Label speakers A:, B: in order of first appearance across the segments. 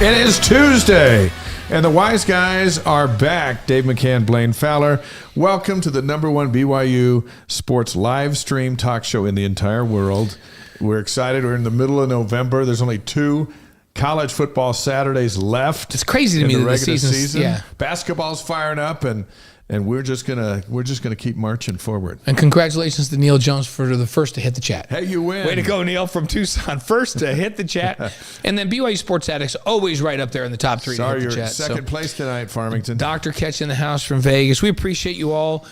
A: It is Tuesday, and the Wise Guys are back. Dave McCann, Blaine Fowler. Welcome to the #1 BYU Sports live stream talk show in the entire world. We're excited. We're in the middle of November. There's only 2 college football Saturdays left.
B: It's crazy to me that the season. Yeah.
A: Basketball's firing up, and we're just gonna keep marching forward.
B: And congratulations to Neil Jones for the first to hit the chat.
A: Hey, you win!
B: Way to go, Neil, from Tucson, first to hit the chat. And then BYU Sports Addicts always right up there in the top 3.
A: Sorry,
B: to hit the
A: you're
B: chat.
A: second place tonight, Farmington.
B: Dr. Ketch in the house from Vegas. We appreciate you all.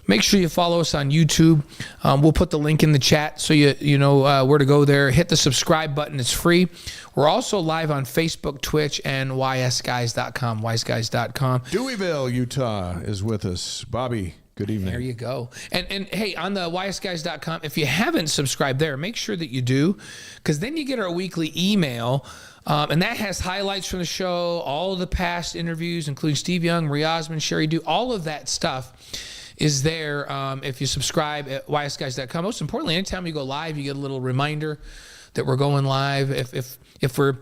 B: Make sure you follow us on YouTube. We'll put the link in the chat so you know where to go there. Hit the subscribe button. It's free. We're also live on Facebook, Twitch, and ysguys.com, wiseguys.com.
A: Deweyville, Utah is with us. Bobby, good evening.
B: There you go. And hey, on the ysguys.com, if you haven't subscribed there, make sure that you do, because then you get our weekly email. And that has highlights from the show, all of the past interviews, including Steve Young, Marie Osmond, Sherry Dew, all of that stuff is there if you subscribe at ysguys.com. Most importantly, anytime you go live, you get a little reminder that we're going live. If we're,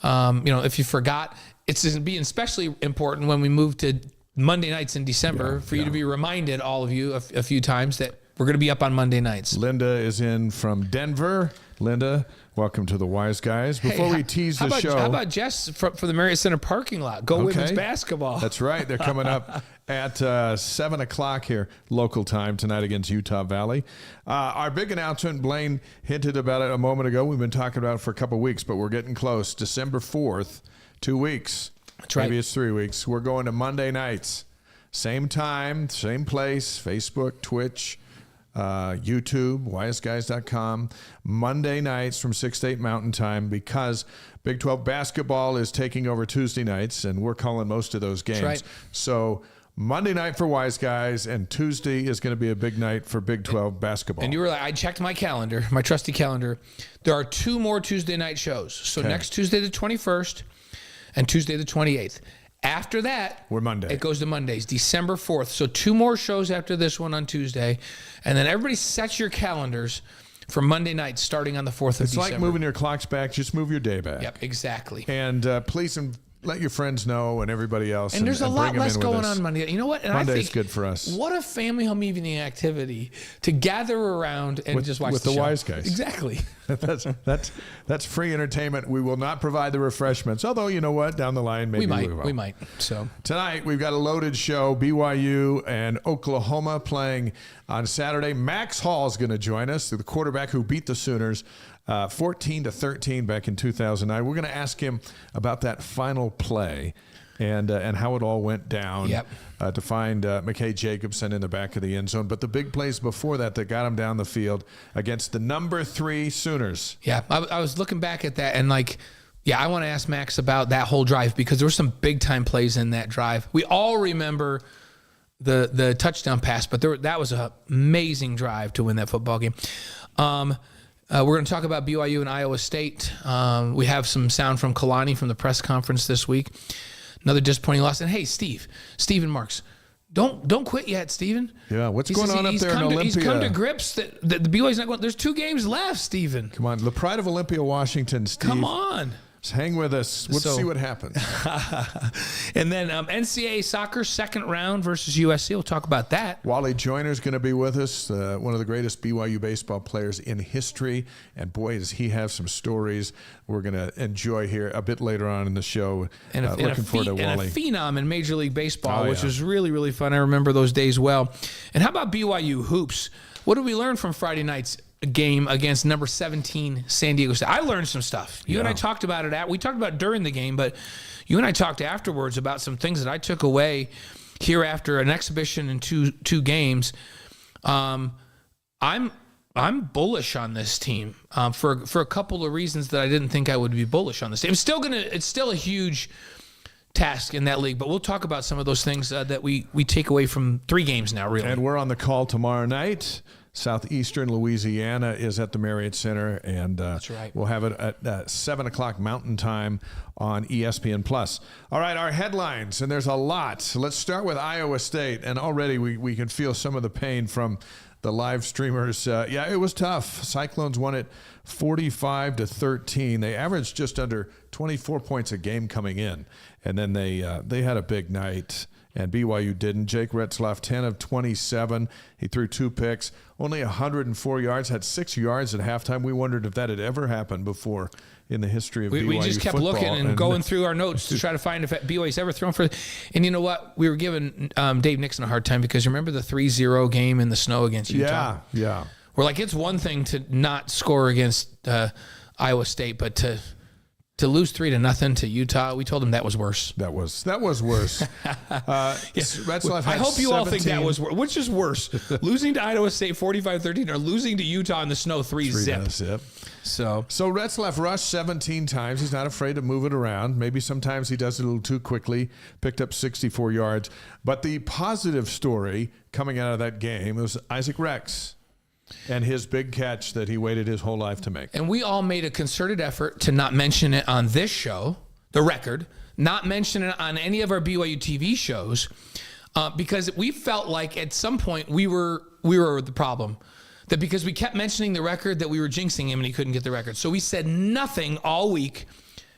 B: if you forgot, it's going to be especially important when we move to Monday nights in December for you to be reminded, all of you, a few times that we're going to be up on Monday nights.
A: Linda is in from Denver. Linda, welcome to the Wise Guys. Before we tease the show.
B: How about Jess for the Marriott Center parking lot? Go women's basketball.
A: That's right. They're coming up at 7 o'clock here, local time, tonight against Utah Valley. Our big announcement, Blaine hinted about it a moment ago. We've been talking about it for a couple of weeks, but we're getting close. December 4th, 2 weeks.
B: That's right.
A: Maybe it's 3 weeks. We're going to Monday nights. Same time, same place, Facebook, Twitch, YouTube, wiseguys.com, Monday nights from 6 to 8 Mountain Time, because Big 12 basketball is taking over Tuesday nights, and we're calling most of those games.
B: That's right.
A: So Monday night for Wise Guys, and Tuesday is going to be a big night for Big 12 basketball.
B: And you were like, I checked my calendar, my trusty calendar. There are 2 more Tuesday night shows. So next Tuesday the 21st and Tuesday the 28th. After that,
A: we're Monday.
B: It goes to Mondays, December 4th. So 2 more shows after this one on Tuesday. And then everybody sets your calendars for Monday night starting on the 4th of December.
A: It's like moving your clocks back. Just move your day back.
B: Yep, exactly.
A: And please let your friends know and everybody else.
B: And there's a lot less going on Monday. You know what? And
A: Monday's
B: I think
A: good for us.
B: What a family home evening activity to gather around and just watch
A: with
B: the
A: the
B: show.
A: Wise Guys.
B: Exactly.
A: That's free entertainment. We will not provide the refreshments. Although, you know what? Down the line, maybe we will.
B: We might. So
A: tonight we've got a loaded show. BYU and Oklahoma playing on Saturday. Max Hall is going to join us, the quarterback who beat the Sooners 14-13 back in 2009. We're going to ask him about that final play and how it all went down to find McKay Jacobson in the back of the end zone. But the big plays before that got him down the field against the number 3 Sooners.
B: Yeah, I was looking back at that and I want to ask Max about that whole drive, because there were some big-time plays in that drive. We all remember the touchdown pass, but that was an amazing drive to win that football game. We're going to talk about BYU and Iowa State. We have some sound from Kalani from the press conference this week. Another disappointing loss. And hey, Steven Marks, don't quit yet, Steven.
A: Yeah, what's going on up there in Olympia?
B: He's come to grips that the BYU's not going. There's 2 games left, Steven.
A: Come on, the pride of Olympia, Washington, Steve.
B: Come on.
A: Just hang with us. Let's see what happens.
B: And then NCAA soccer, second round versus USC. We'll talk about that.
A: Wally Joyner's going to be with us, one of the greatest BYU baseball players in history. And boy, does he have some stories we're going to enjoy here a bit later on in the show.
B: And
A: looking forward to Wally.
B: And a phenom in Major League Baseball, which was really, really fun. I remember those days well. And how about BYU hoops? What did we learn from Friday night's game against number 17 San Diego State? I learned some stuff. You and I talked about it. We talked about it during the game, but you and I talked afterwards about some things that I took away here after an exhibition in two games. I'm bullish on this team for a couple of reasons that I didn't think I would be bullish on this team. It's still a huge task in that league, but we'll talk about some of those things that we take away from 3 games now, really.
A: And we're on the call tomorrow night. Southeastern Louisiana is at the Marriott Center, and
B: that's right.
A: We'll have it at 7 o'clock Mountain Time on ESPN+. All right, our headlines, and there's a lot. So let's start with Iowa State, and already we can feel some of the pain from the live streamers. It was tough. Cyclones won it 45-13. They averaged just under 24 points a game coming in, and then they had a big night. And BYU didn't. Jake Retzlaff, 10 of 27. He threw 2 picks, only 104 yards, had 6 yards at halftime. We wondered if that had ever happened before in the history of BYU
B: We just kept
A: football.
B: looking and going through our notes to try to find if BYU's ever thrown for. And you know what? We were giving Dave Nixon a hard time because remember the 3-0 game in the snow against Utah?
A: Yeah.
B: We're like, it's one thing to not score against Iowa State, but to lose 3-0 to Utah, we told him that was worse.
A: That was worse. Retzlaff
B: I hope you
A: 17.
B: all think that was worse. Which is worse, losing to Iowa State 45-13 or losing to Utah in the snow 3-0? So
A: Retzlaff rushed 17 times. He's not afraid to move it around. Maybe sometimes he does it a little too quickly. Picked up 64 yards. But the positive story coming out of that game was Isaac Rex and his big catch that he waited his whole life to make.
B: And we all made a concerted effort to not mention it on this show, The Record, not mention it on any of our BYU TV shows, because we felt like at some point we were the problem. That because we kept mentioning The Record that we were jinxing him and he couldn't get the record. So we said nothing all week,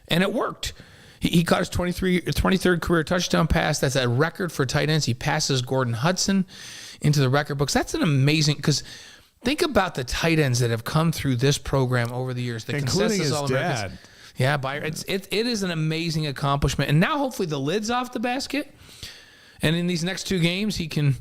B: and it worked. He caught his 23rd career touchdown pass. That's a record for tight ends. He passes Gordon Hudson into the record books. That's an amazing, because think about the tight ends that have come through this program over the years.
A: Including his dad.
B: Yeah, Byron. It is an amazing accomplishment. And now hopefully the lid's off the basket. And in these next 2 games, he can,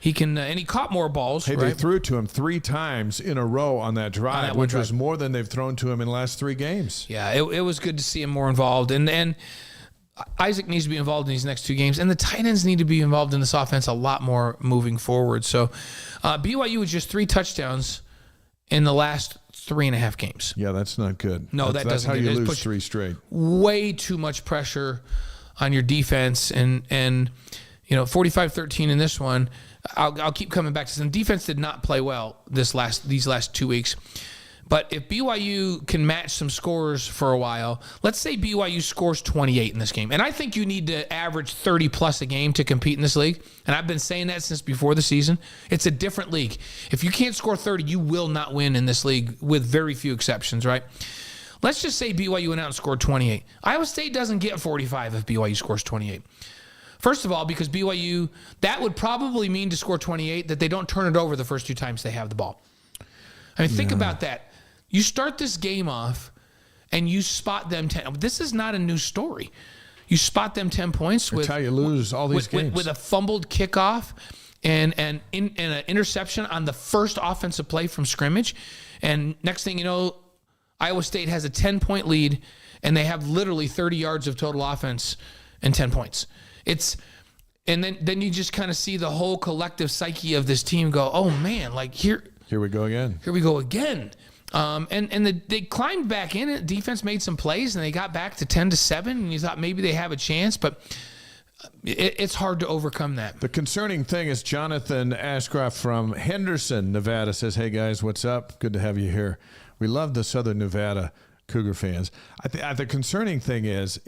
B: and he caught more balls.
A: Hey,
B: right?
A: They threw to him 3 times in a row on that drive, which was more than they've thrown to him in the last 3 games.
B: Yeah, it was good to see him more involved. And Isaac needs to be involved in these next 2 games. And the tight ends need to be involved in this offense a lot more moving forward. So BYU was just 3 touchdowns in the last 3.5 games.
A: Yeah, that's not good.
B: No,
A: that's how you lose 3 straight.
B: Way too much pressure on your defense. And 45-13 in this one. I'll keep coming back to some. Defense did not play well these last 2 weeks. But if BYU can match some scores for a while, let's say BYU scores 28 in this game. And I think you need to average 30-plus a game to compete in this league. And I've been saying that since before the season. It's a different league. If you can't score 30, you will not win in this league with very few exceptions, right? Let's just say BYU went out and scored 28. Iowa State doesn't get 45 if BYU scores 28. First of all, because BYU, that would probably mean to score 28 that they don't turn it over the first 2 times they have the ball. I mean, think about that. You start this game off and you spot them 10. This is not a new story. You spot them 10 points
A: That's how you lose all these games.
B: With a fumbled kickoff and an interception on the first offensive play from scrimmage. And next thing you know, Iowa State has a 10-point lead and they have literally 30 yards of total offense and 10 points. And then you just kind of see the whole collective psyche of this team go, oh man, like here
A: we go again.
B: Here we go again. They climbed back in it. Defense made some plays and they got back to 10-7. And you thought maybe they have a chance, but it's hard to overcome that.
A: The concerning thing is Jonathan Ashcroft from Henderson, Nevada says, hey guys, what's up? Good to have you here. We love the Southern Nevada Cougar fans. The concerning thing is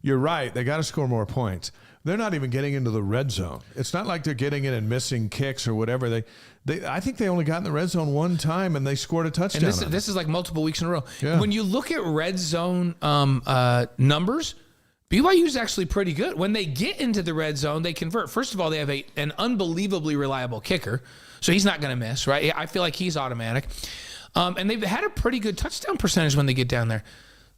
A: you're right. They got to score more points. They're not even getting into the red zone. It's not like they're getting in and missing kicks or whatever. I think they only got in the red zone 1 time and they scored a touchdown.
B: And this is like multiple weeks in a row.
A: Yeah.
B: When you look at red zone numbers, BYU is actually pretty good. When they get into the red zone, they convert. First of all, they have an unbelievably reliable kicker, so he's not going to miss, right? I feel like he's automatic. And they've had a pretty good touchdown percentage when they get down there.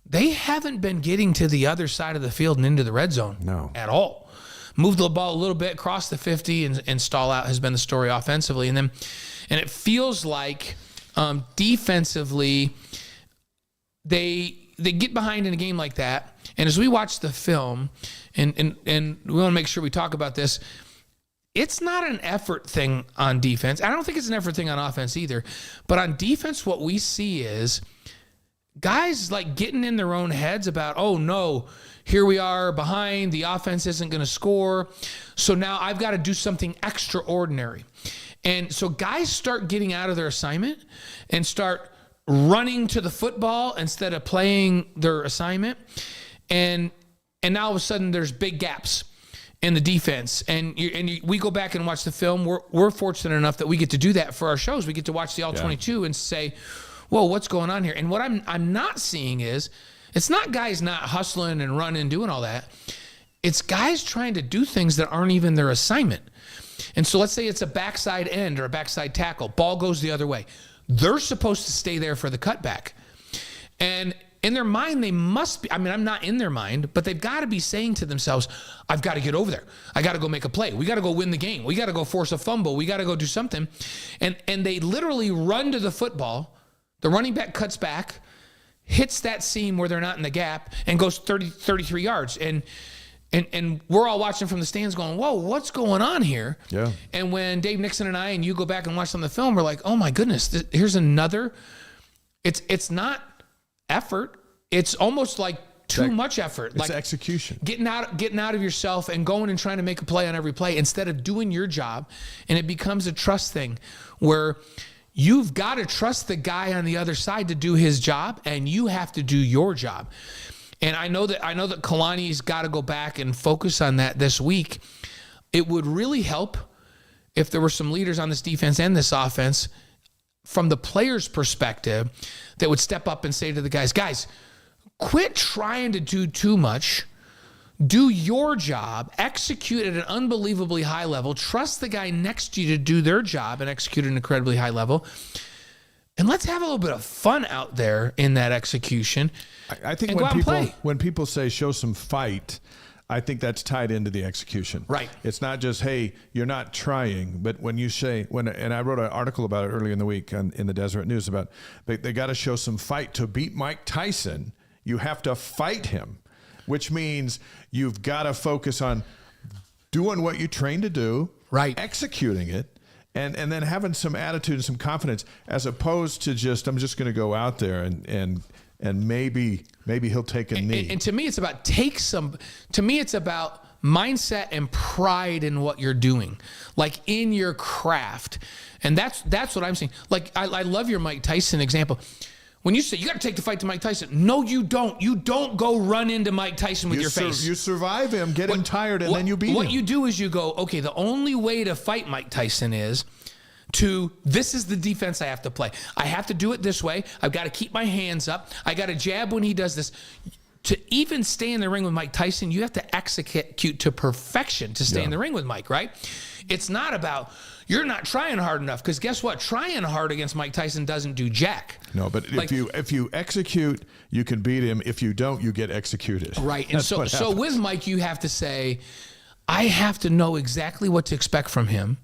B: They haven't been getting to the other side of the field and into the red zone at all. Move the ball a little bit, cross the 50, and stall out has been the story offensively. And it feels like defensively they get behind in a game like that. And as we watch the film, and we want to make sure we talk about this, it's not an effort thing on defense. I don't think it's an effort thing on offense either. But on defense, what we see is guys like getting in their own heads about, oh no, here we are behind, the offense isn't going to score, so now I've got to do something extraordinary. And so guys start getting out of their assignment and start running to the football instead of playing their assignment. And now all of a sudden there's big gaps. in the defense, and we go back and watch the film. We're fortunate enough that we get to do that for our shows. We get to watch the All-22 and say, whoa, what's going on here? And what I'm not seeing is, it's not guys not hustling and running and doing all that. It's guys trying to do things that aren't even their assignment. And so let's say it's a backside end or a backside tackle. Ball goes the other way. They're supposed to stay there for the cutback. And in their mind, they must be, I'm not in their mind, but they've got to be saying to themselves, I've got to get over there. I got to go make a play. We got to go win the game. We got to go force a fumble. We got to go do something. And they literally run to the football. The running back cuts back, hits that seam where they're not in the gap, and goes 33 yards. And we're all watching from the stands going, whoa, what's going on here?
A: Yeah.
B: And when Dave Nixon and I and you go back and watch some of the film, we're like, oh my goodness, here's another. It's not effort. It's almost like too much effort.
A: It's
B: like
A: execution.
B: Getting out of yourself and going and trying to make a play on every play instead of doing your job. And it becomes a trust thing where you've got to trust the guy on the other side to do his job, and you have to do your job. And I know that Kalani's got to go back and focus on that this week. It would really help if there were some leaders on this defense and this offense from the player's perspective that would step up and say to the guys, quit trying to do too much. Do your job, execute at an unbelievably high level, trust the guy next to you to do their job and execute at an incredibly high level. And let's have a little bit of fun out there in that execution.
A: I think when people say show some fight, I think that's tied into the execution.
B: Right.
A: It's not just, hey, you're not trying, but when you say, and I wrote an article about it earlier in the week in the Deseret News about they got to show some fight to beat Mike Tyson. You have to fight him, which means you've got to focus on doing what you trained to do,
B: right,
A: executing it, and then having some attitude and some confidence, as opposed to just, I'm just going to go out there and maybe he'll take a knee. And
B: to me, it's about it's about mindset and pride in what you're doing, like in your craft. And that's what I'm saying. Like, I love your Mike Tyson example. When you say you got to take the fight to Mike Tyson, no, you don't. You don't go run into Mike Tyson with your face.
A: You survive him, get him tired, and then you beat him.
B: What you do is you go, okay, the only way to fight Mike Tyson is this is the defense I have to play. I have to do it this way. I've got to keep my hands up. I got to jab when he does this. To even stay in the ring with Mike Tyson, you have to execute to perfection to stay in the ring with Mike, right? It's not about you're not trying hard enough, because guess what? Trying hard against Mike Tyson doesn't do jack.
A: No, but if you execute, you can beat him. If you don't, you get executed.
B: Right. And so with Mike, you have to say, I have to know exactly what to expect from him.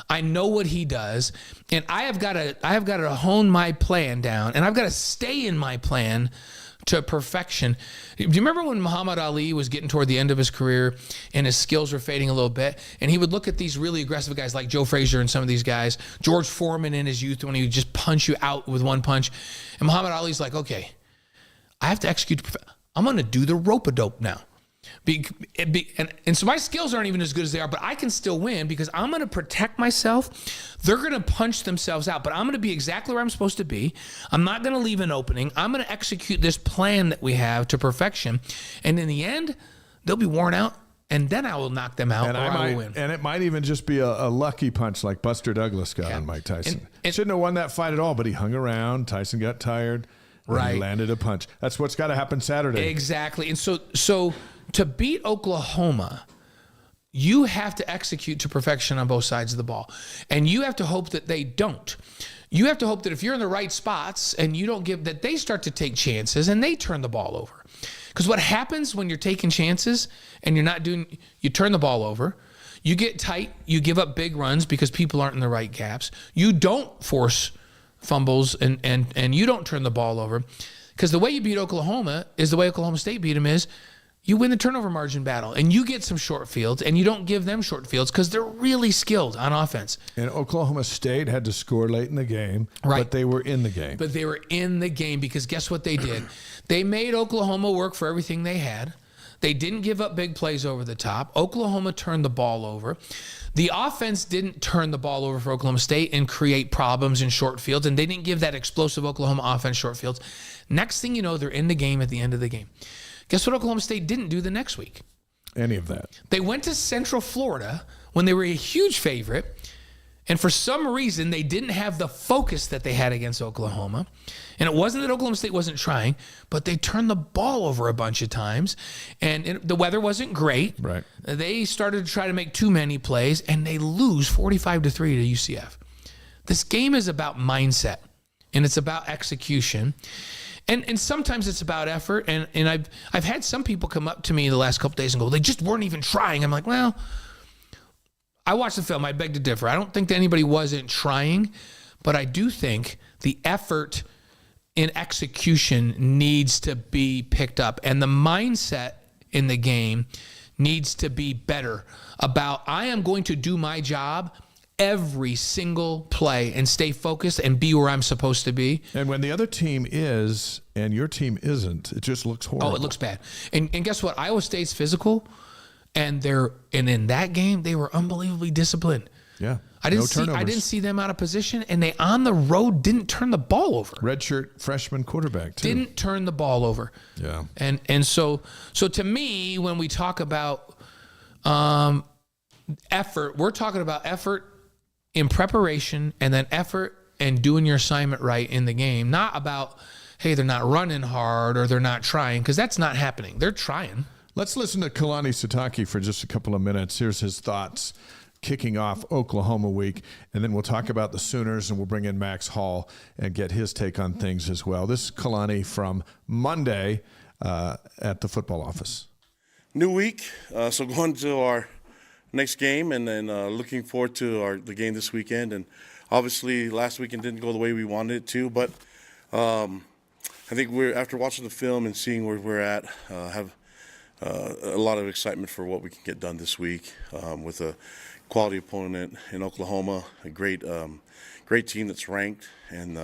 B: I know what he does, and I have got to hone my plan down, and I've got to stay in my plan to perfection. Do you remember when Muhammad Ali was getting toward the end of his career and his skills were fading a little bit, and he would look at these really aggressive guys like Joe Frazier and some of these guys, George Foreman in his youth, when he would just punch you out with one punch, and Muhammad Ali's like, okay, I have to execute. I'm going to do the rope-a-dope now. And so my skills aren't even as good as they are, but I can still win because I'm going to protect myself. They're going to punch themselves out, but I'm going to be exactly where I'm supposed to be. I'm not going to leave an opening. I'm going to execute this plan that we have to perfection. And in the end, they'll be worn out, and then I will knock them out, I will win.
A: And it might even just be a lucky punch like Buster Douglas got on Mike Tyson. Shouldn't have won that fight at all, but he hung around. Tyson got tired. Right. He landed a punch. That's what's got to happen Saturday.
B: Exactly. And so to beat Oklahoma, you have to execute to perfection on both sides of the ball. And you have to hope that they don't. You have to hope that if you're in the right spots and you don't that they start to take chances and they turn the ball over. Because what happens when you're taking chances and you turn the ball over, you get tight, you give up big runs because people aren't in the right gaps. You don't force fumbles and you don't turn the ball over, because the way you beat Oklahoma is the way Oklahoma State beat them is you win the turnover margin battle and you get some short fields and you don't give them short fields because they're really skilled on offense.
A: And Oklahoma State had to score late in the game, right, but they were in the game.
B: But they were in the game because guess what they did? They made Oklahoma work for everything they had. They didn't give up big plays over the top. Oklahoma turned the ball over. The offense didn't turn the ball over for Oklahoma State and create problems in short fields, and they didn't give that explosive Oklahoma offense short fields. Next thing you know, they're in the game at the end of the game. Guess what Oklahoma State didn't do the next week?
A: any of that.
B: They went to Central Florida when they were a huge favorite, and for some reason, they didn't have the focus that they had against Oklahoma. And it wasn't that Oklahoma State wasn't trying, but they turned the ball over a bunch of times, and the weather wasn't great.
A: Right.
B: They started to try to make too many plays, and they lose 45-3 to UCF. This game is about mindset, and it's about execution. And sometimes it's about effort. And I've had some people come up to me the last couple days and go, they just weren't even trying. I'm like, well, I watched the film. I beg to differ. I don't think that anybody wasn't trying, but I do think the effort in execution needs to be picked up. And the mindset in the game needs to be better about, I am going to do my job every single play and stay focused and be where I'm supposed to be.
A: And when the other team is and your team isn't, it just looks horrible.
B: Oh, it looks bad. And guess what? Iowa State's physical, and in that game they were unbelievably disciplined.
A: Yeah.
B: I didn't see them out of position, and they on the road didn't turn the ball over.
A: Redshirt freshman quarterback too.
B: Didn't turn the ball over.
A: Yeah.
B: And so to me, when we talk about effort, we're talking about effort in preparation and then effort and doing your assignment right in the game. Not about, hey, they're not running hard or they're not trying, because that's not happening. They're trying.
A: Let's listen to Kalani Sitake for just a couple of minutes. Here's his thoughts kicking off Oklahoma week, and then we'll talk about the Sooners, and we'll bring in Max Hall and get his take on things as well. This is Kalani from Monday at the football office.
C: New week, so going to our next game, and then looking forward to the game this weekend. And obviously last weekend didn't go the way we wanted it to, but I think after watching the film and seeing where we're at, have a lot of excitement for what we can get done this week with a quality opponent in Oklahoma, a great team that's ranked, and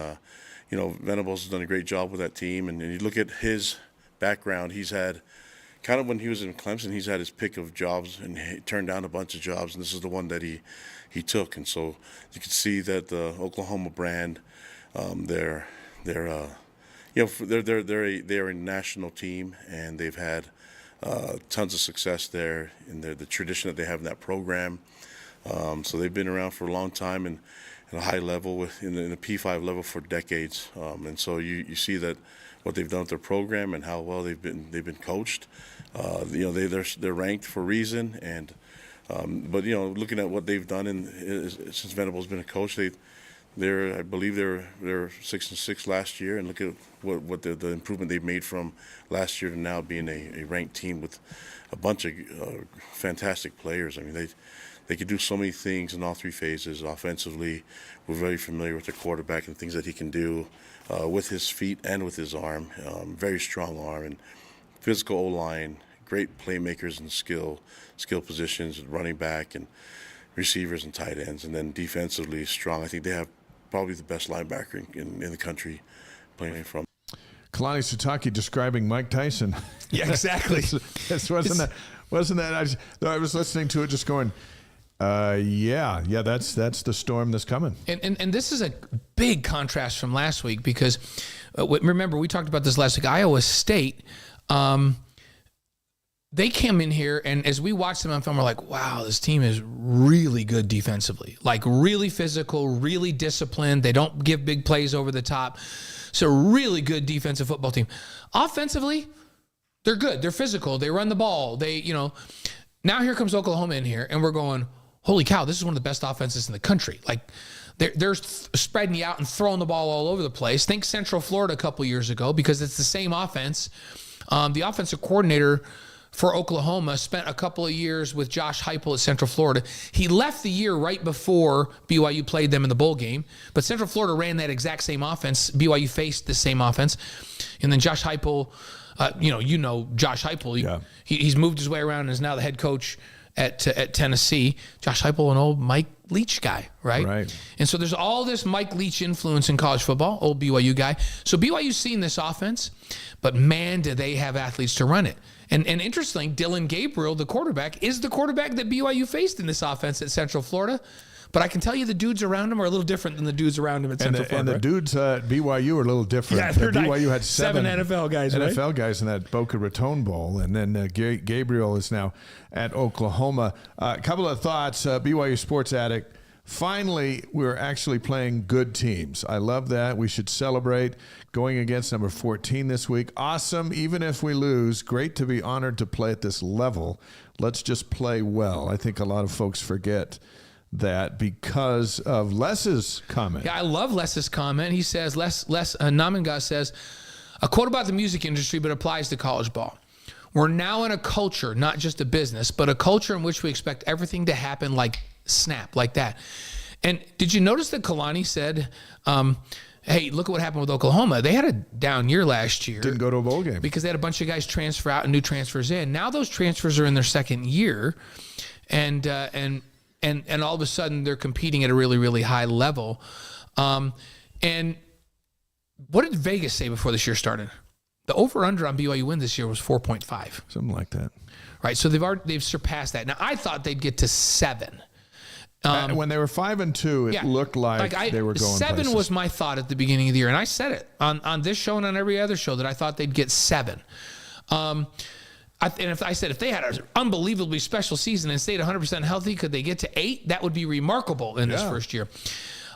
C: Venables has done a great job with that team. And you look at his background, he's had kind of, when he was in Clemson, he's had his pick of jobs, and he turned down a bunch of jobs, and this is the one that he took. And so you can see that the Oklahoma brand, they're a national team, and they've had tons of success there in the tradition that they have in that program. So they've been around for a long time and at a high level in the P5 level for decades. And so you see that what they've done with their program and how well they've been coached. They're ranked for a reason, and but looking at what they've done since Venables been a coach, I believe they're 6-6 last year, and look at what the improvement they've made from last year to now being a ranked team with a bunch of fantastic players. I mean, they could do so many things in all three phases. Offensively, we're very familiar with their quarterback and things that he can do with his feet and with his arm. Very strong arm and physical O-line, great playmakers and skill positions, running back and receivers and tight ends. And then defensively strong. I think they have probably the best linebacker in the country playing from.
A: Kalani Sitake describing Mike Tyson.
B: Yeah, exactly.
A: Wasn't that? I was listening to it just going, yeah, that's the storm that's coming.
B: And this is a big contrast from last week, because remember, we talked about this last week. Iowa State, they came in here, and as we watched them on film, we're like, wow, this team is really good defensively, like really physical, really disciplined. They don't give big plays over the top. So really good defensive football team. Offensively, they're good. They're physical. They run the ball. Now here comes Oklahoma in here, and we're going, holy cow, this is one of the best offenses in the country. Like, they're spreading you out and throwing the ball all over the place. Think Central Florida a couple years ago, because it's the same offense. The offensive coordinator for Oklahoma spent a couple of years with Josh Heupel at Central Florida. He left the year right before BYU played them in the bowl game, but Central Florida ran that exact same offense. BYU faced the same offense. And then Josh Heupel, Josh Heupel,
A: yeah.
B: He's moved his way around and is now the head coach at Tennessee. Josh Heupel, an old Mike Leach guy, right?
A: Right.
B: And so there's all this Mike Leach influence in college football, old BYU guy. So BYU's seen this offense, but man, do they have athletes to run it. And interesting, Dylan Gabriel, the quarterback, is the quarterback that BYU faced in this offense at Central Florida. But I can tell you the dudes around him are a little different than the dudes around him at Central Florida.
A: And the dudes at BYU are a little different.
B: Yeah, they're
A: BYU had seven
B: NFL guys,
A: NFL guys in that Boca Raton Bowl. And then Gabriel is now at Oklahoma. A couple of thoughts. BYU Sports Addict. Finally, we're actually playing good teams. I love that. We should celebrate going against number 14 this week. Awesome. Even if we lose, great to be honored to play at this level. Let's just play well. I think a lot of folks forget that because of Les's comment.
B: Yeah, I love Les's comment. He says, Les Namangas says, a quote about the music industry, but applies to college ball. We're now in a culture, not just a business, but a culture in which we expect everything to happen like snap, like that. And did you notice that Kalani said, hey, look at what happened with Oklahoma. They had a down year last year.
A: Didn't go to a bowl game.
B: Because they had a bunch of guys transfer out and new transfers in. Now those transfers are in their second year, and all of a sudden they're competing at a really, really high level. And what did Vegas say before this year started? The over/under on BYU win this year was 4.5.
A: Something like that.
B: Right, so they've surpassed that. Now I thought they'd get to 7.
A: When they were 5-2, it looked like they were going
B: 7
A: places.
B: was my thought at the beginning of the year, and I said it on this show and on every other show that I thought they'd get 7. And if I said if they had an unbelievably special season and stayed 100% healthy, could they get to 8? That would be remarkable in this first year.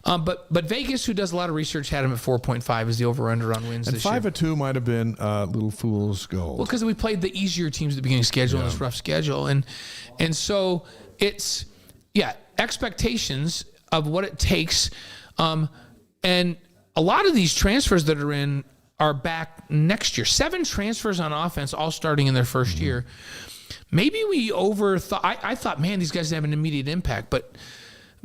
B: But Vegas, who does a lot of research, had them at 4.5 as the over/under on wins this year.
A: And 5-2 might have been little fool's gold.
B: Well, because we played the easier teams at the beginning of the schedule in this rough schedule, and so it's expectations of what it takes, and a lot of these transfers that are in are back next year. 7 transfers on offense, all starting in their first year. Maybe we overthought. I thought, man, these guys have an immediate impact, but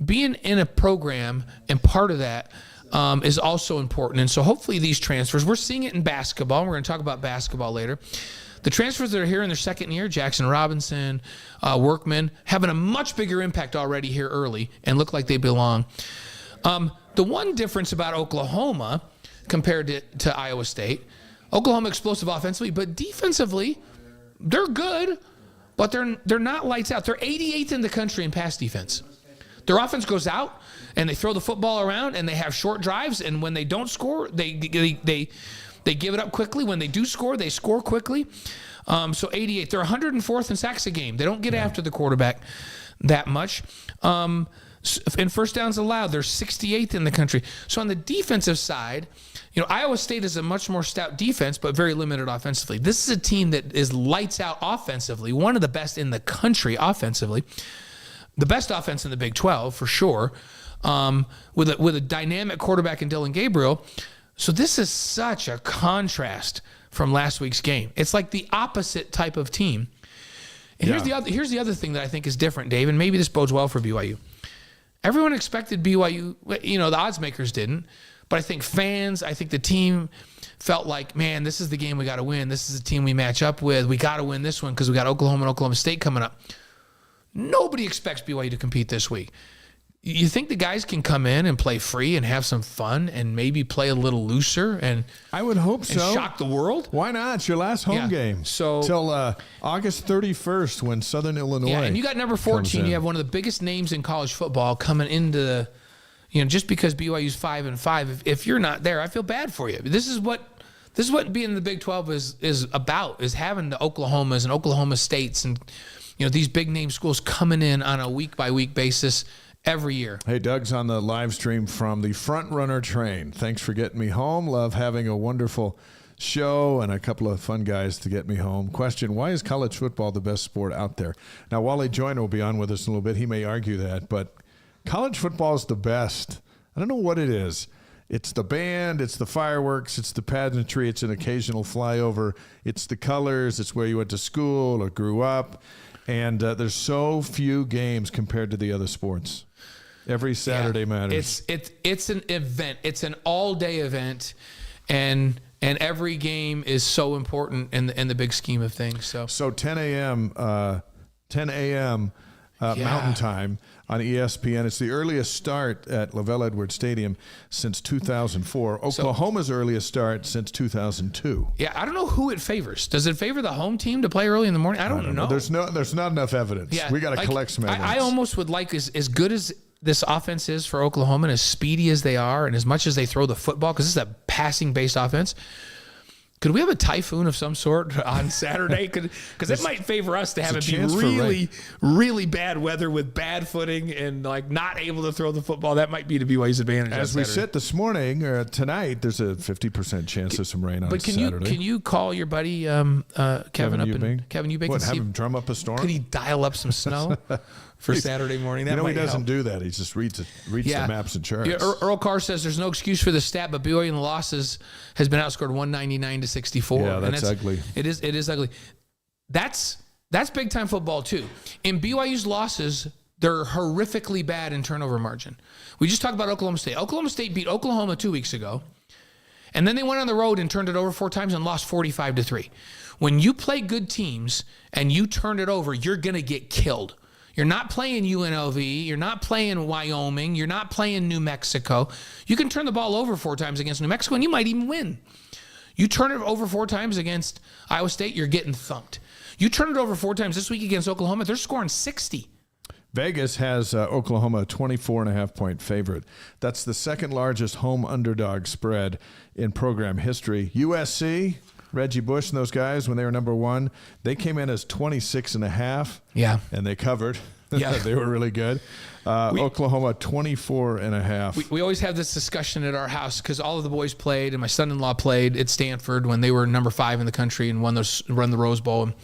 B: being in a program and part of that is also important. And so hopefully these transfers, we're seeing it in basketball. We're going to talk about basketball later. The transfers that are here in their second year, Jackson Robinson, Workman, having a much bigger impact already here early and look like they belong. The one difference about Oklahoma compared to Iowa State, Oklahoma explosive offensively, but defensively, they're good, but they're not lights out. They're 88th in the country in pass defense. Their offense goes out, and they throw the football around, and they have short drives, and when they don't score, they give it up quickly. When they do score, they score quickly. So 88. They're 104th in sacks a game. They don't get after the quarterback that much. In first downs allowed, they're 68th in the country. So on the defensive side, Iowa State is a much more stout defense, but very limited offensively. This is a team that is lights out offensively, one of the best in the country offensively. The best offense in the Big 12, for sure, with a dynamic quarterback in Dylan Gabriel. So this is such a contrast from last week's game. It's like the opposite type of team. And here's the other thing that I think is different, Dave, and maybe this bodes well for BYU. Everyone expected BYU, the odds makers didn't, but I think the team felt like, man, this is the game we got to win. This is the team we match up with. We got to win this one because we got Oklahoma and Oklahoma State coming up. Nobody expects BYU to compete this week. You think the guys can come in and play free and have some fun and maybe play a little looser and
A: I would hope so.
B: Shock the world?
A: Why not? It's your last home game.
B: So
A: till August 31st when Southern Illinois.
B: Yeah, and you got number 14. You have one of the biggest names in college football coming into just because BYU's 5-5. If you're not there, I feel bad for you. This is what being in the Big 12 is about, is having the Oklahomas and Oklahoma States and these big name schools coming in on a week by week basis every year.
A: Hey, Doug's on the live stream from the Front Runner train. Thanks for getting me home. Love having a wonderful show and a couple of fun guys to get me home. Question, why is college football the best sport out there? Now, Wally Joyner will be on with us in a little bit. He may argue that, but college football is the best. I don't know what it is. It's the band, it's the fireworks, it's the pageantry, it's an occasional flyover, it's the colors, it's where you went to school or grew up. And there's so few games compared to the other sports. Every Saturday matters.
B: It's an event. It's an all-day event, and every game is so important in the big scheme of things. So
A: 10 a.m. Mountain Time on ESPN. It's the earliest start at Lavelle Edwards Stadium since 2004. Oklahoma's earliest start since 2002.
B: Yeah, I don't know who it favors. Does it favor the home team to play early in the morning? I don't know.
A: There's not enough evidence.
B: Yeah,
A: we got to collect some evidence.
B: I almost would like as good as this offense is for Oklahoma, and as speedy as they are, and as much as they throw the football, because this is a passing-based offense, could we have a typhoon of some sort on Saturday? Because it might favor us to have it be really, really bad weather with bad footing and like not able to throw the football. That might be to BYU's advantage.
A: As we sit this morning, tonight, there's a 50% chance of some rain on Saturday.
B: Can you call your buddy Kevin Eubank?
A: What, have him drum up a storm?
B: Could he dial up some snow for Saturday morning? That
A: he doesn't do that. He just reads the maps and charts.
B: Yeah, Earl Carr says there's no excuse for the stat, but BYU in the losses has been outscored 199 to 64.
A: Yeah, that's ugly.
B: It is ugly. That's big time football too. In BYU's losses, they're horrifically bad in turnover margin. We just talked about Oklahoma State. Oklahoma State beat Oklahoma 2 weeks ago, and then they went on the road and turned it over 4 times and lost 45-3. When you play good teams and you turn it over, you're gonna get killed. You're not playing UNLV. You're not playing Wyoming. You're not playing New Mexico. You can turn the ball over 4 times against New Mexico, and you might even win. You turn it over 4 times against Iowa State, you're getting thumped. You turn it over 4 times this week against Oklahoma, they're scoring 60.
A: Vegas has Oklahoma a 24.5-point favorite. That's the second largest home underdog spread in program history. USC, Reggie Bush and those guys, when they were number 1, they came in as 26.5.
B: Yeah.
A: And they covered.
B: Yeah.
A: They were really good. Oklahoma 24.5.
B: We always have this discussion at our house because all of the boys played and my son-in-law played at Stanford when they were number 5 in the country and run the Rose Bowl. And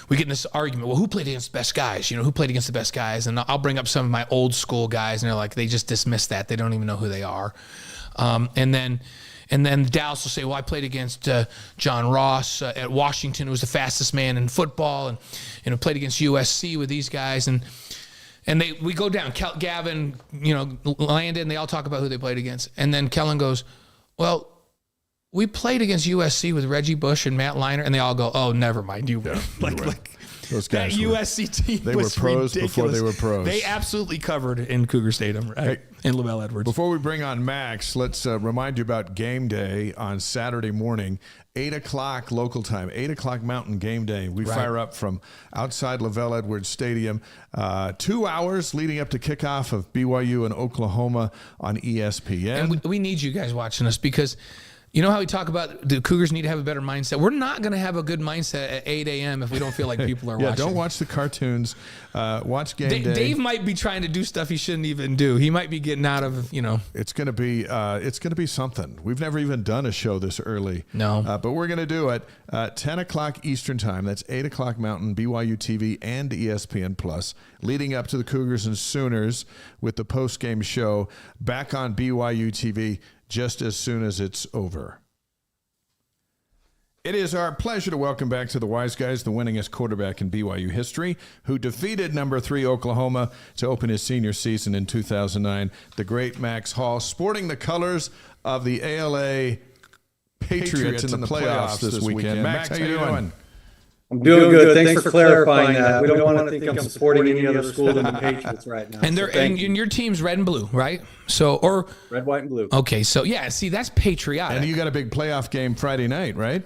B: we get in this argument, well, who played against the best guys? Who played against the best guys? And I'll bring up some of my old school guys, and they're like, they just dismiss that. They don't even know who they are. And then Dallas will say, well, I played against John Ross at Washington, who was the fastest man in football, and played against USC with these guys. And we go down. Gavin, Landon, they all talk about who they played against. And then Kellen goes, well, we played against USC with Reggie Bush and Matt Leinart, and they all go, oh, never mind. You win.
A: Those guys
B: that USC team
A: they
B: was
A: were pros
B: ridiculous.
A: Before they were pros.
B: They absolutely covered in Cougar Stadium, right? In LaBelle Edwards.
A: Before we bring on Max, let's remind you about game day on Saturday morning, 8 o'clock local time, 8 o'clock Mountain game day. We fire up from outside LaBelle Edwards Stadium, 2 hours leading up to kickoff of BYU and Oklahoma on ESPN.
B: And we need you guys watching us because you know how we talk about the Cougars need to have a better mindset? We're not going to have a good mindset at 8 a.m. if we don't feel like people are watching.
A: Don't watch the cartoons. Watch game day.
B: Dave might be trying to do stuff he shouldn't even do. He might be getting out of,
A: It's going to be something. We've never even done a show this early.
B: No.
A: But we're going to do it 10 o'clock Eastern time. That's 8 o'clock Mountain, BYU TV and ESPN Plus, leading up to the Cougars and Sooners with the post-game show back on BYU TV just as soon as it's over. It is our pleasure to welcome back to the Wise Guys the winningest quarterback in BYU history, who defeated number 3 Oklahoma to open his senior season in 2009, the great Max Hall, sporting the colors of the ALA Patriots in the playoffs this weekend. Max, how you doing?
D: I'm doing good. Thanks for clarifying that. We don't want to think I'm supporting any other school than the Patriots right now.
B: And and your team's red and blue, right? So
D: red, white, and blue.
B: Okay, so yeah, see, that's patriotic.
A: And you got a big playoff game Friday night, right?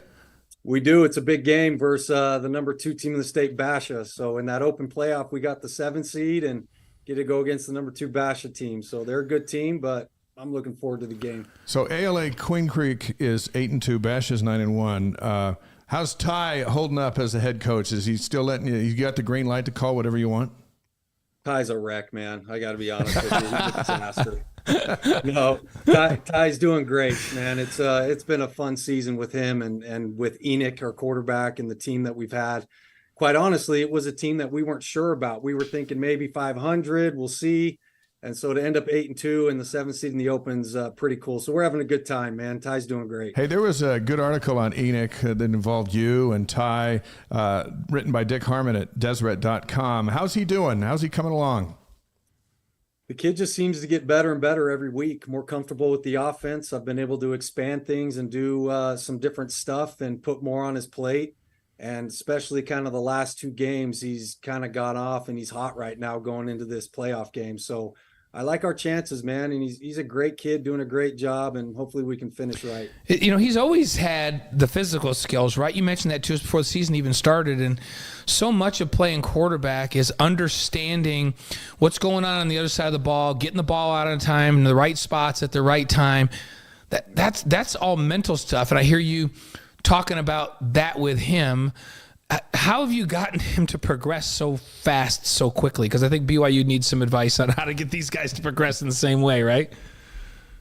D: We do. It's a big game versus the number 2 team in the state, Basha. So in that open playoff, we got the 7th seed and get to go against the number 2 Basha team. So they're a good team, but I'm looking forward to the game.
A: So ALA Queen Creek is 8-2, Basha's 9-1. How's Ty holding up as a head coach? Is he still letting you got the green light to call whatever you want?
D: Ty's a wreck, man. I got to be honest with you. He's a disaster. No, Ty's doing great, man. It's been a fun season with him and with Enoch, our quarterback, and the team that we've had. Quite honestly, it was a team that we weren't sure about. We were thinking maybe 500. We'll see. And so to end up 8-2 and the 7th seed in the Open's pretty cool. So we're having a good time, man. Ty's doing great.
A: Hey, there was a good article on Enoch that involved you and Ty, written by Dick Harmon at Deseret.com. How's he doing? How's he coming along?
D: The kid just seems to get better and better every week, more comfortable with the offense. I've been able to expand things and do some different stuff and put more on his plate. And especially kind of the last 2 games, he's kind of got off and he's hot right now going into this playoff game. So I like our chances, man. And he's a great kid doing a great job, and hopefully we can finish right.
B: He's always had the physical skills, right? You mentioned that to us before the season even started. And so much of playing quarterback is understanding what's going on the other side of the ball, getting the ball out on time in the right spots at the right time. That's all mental stuff. And I hear you talking about that with him. How have you gotten him to progress so fast, so quickly? Because I think BYU needs some advice on how to get these guys to progress in the same way, right?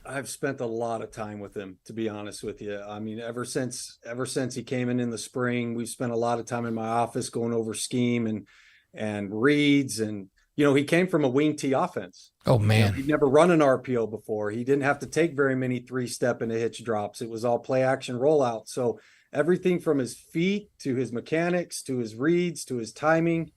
D: I've spent a lot of time with him, to be honest with you. I mean, ever since he came in the spring, we've spent a lot of time in my office going over scheme and reads. And, he came from a wing T offense.
B: Oh, man.
D: He'd never run an RPO before. He didn't have to take very many 3-step and a hitch drops. It was all play action rollout. So everything from his feet to his mechanics to his reads to his timing,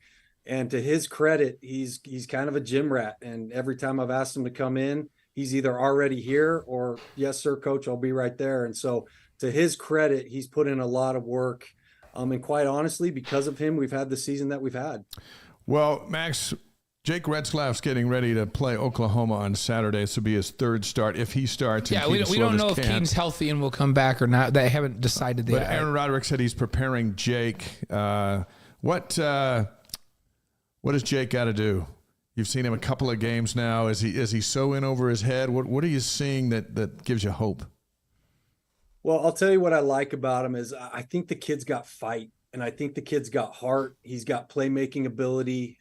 D: and to his credit, he's kind of a gym rat. And every time I've asked him to come in, he's either already here or, yes, sir, coach, I'll be right there. And so to his credit, he's put in a lot of work. And quite honestly, because of him, we've had the season that we've had.
A: Well, Max, Jake Retzlaff's getting ready to play Oklahoma on Saturday. This will be his third start if he starts.
B: Yeah, we don't know if Keaton's healthy and will come back or not. They haven't decided yet.
A: But Aaron Roderick said he's preparing Jake. What does Jake got to do? You've seen him a couple of games now. Is he so in over his head? What are you seeing that gives you hope?
D: Well, I'll tell you what I like about him is I think the kid's got fight, and I think the kid's got heart. He's got playmaking ability.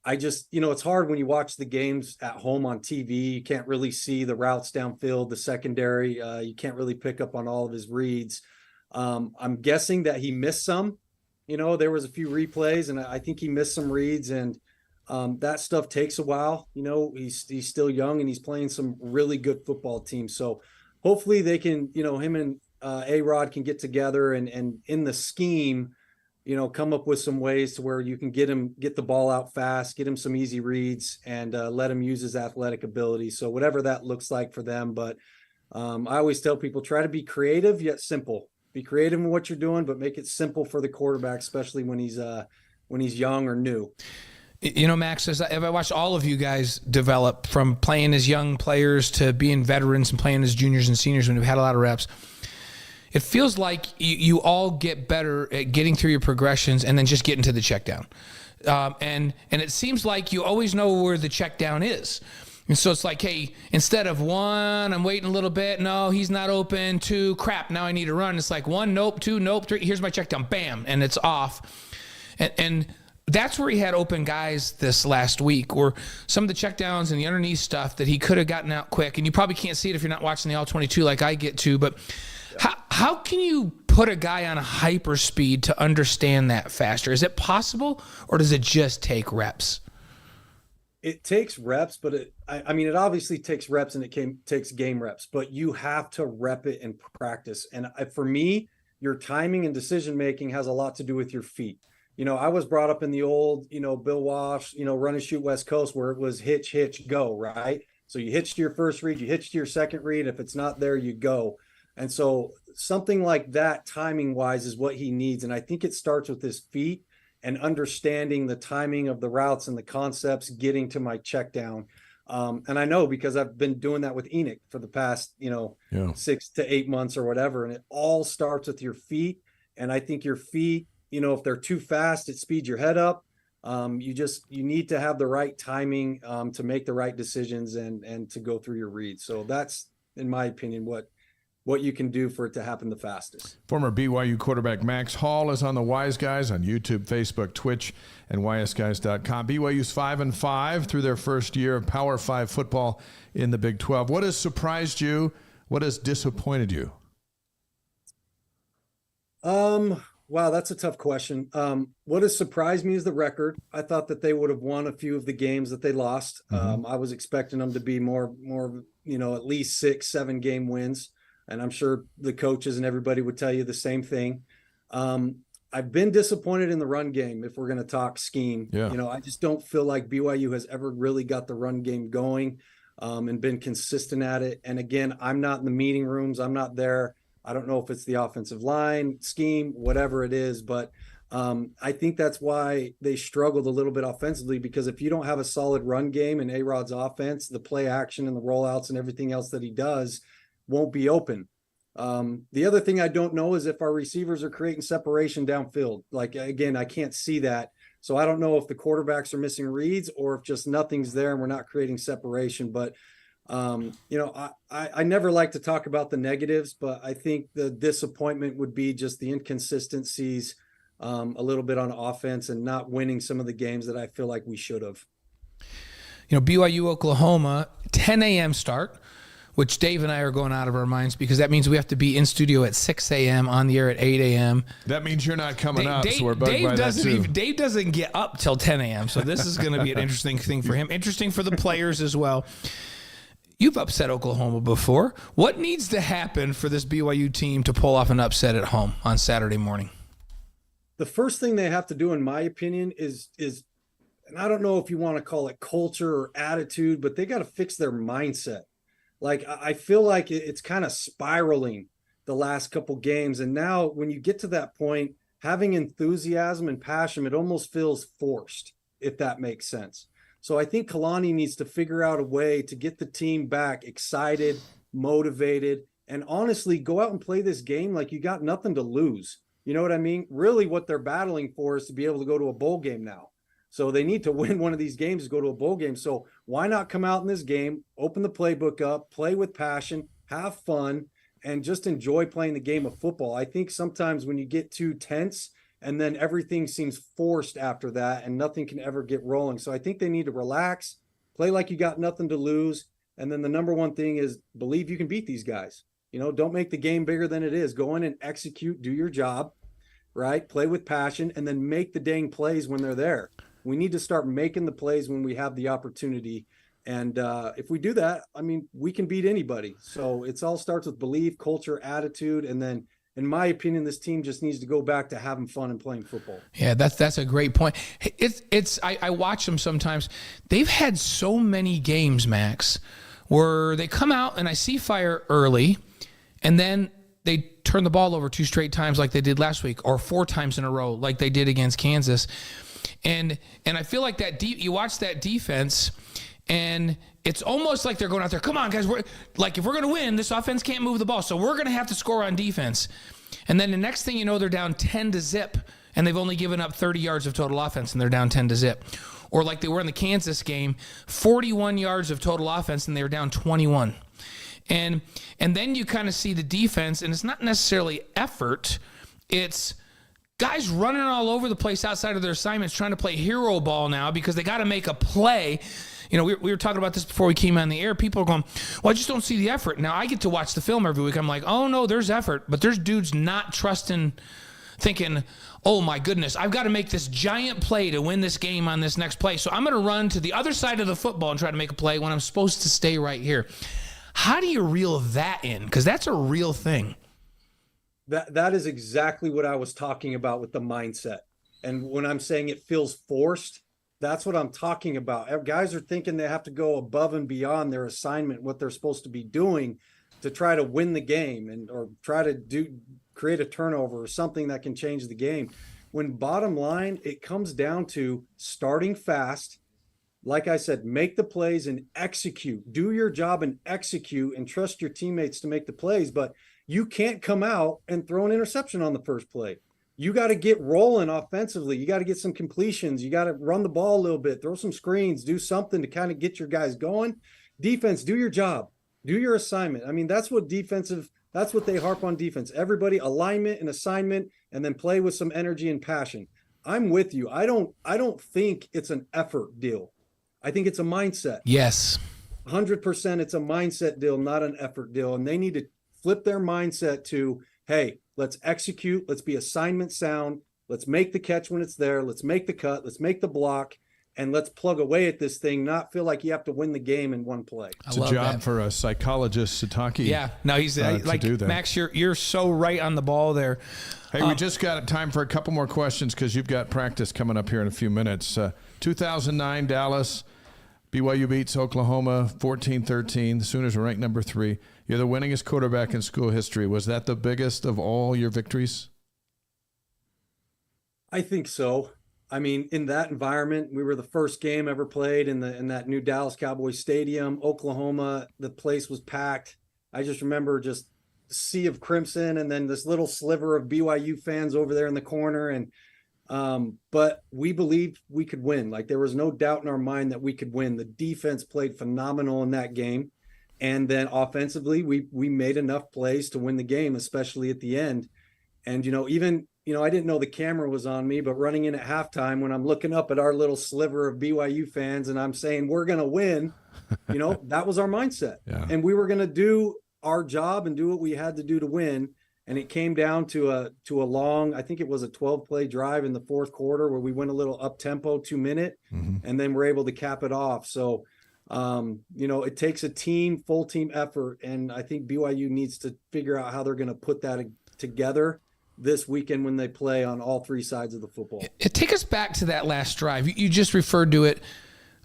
D: I just, it's hard when you watch the games at home on TV. You can't really see the routes downfield, the secondary. You can't really pick up on all of his reads. I'm guessing that he missed some. There was a few replays, and I think he missed some reads, and that stuff takes a while. He's still young, and he's playing some really good football teams. So hopefully they can, him and A-Rod can get together and in the scheme, come up with some ways to where you can get the ball out fast, get him some easy reads, and let him use his athletic ability. So whatever that looks like for them. But I always tell people, try to be creative yet simple. Be creative in what you're doing, but make it simple for the quarterback, especially when he's young or new.
B: Max, as I watched all of you guys develop from playing as young players to being veterans and playing as juniors and seniors when you've had a lot of reps, it feels like you all get better at getting through your progressions and then just getting to the check down. And it seems like you always know where the check down is. And so it's like, hey, instead of 1, I'm waiting a little bit. No, he's not open. 2, crap, now I need to run. It's like 1, nope. 2, nope. 3, here's my check down. Bam, and it's off. And that's where he had open guys this last week, or some of the checkdowns and the underneath stuff that he could have gotten out quick. And you probably can't see it if you're not watching the All-22 like I get to, but how can you put a guy on a hyper speed to understand that faster? Is it possible, or does it just take reps?
D: It takes reps, but it obviously takes reps, and takes game reps, but you have to rep it in practice. And for me, your timing and decision-making has a lot to do with your feet. I was brought up in the old, Bill Walsh, run and shoot West Coast, where it was hitch, go, right? So you hitch to your first read, you hitch to your second read. If it's not there, you go. And so something like that, timing wise, is what he needs. And I think it starts with his feet and understanding the timing of the routes and the concepts, getting to my check down. And I know because I've been doing that with Enoch for the past, 6 to 8 months or whatever. And it all starts with your feet. And I think your feet, if they're too fast, it speeds your head up. You need to have the right timing to make the right decisions and to go through your reads. So that's, in my opinion, what you can do for it to happen the fastest.
A: Former BYU quarterback Max Hall is on the Wise Guys on YouTube, Facebook, Twitch, and ysguys.com. BYU's 5-5 through their first year of Power 5 football in the Big 12. What has surprised you? What has disappointed you?
D: Wow, that's a tough question. What has surprised me is the record. I thought that they would have won a few of the games that they lost. I was expecting them to be more, at least 6-7 game wins. And I'm sure the coaches and everybody would tell you the same thing. I've been disappointed in the run game, if we're going to talk scheme.
A: Yeah.
D: I just don't feel like BYU has ever really got the run game going and been consistent at it. And again, I'm not in the meeting rooms. I'm not there. I don't know if it's the offensive line scheme, whatever it is, but I think that's why they struggled a little bit offensively, because if you don't have a solid run game in A-Rod's offense, the play action and the rollouts and everything else that he does won't be open. The other thing I don't know is if our receivers are creating separation downfield. Like, again, I can't see that. So I don't know if the quarterbacks are missing reads or if just nothing's there and we're not creating separation. But, I never like to talk about the negatives, but I think the disappointment would be just the inconsistencies a little bit on offense and not winning some of the games that I feel like we should have.
B: BYU, Oklahoma, 10 a.m. start, which Dave and I are going out of our minds because that means we have to be in studio at 6 a.m., on the air at 8 a.m.
A: That means you're not coming up, so we're bugged by that too.
B: Dave doesn't get up till 10 a.m., so this is going to be an interesting thing for him. Interesting for the players as well. You've upset Oklahoma before. What needs to happen for this BYU team to pull off an upset at home on Saturday morning?
D: The first thing they have to do, in my opinion, is and I don't know if you want to call it culture or attitude, but they got to fix their mindset. Like, I feel like it's kind of spiraling the last couple games. And now when you get to that point, having enthusiasm and passion, it almost feels forced, if that makes sense. So I think Kalani needs to figure out a way to get the team back excited, motivated, and honestly go out and play this game like you got nothing to lose. You know what I mean? Really what they're battling for is to be able to go to a bowl game now. So they need to win one of these games to go to a bowl game. So why not come out in this game, open the playbook up, play with passion, have fun, and just enjoy playing the game of football? I think sometimes when you get too tense and then everything seems forced after that and nothing can ever get rolling. So I think they need to relax, play like you got nothing to lose. And then the number one thing is believe you can beat these guys. Don't make the game bigger than it is. Go in and execute, do your job, right? Play with passion, and then make the dang plays when they're there. We need to start making the plays when we have the opportunity. And if we do that, I mean, we can beat anybody. So it all starts with belief, culture, attitude. And then, in my opinion, this team just needs to go back to having fun and playing football.
B: Yeah, that's a great point. I watch them sometimes. They've had so many games, Max, where they come out and I see fire early, and then they turn the ball over 2 straight times like they did last week, or 4 times in a row like they did against Kansas. And I feel like you watch that defense, and it's almost like they're going out there, come on, guys. If we're going to win, this offense can't move the ball, so we're going to have to score on defense. And then the next thing you know, they're down 10-0, and they've only given up 30 yards of total offense, and they're down 10-0. Or like they were in the Kansas game, 41 yards of total offense, and they were down 21. And then you kind of see the defense, and it's not necessarily effort. It's guys running all over the place outside of their assignments trying to play hero ball now because they got to make a play. We were talking about this before we came on the air. People are going, well, I just don't see the effort. Now, I get to watch the film every week. I'm like, oh, no, there's effort. But there's dudes not trusting, thinking, oh, my goodness, I've got to make this giant play to win this game on this next play. So I'm going to run to the other side of the football and try to make a play when I'm supposed to stay right here. How do you reel that in? Because that's a real thing.
D: That is exactly what I was talking about with the mindset. And when I'm saying it feels forced, that's what I'm talking about. Guys are thinking they have to go above and beyond their assignment, what they're supposed to be doing to try to win the game or try to create a turnover or something that can change the game. When bottom line, it comes down to starting fast. Like I said, make the plays and execute. Do your job and execute and trust your teammates to make the plays. But you can't come out and throw an interception on the first play. You got to get rolling offensively. You got to get some completions. You got to run the ball a little bit, throw some screens, do something to kind of get your guys going. Defense, do your job, do your assignment. I mean, that's what they harp on defense. Everybody, alignment and assignment, and then play with some energy and passion. I'm with you. I don't think it's an effort deal. I think it's a mindset.
B: Yes.
D: 100% it's a mindset deal, not an effort deal. And they need to flip their mindset to, hey, let's execute. Let's be assignment sound. Let's make the catch when it's there. Let's make the cut. Let's make the block. And let's plug away at this thing, not feel like you have to win the game in one play.
A: It's a job for a psychologist, Sataki.
B: Yeah. No, he's like,
A: do that.
B: Max, you're so right on the ball there.
A: Hey, we just got time for a couple more questions because you've got practice coming up here in a few minutes. 2009 Dallas, BYU beats Oklahoma 14-13. The Sooners are ranked number 3. You're the winningest quarterback in school history. Was that the biggest of all your victories?
D: I think so. I mean, in that environment, we were the first game ever played in that new Dallas Cowboys stadium, Oklahoma. The place was packed. I just remember just a sea of crimson and then this little sliver of BYU fans over there in the corner. And but we believed we could win. Like, there was no doubt in our mind that we could win. The defense played phenomenal in that game. And then offensively, we made enough plays to win the game, especially at the end. And, even I didn't know the camera was on me, but running in at halftime, when I'm looking up at our little sliver of BYU fans and I'm saying, we're going to win, that was our mindset.
A: Yeah.
D: And we were going to do our job and do what we had to do to win. And it came down to a long, I think it was a 12-play drive in the fourth quarter where we went a little up-tempo, 2-minute, and then we're able to cap it off. So, it takes a full team effort. And I think BYU needs to figure out how they're going to put that together this weekend when they play on all three sides of the football.
B: Take us back to that last drive. You just referred to it.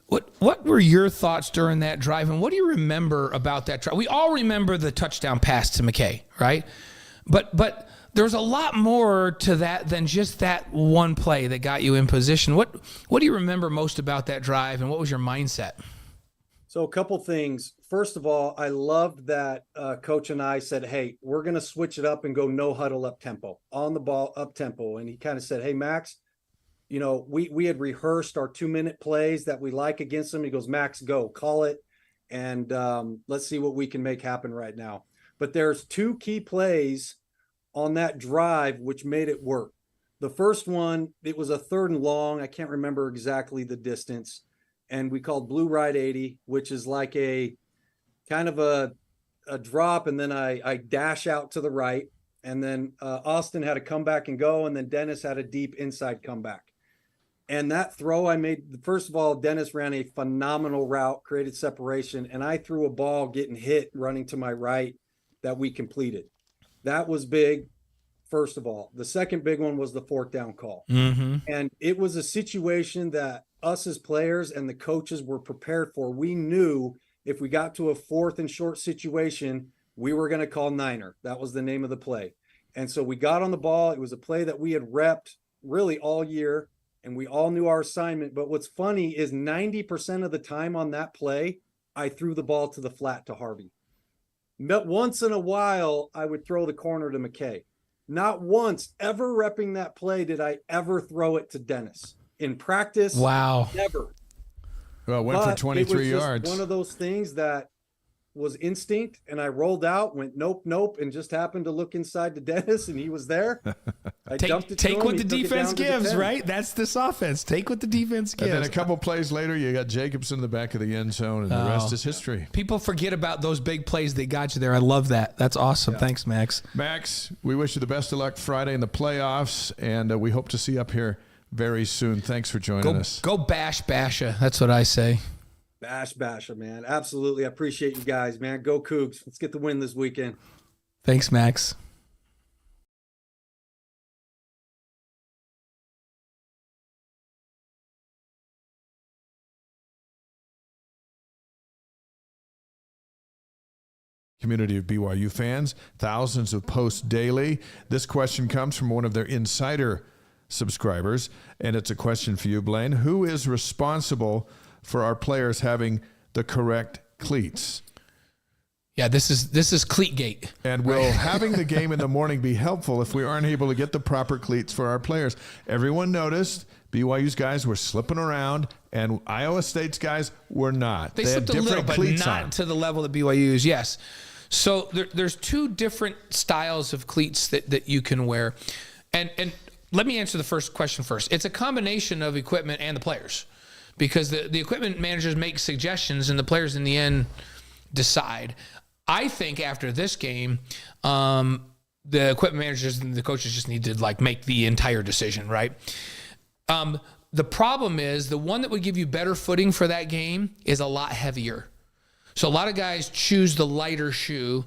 B: What were your thoughts during that drive, and what do you remember about that drive? We all remember the touchdown pass to McKay, right? But there's a lot more to that than just that one play that got you in position. What do you remember most about that drive, and what was your mindset?
D: So a couple things. First of all, I loved that Coach and I said, hey, we're going to switch it up and go no huddle up tempo, on the ball up tempo. And he kind of said, hey, Max, we had rehearsed our 2-minute plays that we like against them. He goes, Max, go, call it. And let's see what we can make happen right now. But there's two key plays on that drive which made it work. The first one, it was a 3rd and long. I can't remember exactly the distance. And we called blue right 80, which is like a kind of a drop. And then I dash out to the right. And then Austin had a comeback and go. And then Dennis had a deep inside comeback. And that throw I made, first of all, Dennis ran a phenomenal route, created separation. And I threw a ball getting hit running to my right that we completed. That was big, first of all. The second big one was the 4th down call.
B: Mm-hmm.
D: And it was a situation that us as players and the coaches were prepared for. We knew if we got to a 4th and short situation, we were going to call Niner. That was the name of the play. And so we got on the ball. It was a play that we had repped really all year, and we all knew our assignment. But what's funny is 90% of the time on that play, I threw the ball to the flat to Harvey. Not once in a while, I would throw the corner to McKay. Not once ever repping that play did I ever throw it to Dennis. In practice,
B: wow,
D: never.
A: Well, went for 23 yards.
D: One of those things that was instinct, and I rolled out, went nope, and just happened to look inside to Dennis, and he was there. I dumped it to him.
B: Take what
D: He
B: the
D: took it
B: defense
D: down to the
B: gives,
D: 10.
B: right? That's this offense. Take what the defense gives.
A: And then a couple plays later, you got Jacobs in the back of the end zone, and the rest is history.
B: People forget about those big plays that got you there. I love that. That's awesome. Yeah. Thanks, Max.
A: Max, we wish you the best of luck Friday in the playoffs, and we hope to see you up here very soon. Thanks for joining us.
B: Go bash Basha. That's what I say.
D: Bash Basha, man. Absolutely. I appreciate you guys, man. Go Cougs. Let's get the win this weekend.
B: Thanks, Max.
A: Community of BYU fans, thousands of posts daily. This question comes from one of their insider subscribers, and it's a question for you, Blaine. Who is responsible for our players having the correct cleats?
B: Yeah, this is Cleatgate.
A: And will having the game in the morning be helpful if we aren't able to get the proper cleats for our players? Everyone noticed BYU's guys were slipping around, and Iowa State's guys were not.
B: They slipped a little, but not to the level that BYU is. Yes. So there's two different styles of cleats that you can wear, and let me answer the first question first. It's a combination of equipment and the players, because the equipment managers make suggestions and the players in the end decide. I think after this game, the equipment managers and the coaches just need to make the entire decision, right? The problem is the one that would give you better footing for that game is a lot heavier. So a lot of guys choose the lighter shoe.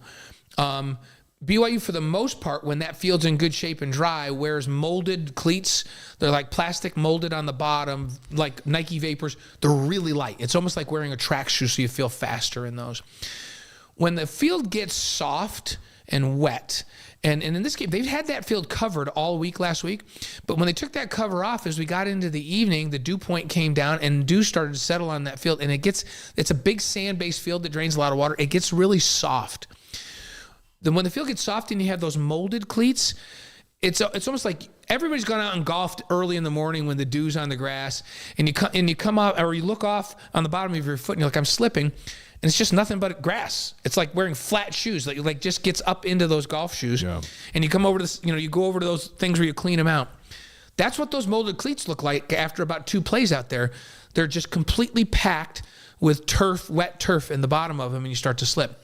B: BYU, for the most part, when that field's in good shape and dry, wears molded cleats. They're like plastic molded on the bottom, like Nike Vapors. They're really light. It's almost like wearing a track shoe, so you feel faster in those. When the field gets soft and wet. And in this game, they've had that field covered all week last week. But when they took that cover off, as we got into the evening, the dew point came down and dew started to settle on that field. And it's a big sand-based field that drains a lot of water. It gets really soft. Then when the field gets soft and you have those molded cleats, it's almost like everybody's gone out and golfed early in the morning when the dew's on the grass, and you come out, or you look off on the bottom of your foot and you're like, I'm slipping. And it's just nothing but grass. It's like wearing flat shoes, like just gets up into those golf shoes. Yeah. And you come over to this, you go over to those things where you clean them out. That's what those molded cleats look like after about 2 plays out there. They're just completely packed with turf, wet turf in the bottom of them, and you start to slip.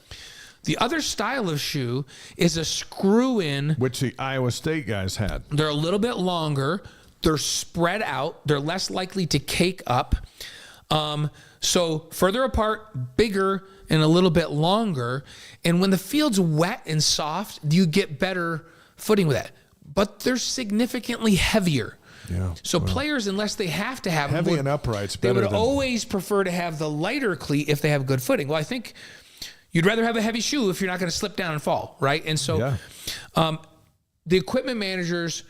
B: The other style of shoe is a screw-in,
A: which the Iowa State guys had.
B: They're a little bit longer. They're spread out. They're less likely to cake up. So further apart, bigger, and a little bit longer. And when the field's wet and soft, you get better footing with that. But they're significantly heavier.
A: Yeah.
B: So players, unless they have to have
A: heavy
B: them,
A: and uprights,
B: they would always prefer to have the lighter cleat if they have good footing. Well, I think you'd rather have a heavy shoe if you're not going to slip down and fall, right? And so the equipment managers,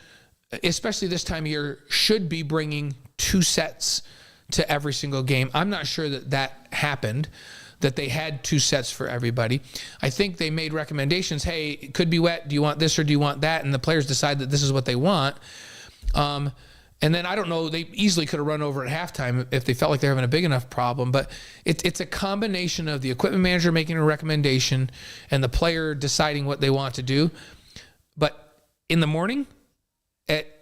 B: especially this time of year, should be bringing 2 sets to every single game. I'm not sure that happened, that they had 2 sets for everybody. I think they made recommendations. Hey, it could be wet. Do you want this or do you want that? And the players decide that this is what they want. And then I don't know, they easily could have run over at halftime if they felt like they're having a big enough problem. But it's a combination of the equipment manager making a recommendation and the player deciding what they want to do. But in the morning,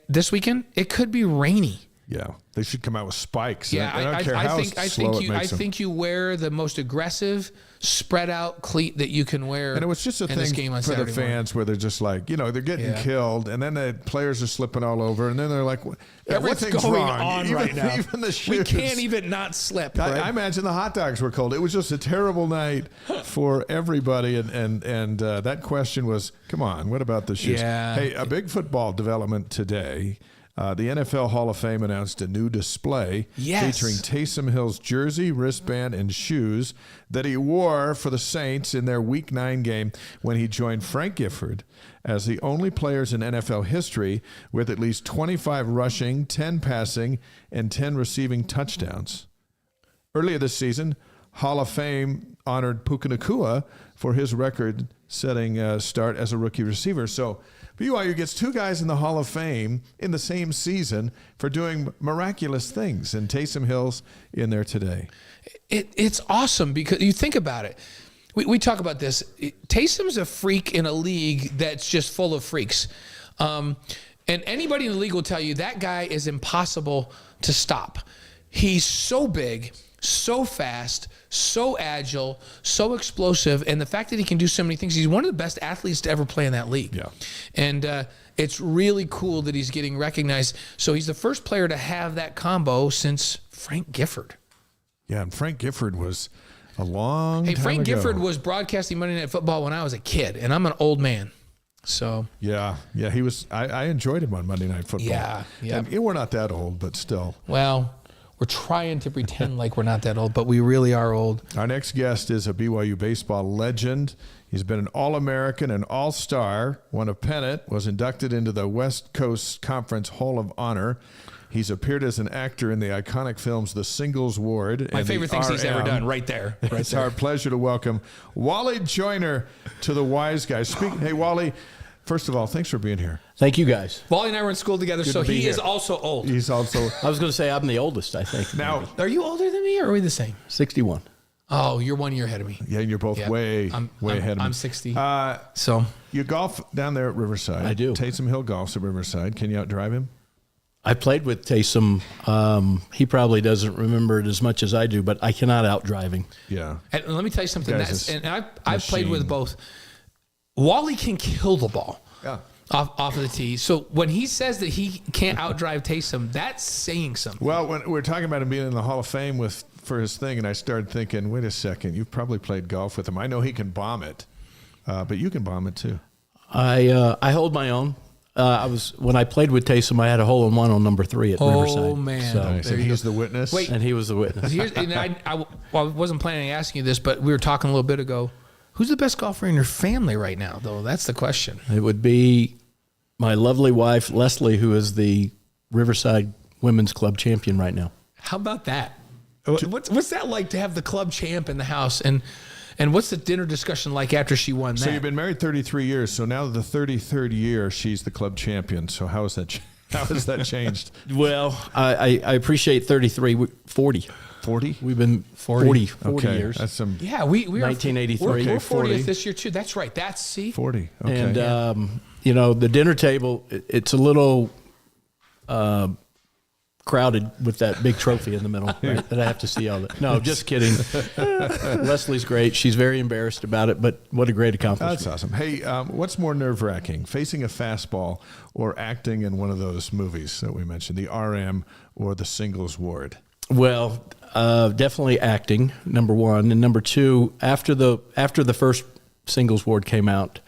B: this weekend, it could be rainy.
A: Yeah, they should come out with spikes.
B: Yeah,
A: I don't care how slow it makes them.
B: I think you wear the most aggressive, spread out cleat that you can wear.
A: And it was just a thing for the fans where they're just like, they're getting killed, and then the players are slipping all over, and then they're like, everything's
B: what's going
A: wrong
B: on right now?
A: Even the shoes.
B: We can't even not slip. Right?
A: I imagine the hot dogs were cold. It was just a terrible night for everybody, and that question was, come on, what about the shoes?
B: Yeah.
A: Hey, a big football development today. The NFL Hall of Fame announced a new display featuring Taysom Hill's jersey, wristband, and shoes that he wore for the Saints in their Week 9 game when he joined Frank Gifford as the only players in NFL history with at least 25 rushing, 10 passing, and 10 receiving touchdowns. Earlier this season, Hall of Fame honored Puka Nacua for his record-setting start as a rookie receiver. So BYU gets 2 guys in the Hall of Fame in the same season for doing miraculous things, and Taysom Hill's in there today.
B: It's awesome because you think about it. We talk about this. Taysom's a freak in a league that's just full of freaks. And anybody in the league will tell you that guy is impossible to stop. He's so big, so fast, so agile, so explosive, and the fact that he can do so many things, he's one of the best athletes to ever play in that league.
A: Yeah.
B: And it's really cool that he's getting recognized. So he's the first player to have that combo since Frank Gifford.
A: Yeah, and Frank Gifford was a long time
B: Frank
A: ago.
B: Gifford was broadcasting Monday Night Football when I was a kid, and I'm an old man. So
A: yeah, he was. I enjoyed him on Monday Night Football.
B: Yeah.
A: And we're not that old, but still.
B: Well, we're trying to pretend like we're not that old, but we really are old.
A: Our next guest is a BYU baseball legend. He's been an All-American and All-Star, won a pennant, was inducted into the West Coast Conference Hall of Honor. He's appeared as an actor in the iconic films The Singles Ward.
B: My
A: and
B: favorite things he's ever done, right there.
A: It's our pleasure to welcome Wally Joyner to the Wise Guys. Hey, Wally, first of all, thanks for being here.
E: Thank you, guys.
B: Wally and I were in school together, so he is also old.
A: He's also.
E: I was going to say I'm the oldest, I think.
A: Now,
B: are you older than me, or are we the same?
E: 61.
B: Oh, you're 1 year ahead of me.
A: Yeah, you're both way ahead of me.
B: I'm 60.
A: So you golf down there at Riverside.
E: I do.
A: Taysom Hill golfs at Riverside. Can you outdrive him?
E: I played with Taysom. He probably doesn't remember it as much as I do, but I cannot outdrive him.
A: Yeah.
B: And let me tell you something. I've played with both. Wally can kill the ball.
A: Yeah.
B: Off of the tee. So when he says that he can't outdrive Taysom, that's saying something.
A: Well, when we're talking about him being in the Hall of Fame for his thing, and I started thinking, wait a second, you've probably played golf with him. I know he can bomb it, but you can bomb it too.
E: I hold my own. When I played with Taysom, I had a hole-in-one on number 3 at Riverside.
B: Oh, man.
E: So,
A: Nice. And he's the witness?
B: Wait.
E: And he was the witness.
B: I wasn't planning on asking you this, but we were talking a little bit ago. Who's the best golfer in your family right now, though? That's the question.
E: It would be my lovely wife, Leslie, who is the Riverside Women's Club champion right now.
B: How about that? What's that like to have the club champ in the house? And what's the dinner discussion like after she won that?
A: So you've been married 33 years. So now the 33rd year, she's the club champion. So how has that changed?
E: Well, I appreciate 33, 40.
A: 40?
E: We've been 40
A: okay.
E: years.
A: That's some
B: Yeah, we are
E: 1983.
B: We're 40th
A: 40.
B: this year too. That's right. That's
A: 40. Okay.
E: And, the dinner table, it's a little crowded with that big trophy in the middle, right, that I have to see all that. No, just kidding. Leslie's great. She's very embarrassed about it, but what a great accomplishment.
A: That's awesome. Hey, what's more nerve-wracking, facing a fastball or acting in one of those movies that we mentioned, the RM or the Singles Ward?
E: Well, definitely acting, number one. And number two, after the first Singles Ward came out,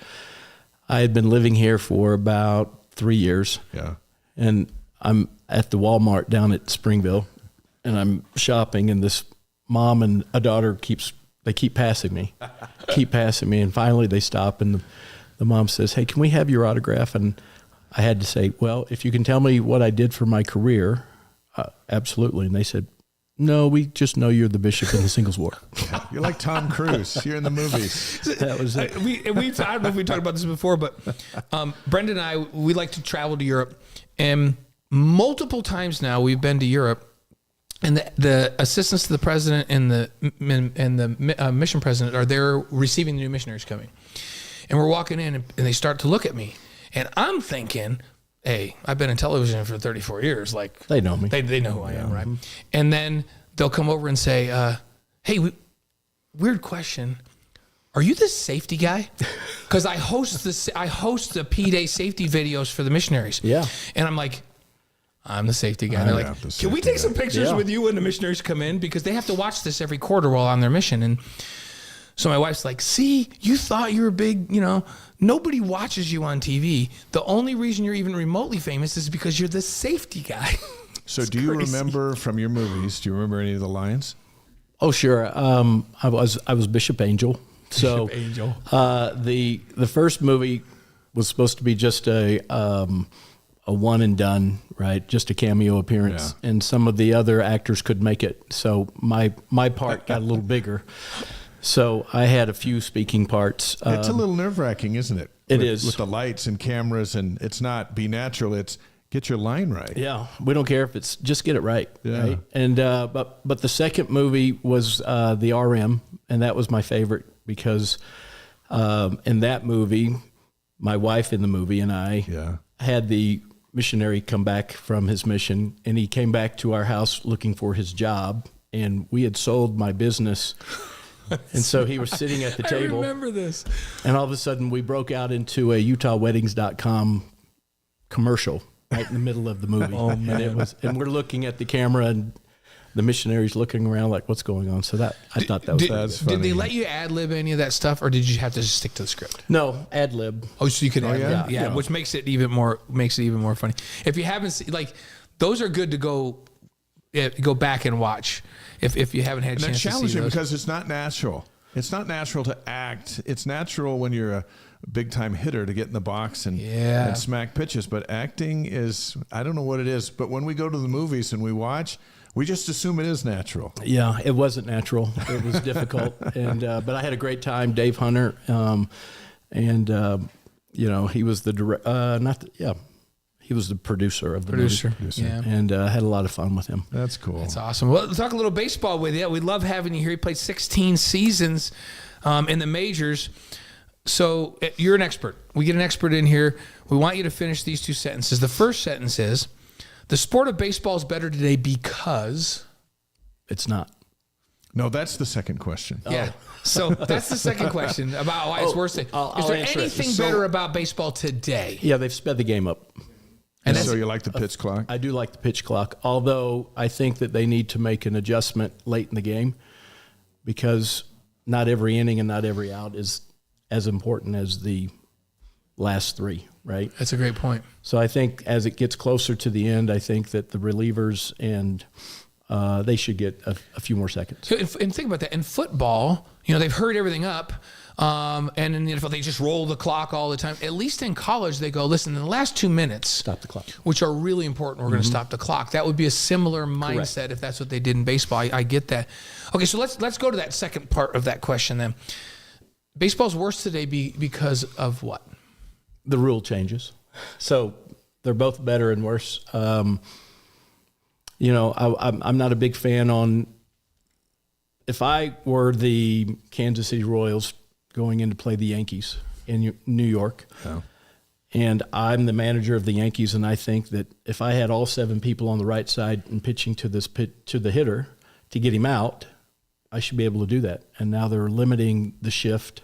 E: I had been living here for about 3 years.
A: Yeah.
E: And I'm at the Walmart down at Springville, and I'm shopping, and this mom and a daughter keep passing me, and finally they stop, and the mom says, "Hey, can we have your autograph?" And I had to say, "Well, if you can tell me what I did for my career, absolutely." And they said, "No, we just know you're the bishop in the Singles Ward."
A: You're like Tom Cruise. You're in the movies.
E: That was it.
B: I don't know if we talked about this before, but Brendan and I, we like to travel to Europe, and multiple times now we've been to Europe, and the assistants to the president and the mission president are there receiving the new missionaries coming, and we're walking in, and they start to look at me, and I'm thinking, hey, I've been in television for 34 years. Like,
E: They know me.
B: They know who I am, right? And then they'll come over and say, hey, weird question. Are you the safety guy? Because I host the P-Day safety videos for the missionaries.
E: Yeah.
B: And I'm like, I'm the safety guy. And they're like, can we take some pictures with you when the missionaries come in? Because they have to watch this every quarter while on their mission. And so my wife's like, see, you thought you were big, nobody watches you on TV. The only reason you're even remotely famous is because you're the safety guy.
A: So do you remember from your movies, do you remember any of the lines?
E: Oh, sure. I was Bishop Angel. So
B: Bishop Angel.
E: The first movie was supposed to be just a one and done, right? Just a cameo appearance, and some of the other actors could make it. So my part got a little bigger. So I had a few speaking parts.
A: It's a little nerve-wracking, isn't it?
E: It is.
A: With the lights and cameras, and it's not be natural. It's get your line right.
E: Yeah, we don't care if it's just get it right.
A: Yeah.
E: Right? And but the second movie was the RM, and that was my favorite because in that movie, my wife in the movie and I had the missionary come back from his mission, and he came back to our house looking for his job, and we had sold my business. And so he was sitting at the table.
B: I remember this.
E: And all of a sudden we broke out into a UtahWeddings.com commercial right in the middle of the movie.
B: Oh, man.
E: And we're looking at the camera, and the missionaries looking around like, what's going on? So I thought that was
B: Did they let you ad-lib any of that stuff, or did you have to just stick to the script?
E: No, ad lib.
B: Oh, so you could ad-lib?
A: yeah?
B: Yeah, which makes it even more funny. If you haven't seen, those are good to go back and watch if you haven't had a chance to see
A: challenging
B: those.
A: because it's not natural. It's not natural to act. It's natural when you're a big-time hitter to get in the box and smack pitches. But acting is, I don't know what it is, but when we go to the movies and we watch, we just assume it is natural.
E: Yeah, it wasn't natural. It was difficult. But I had a great time. Dave Hunter, he was the he was the producer of the movie.
B: Yeah.
E: And had a lot of fun with him.
A: That's cool.
B: That's awesome. Well, let's talk a little baseball with you. We love having you here. You played 16 seasons in the majors. So you're an expert. We get an expert in here. We want you to finish these two sentences. The first sentence is, the sport of baseball is better today because...
E: It's not.
A: No, that's the second question.
B: Yeah. So that's the second question about why it's worse. Is there
E: answer it.
B: anything better about baseball today?
E: Yeah, they've sped the game up.
A: And so you like the pitch clock?
E: I do like the pitch clock, although I think that they need to make an adjustment late in the game because not every inning and not every out is as important as the last three, right?
B: That's a great point.
E: So I think as it gets closer to the end, I think that the relievers and they should get a few more seconds.
B: So, and think about that. In football, they've hurried everything up. And in the NFL, they just roll the clock all the time. At least in college, they go, listen, in the last 2 minutes,
E: Stop the clock.
B: which are really important, we're going to stop the clock. That would be a similar mindset if that's what they did in baseball. I get that. Okay, so let's go to that second part of that question then. Baseball's worse today because of what?
E: The rule changes. So they're both better and worse. I'm not a big fan on, if I were the Kansas City Royals going in to play the Yankees in New York, and I'm the manager of the Yankees, and I think that if I had all 7 people on the right side and pitching to the hitter to get him out, I should be able to do that. And now they're limiting the shift.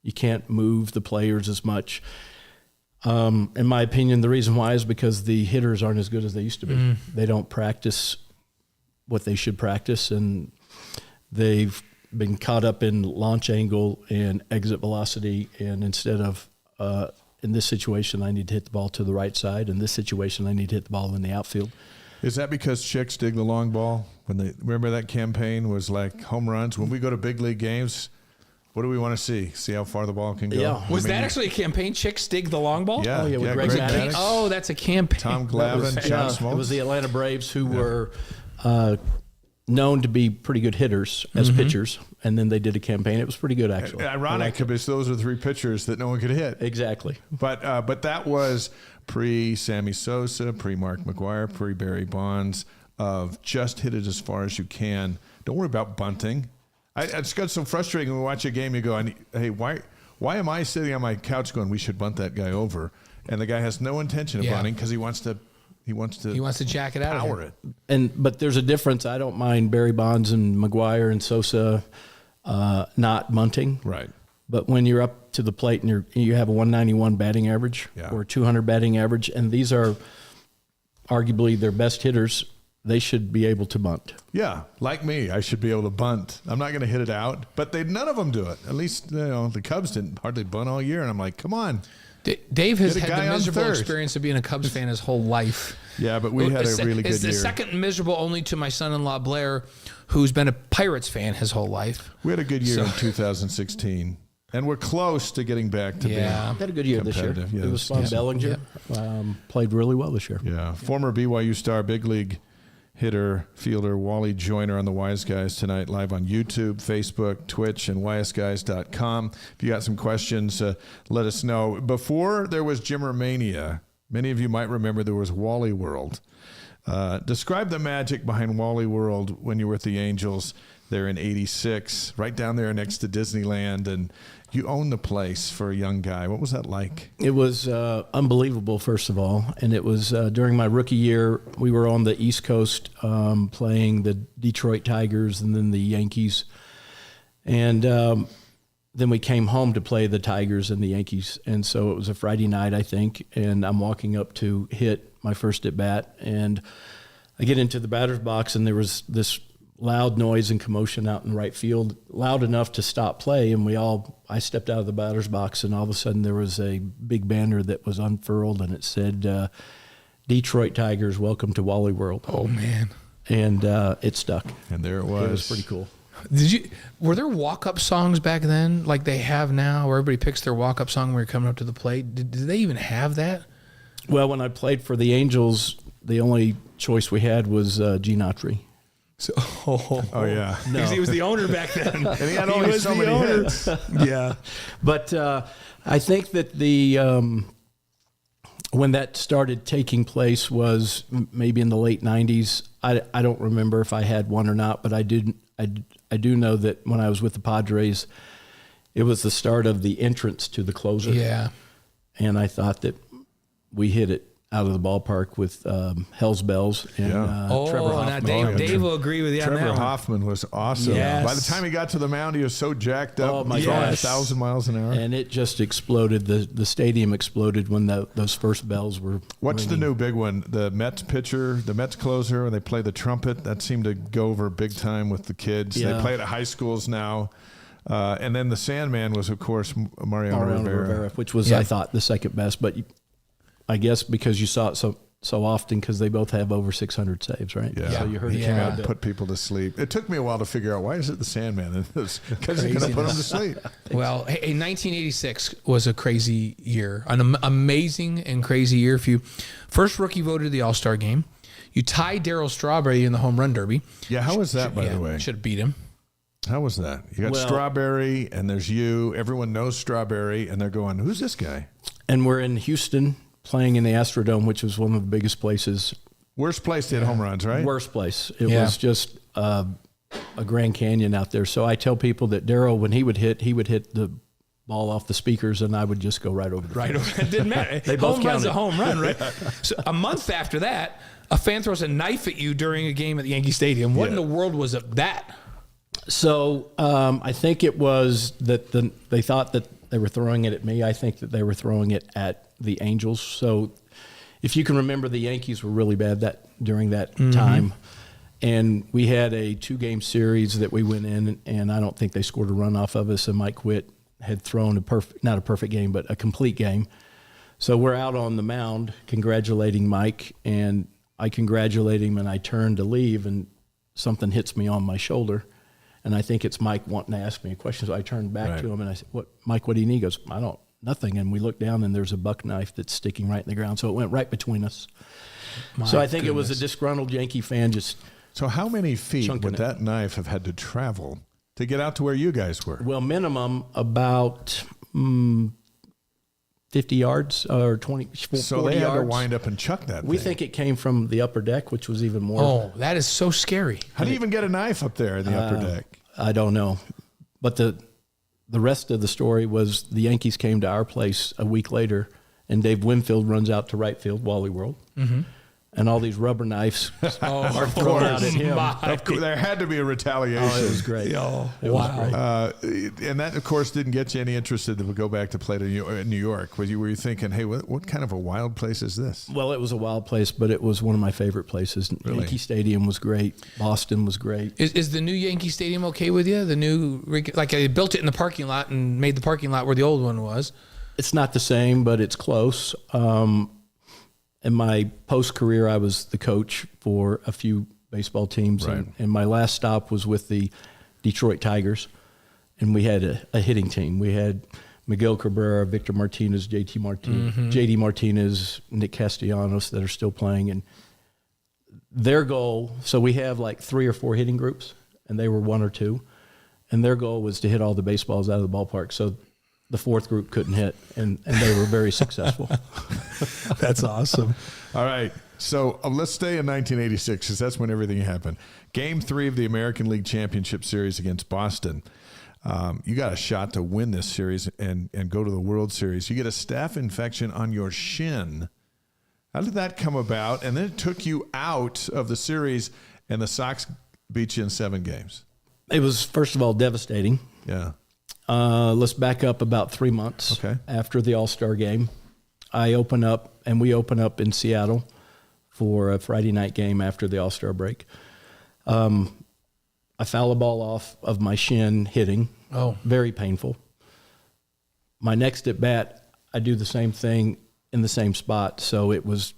E: You can't move the players as much. In my opinion, the reason why is because the hitters aren't as good as they used to be. They don't practice what they should practice, and they've been caught up in launch angle and exit velocity. And instead of, in this situation, I need to hit the ball to the right side. In this situation, I need to hit the ball in the outfield.
A: Is that because chicks dig the long ball? Remember that campaign was like home runs? When we go to big league games, what do we want to see? See how far the ball can go?
E: Yeah.
B: Was that actually a campaign? Chicks dig the long ball?
A: Yeah.
E: with Greg
A: Greg
E: Maddux.
A: Maddux.
B: That's a campaign.
A: Tom Glavine, John Smoltz.
E: It was the Atlanta Braves who were known to be pretty good hitters as pitchers, and then they did a campaign. It was pretty good, actually.
A: Ironic because those are 3 pitchers that no one could hit.
E: Exactly.
A: But that was pre-Sammy Sosa, pre-Mark McGwire, pre-Barry Bonds, of just hit it as far as you can. Don't worry about bunting. It's got so frustrating when we watch a game, you go, hey, why am I sitting on my couch going, we should bunt that guy over? And the guy has no intention of bunting because he wants to
B: jack it out
A: power
B: of
A: it.
E: But there's a difference. I don't mind Barry Bonds and McGwire and Sosa not bunting.
A: Right.
E: But when you're up to the plate and you have a 191 batting average or 200 batting average, and these are arguably their best hitters, they should be able to bunt.
A: Yeah, like me, I should be able to bunt. I'm not going to hit it out, but none of them do it. At least the Cubs didn't hardly bunt all year, and I'm like, come on.
B: Dave has
A: Get a
B: had
A: guy
B: the
A: on
B: miserable
A: third.
B: experience of being a Cubs fan his whole life.
A: Yeah, but we had a really good
B: It's the
A: year.
B: second miserable only to my son-in-law Blair, who's been a Pirates fan his whole life.
A: We had a good year in 2016, and we're close to getting back to being
E: Had a good year this year.
A: competitive.
E: It was fun.
A: Yes.
E: Bellinger played really well this year.
A: Yeah, former BYU star, big league hitter, fielder Wally Joyner on the Wise Guys tonight, live on YouTube, Facebook, Twitch, and wiseguys.com. If you got some questions, let us know. Before there was Jimmermania, many of you might remember there was Wally World. Describe the magic behind Wally World when you were at the Angels there in '86, right down there next to Disneyland, and you owned the place for a young guy. What was that like?
E: It was unbelievable, first of all. And it was during my rookie year, we were on the East Coast playing the Detroit Tigers and then the Yankees. And then we came home to play the Tigers and the Yankees. And so it was a Friday night, I think, and I'm walking up to hit my first at bat. And I get into the batter's box, and there was this loud noise and commotion out in right field, loud enough to stop play. And I stepped out of the batter's box, and all of a sudden there was a big banner that was unfurled, and it said, Detroit Tigers, welcome to Wally World.
B: Oh, man.
E: And it stuck.
A: And there it was.
E: It was pretty cool.
B: Were there walk-up songs back then like they have now, where everybody picks their walk-up song when you're coming up to the plate? Did they even have that?
E: Well, when I played for the Angels, the only choice we had was Gene Autry.
B: So,
A: yeah.
B: Because he was the owner back then.
A: And he had only so many hits.
B: Yeah.
E: But I think that when that started taking place was maybe in the late 90s. I don't remember if I had one or not, but I do know that when I was with the Padres, it was the start of the entrance to the closer.
B: Yeah.
E: And I thought that we hit it out of the ballpark with Hell's Bells and Trevor Hoffman.
B: Now Dave will agree with you on that
A: Trevor
B: one.
A: Hoffman was awesome.
B: Yes.
A: By the time he got to the mound, he was so jacked up,
E: Oh, my
A: throwing
E: gosh.
A: 1,000 miles an hour.
E: And it just exploded. The stadium exploded when those first bells were
A: What's
E: ringing.
A: the new big one? The Mets pitcher, the Mets closer, when they play the trumpet. That seemed to go over big time with the kids.
E: Yeah.
A: They play it at high schools now. And then the Sandman was, of course, Mariano Rivera.
E: Which was, I thought, the second best. But I guess because you saw it so often because they both have over 600 saves, right?
A: Yeah.
E: So you heard it
A: Came
E: came
A: out
E: out.
A: and put people to sleep. It took me a while to figure out, why is it the Sandman? Because he's going to put them to sleep.
B: Well, hey, 1986 was a crazy year, an amazing and crazy year. If you first rookie voted to the All-Star game, you tied Darryl Strawberry in the home run derby.
A: Yeah, how was that, by the way?
B: Should have beat him.
A: How was that? You got Strawberry, and there's you. Everyone knows Strawberry, and they're going, who's this guy?
E: And we're in Houston playing in the Astrodome, which was one of the biggest places.
A: Worst place to hit home runs, right?
E: Worst place. It was just a Grand Canyon out there. So I tell people that Darryl, when he would hit the ball off the speakers, and I would just go right over the fence.
B: It didn't matter.
E: They both
B: home run's
E: counted.
B: a home run, right? So a month after that, a fan throws a knife at you during a game at Yankee Stadium. What in the world was that?
E: So I think it was that they thought that they were throwing it at me. I think that they were throwing it at the Angels. So if you can remember, the Yankees were really bad during that time. And we had a 2-game series that we went in, and I don't think they scored a run off of us. And Mike Witt had thrown not a perfect game, but a complete game. So we're out on the mound congratulating Mike, and I congratulate him, and I turn to leave, and something hits me on my shoulder. And I think it's Mike wanting to ask me a question. So I turned back to him, and I said, Mike, what do you need? He goes, nothing. And we look down, and there's a buck knife that's sticking right in the ground. So it went right between us. So I think it was a disgruntled Yankee fan just.
A: So how many feet would that knife have had to travel to get out to where you guys were?
E: Well, minimum about 50 yards or 40 yards.
A: So they had to wind up and chuck that
E: We
A: thing.
E: think it came from the upper deck, which was even more.
B: Oh, that is so scary.
A: How do you even get a knife up there in the upper deck?
E: I don't know. But the rest of the story was the Yankees came to our place a week later, and Dave Winfield runs out to right field, Wally World. Mm-hmm. And all these rubber knives are thrown out at him.
A: Of course, there had to be a retaliation.
E: Oh, it was great. It was great.
A: And that, of course, didn't get you any interested to go back to play to New York. Were you thinking, hey, what kind of a wild place is this?
E: Well, it was a wild place, but it was one of my favorite places.
A: Really?
E: Yankee Stadium was great. Boston was great.
B: Is the new Yankee Stadium okay with you? The new, like they built it in the parking lot and made the parking lot where the old one was.
E: It's not the same, but it's close. In my post-career, I was the coach for a few baseball teams,
A: Right.
E: and my last stop was with the Detroit Tigers, and we had a hitting team. We had Miguel Cabrera, Victor Martinez, JD Martinez, Nick Castellanos that are still playing, and their goal, so we have like 3 or 4 hitting groups, and they were 1 or 2, and their goal was to hit all the baseballs out of the ballpark. So the 4th group couldn't hit, and they were very successful.
A: That's awesome. All right. So let's stay in 1986 because that's when everything happened. Game 3 of the American League Championship Series against Boston. You got a shot to win this series and go to the World Series. You get a staph infection on your shin. How did that come about? And then it took you out of the series, and the Sox beat you in 7 games.
E: It was, first of all, devastating.
A: Yeah.
E: Let's back up about 3 months after the All-Star game. We open up in Seattle for a Friday night game after the All-Star break. I foul a ball off of my shin hitting. Oh, very painful. My next at bat, I do the same thing in the same spot, so it was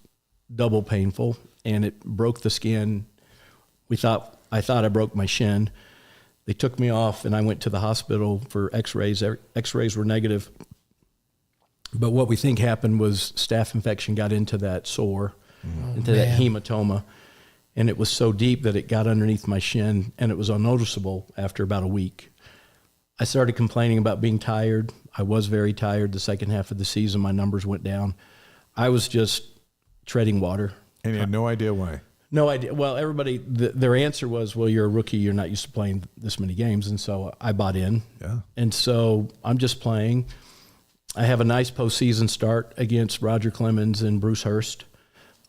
E: double painful, and it broke the skin. I thought I broke my shin. They took me off, and I went to the hospital for x-rays. X-rays were negative. But what we think happened was staph infection got into that sore, that hematoma, and it was so deep that it got underneath my shin, and it was unnoticeable after about a week. I started complaining about being tired. I was very tired. The second half of the season, my numbers went down. I was just treading water.
A: And you had no idea why?
E: No idea. Well, everybody, their answer was, well, you're a rookie. You're not used to playing this many games. And so I bought in.
A: Yeah.
E: And so I'm just playing. I have a nice postseason start against Roger Clemens and Bruce Hurst.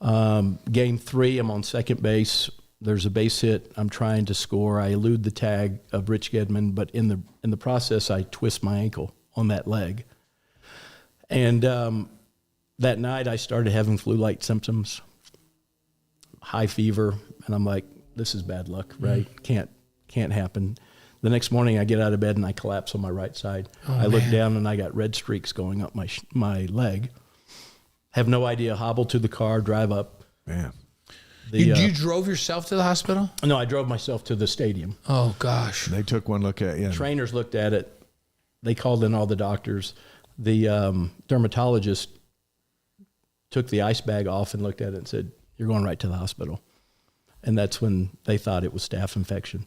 E: Game 3, I'm on second base. There's a base hit. I'm trying to score. I elude the tag of Rich Gedman, but in the process, I twist my ankle on that leg. And that night, I started having flu-like symptoms. High fever, and I'm like, this is bad luck, right? Can't happen. The next morning I get out of bed and I collapse on my right side. I look down and I got red streaks going up my leg. Have no idea, hobble to the car, drive up.
A: Man.
B: You drove yourself to the hospital?
E: No, I drove myself to the stadium.
B: Oh, gosh.
A: They took one look at you.
E: Trainers looked at it. They called in all the doctors. The dermatologist took the ice bag off and looked at it and said, "You're going right to the hospital." And that's when they thought it was staph infection.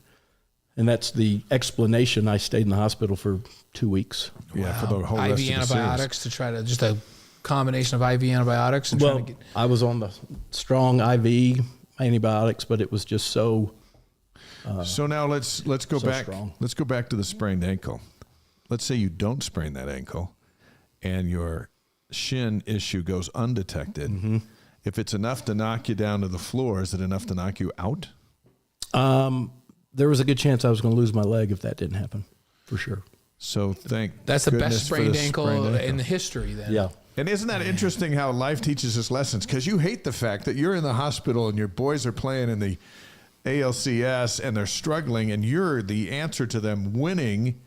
E: And that's the explanation. I stayed in the hospital for 2 weeks.
A: Yeah, for the whole rest of
B: IV
A: the
B: antibiotics
A: series.
B: to try to, just a combination of IV antibiotics and trying to get.
E: I was on the strong IV antibiotics, but it was just so.
A: So now let's go
E: so
A: back.
E: strong.
A: Let's go back to the sprained ankle. Let's say you don't sprain that ankle, and your shin issue goes undetected.
E: Mm-hmm.
A: If it's enough to knock you down to the floor, is it enough to knock you out?
E: There was a good chance I was going to lose my leg if that didn't happen, for sure.
A: So
B: That's the
A: goodness
B: best
A: for
B: sprained
A: the
B: ankle
A: sprained
B: in the history then.
E: Yeah.
A: And isn't that interesting how life teaches us lessons? Because you hate the fact that you're in the hospital and your boys are playing in the ALCS and they're struggling and you're the answer to them winning.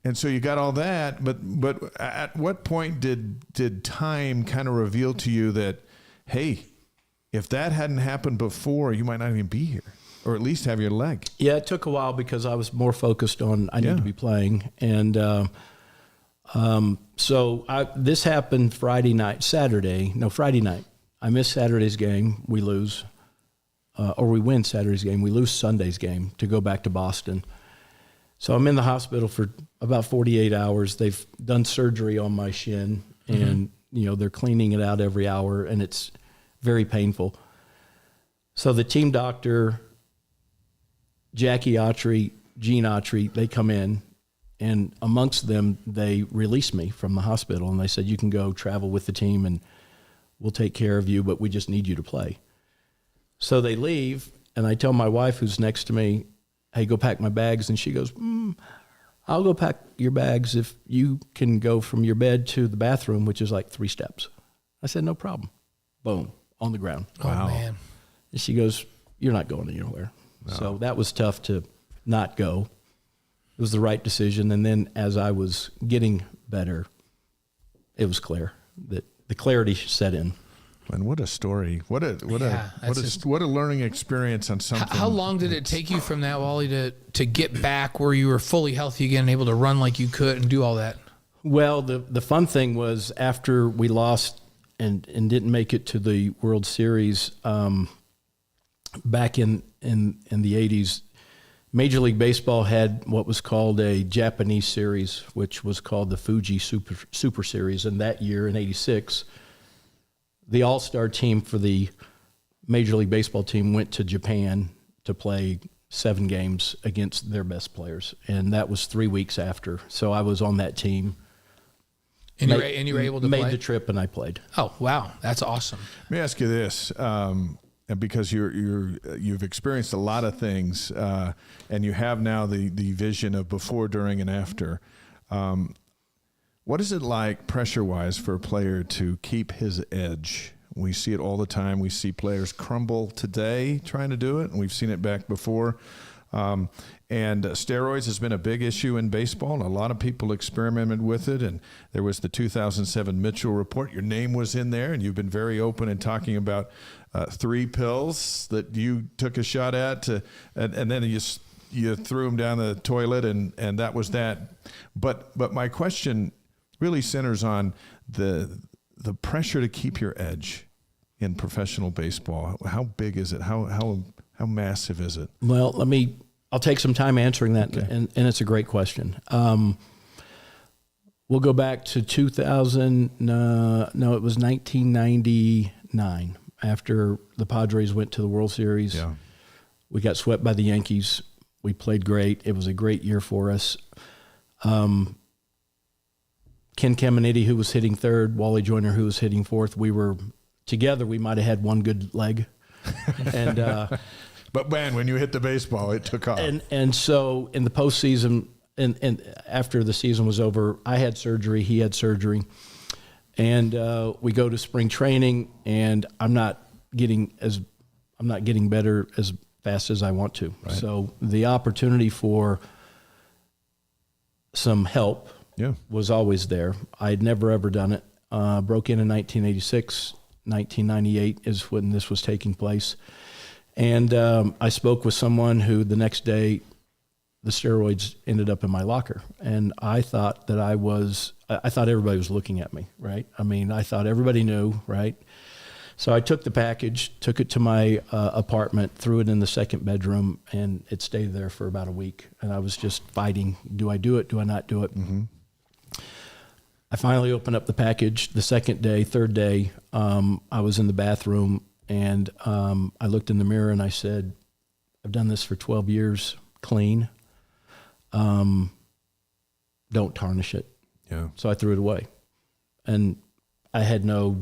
A: And so you got all that, but at what point did time kind of reveal to you that, hey, if that hadn't happened before, you might not even be here, or at least have your leg?
E: Yeah, it took a while because I was more focused on I need to be playing. And this happened Friday night. I missed Saturday's game. We lose. Or we win Saturday's game. We lose Sunday's game to go back to Boston. So I'm in the hospital for about 48 hours. They've done surgery on my shin, and they're cleaning it out every hour, and it's very painful. So the team doctor, Jackie Autry, Gene Autry, they come in, and amongst them, they released me from the hospital, and they said, "You can go travel with the team, and we'll take care of you, but we just need you to play." So they leave, and I tell my wife, who's next to me, "Hey, go pack my bags." And she goes, "I'll go pack your bags if you can go from your bed to the bathroom, which is like 3 steps." I said, "No problem." Boom, on the ground.
B: Oh, man.
E: And she goes, "You're not going anywhere." No. So that was tough to not go. It was the right decision. And then as I was getting better, it was clear that the clarity set in.
A: And what a story! What a learning experience on something.
B: How long did it take you from that, Wally, to get back where you were fully healthy again and able to run like you could and do all that?
E: Well, the fun thing was after we lost and didn't make it to the World Series back in the 80s, Major League Baseball had what was called a Japanese series, which was called the Fuji Super Series. And that year in '86, the all-star team for the Major League Baseball team went to Japan to play 7 games against their best players. And that was 3 weeks after. So I was on that team.
B: And you were able to
E: play?
B: Made
E: the trip and I played.
B: Oh, wow. That's awesome.
A: Let me ask you this, and because you've experienced a lot of things, and you have now the vision of before, during, and after. What is it like pressure-wise for a player to keep his edge? We see it all the time. We see players crumble today trying to do it, and we've seen it back before. And steroids has been a big issue in baseball, and a lot of people experimented with it. And there was the 2007 Mitchell report. Your name was in there, and you've been very open in talking about 3 pills that you took a shot at, and then you threw them down the toilet, and that was that. But my question really centers on the pressure to keep your edge in professional baseball. How big is it? How massive is it?
E: Well, I'll take some time answering that, okay. and it's a great question. We'll go back to 2000. It was 1999 after the Padres went to the World Series.
A: Yeah.
E: We got swept by the Yankees. We played great. It was a great year for us. Ken Caminiti, who was hitting third, Wally Joyner, who was hitting fourth. We were together. We might have had one good leg, and
A: but man, when you hit the baseball, it took off.
E: And so in the postseason, and after the season was over, I had surgery. He had surgery, and we go to spring training, and I'm not getting better as fast as I want to. Right. So the opportunity for some help was always there. I had never, ever done it. Broke in 1986, 1998 is when this was taking place. And I spoke with someone who the next day, the steroids ended up in my locker. And I thought that I thought everybody was looking at me, right? I mean, I thought everybody knew, right? So I took the package, took it to my apartment, threw it in the second bedroom, and it stayed there for about a week. And I was just fighting, do I do it? Do I not do it? Mm-hmm. I finally opened up the package the second day. Third day, I was in the bathroom, and I looked in the mirror and I said, I've done this for 12 years, clean. Don't tarnish it.
A: Yeah.
E: So I threw it away. And I had no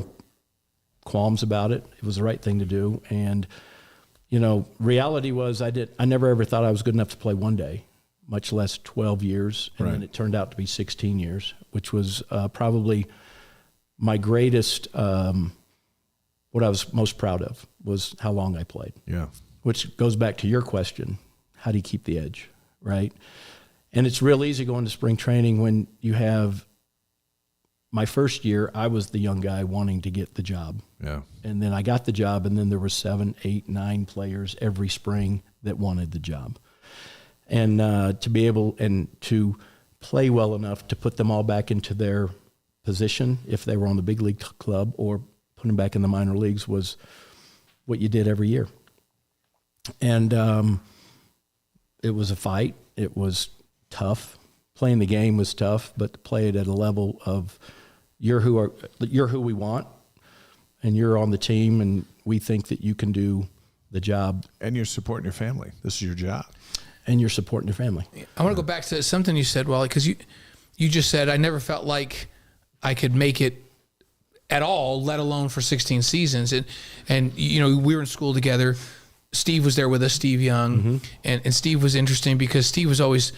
E: qualms about it. It was the right thing to do. And, you know, reality was I never ever thought I was good enough to play one day, much less 12 years. And then it turned out to be 16 years, which was probably my greatest, what I was most proud of was how long I played. Yeah. Which goes back to your question, how do you keep the edge, right? And it's real easy going to spring training when you have, my first year, I was the young guy wanting to get the job. Yeah. And then I got the job, and then there were 7, 8, 9 players every spring that wanted the job. And to be able and to play well enough to put them all back into their position if they were on the big league club or put them back in the minor leagues was what you did every year. And it was a fight. It was tough. Playing the game was tough, but to play it at a level of you're who we want, and you're on the team, and we think that you can do the job.
A: And you're supporting your family. This is your job.
E: And you're supporting your family.
B: I want to go back to something you said, Wally, because you just said, I never felt like I could make it at all, let alone for 16 seasons. And you know, we were in school together. Steve was there with us, Steve Young. Mm-hmm. And Steve was interesting because Steve was always,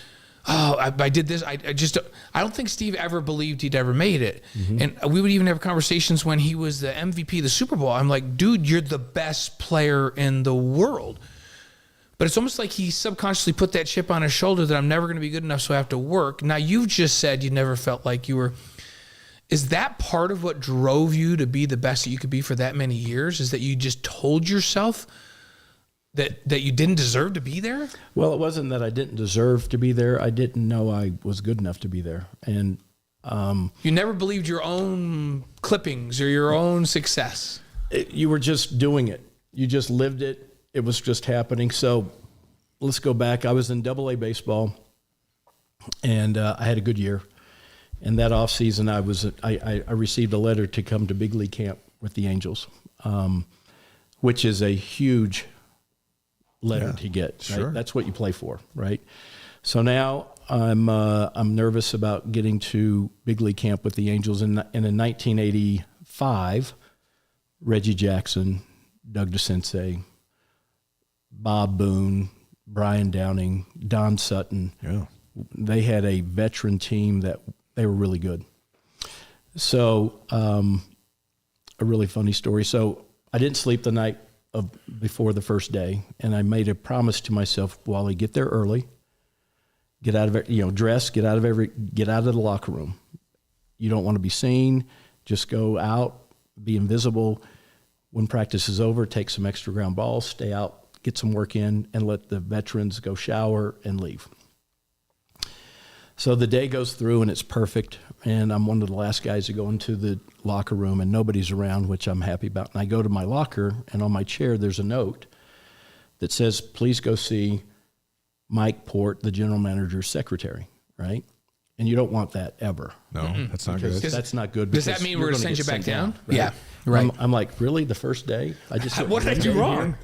B: I did this. I don't think Steve ever believed he'd ever made it. Mm-hmm. And we would even have conversations when he was the MVP of the Super Bowl. I'm like, dude, you're the best player in the world. But it's almost like he subconsciously put that chip on his shoulder that I'm never going to be good enough, so I have to work. Now, you've just said you never felt like you were. Is that part of what drove you to be the best that you could be for that many years? Is that you just told yourself that you didn't deserve to be there?
E: Well, it wasn't that I didn't deserve to be there. I didn't know I was good enough to be there. And
B: you never believed your own clippings or your own success.
E: You were just doing it. You just lived it. It was just happening. So let's go back. I was in AA baseball, and I had a good year. And that off season, I received a letter to come to big league camp with the Angels, which is a huge letter to get. Right?
A: Sure.
E: That's what you play for, right? So now I'm nervous about getting to big league camp with the Angels. And in 1985, Reggie Jackson, Doug DeCinces, Bob Boone, Brian Downing, Don Sutton. Yeah. They had a veteran team that they were really good. So a really funny story. So I didn't sleep the night before the first day, and I made a promise to myself, Wally, get there early, get out of it, dress, get out of the locker room. You don't want to be seen. Just go out, be invisible. When practice is over, take some extra ground balls, stay out, get some work in, and let the veterans go shower and leave. So the day goes through, and it's perfect, and I'm one of the last guys to go into the locker room, and nobody's around, which I'm happy about. And I go to my locker, and on my chair there's a note that says, please go see Mike Port, the general manager's secretary, right? And you don't want that ever.
A: No, that's not good.
E: That's not good.
B: Does that mean we're going to send you back down?
E: Right?
B: Yeah, right.
E: I'm like, really? The first day? I just
B: what did I do wrong?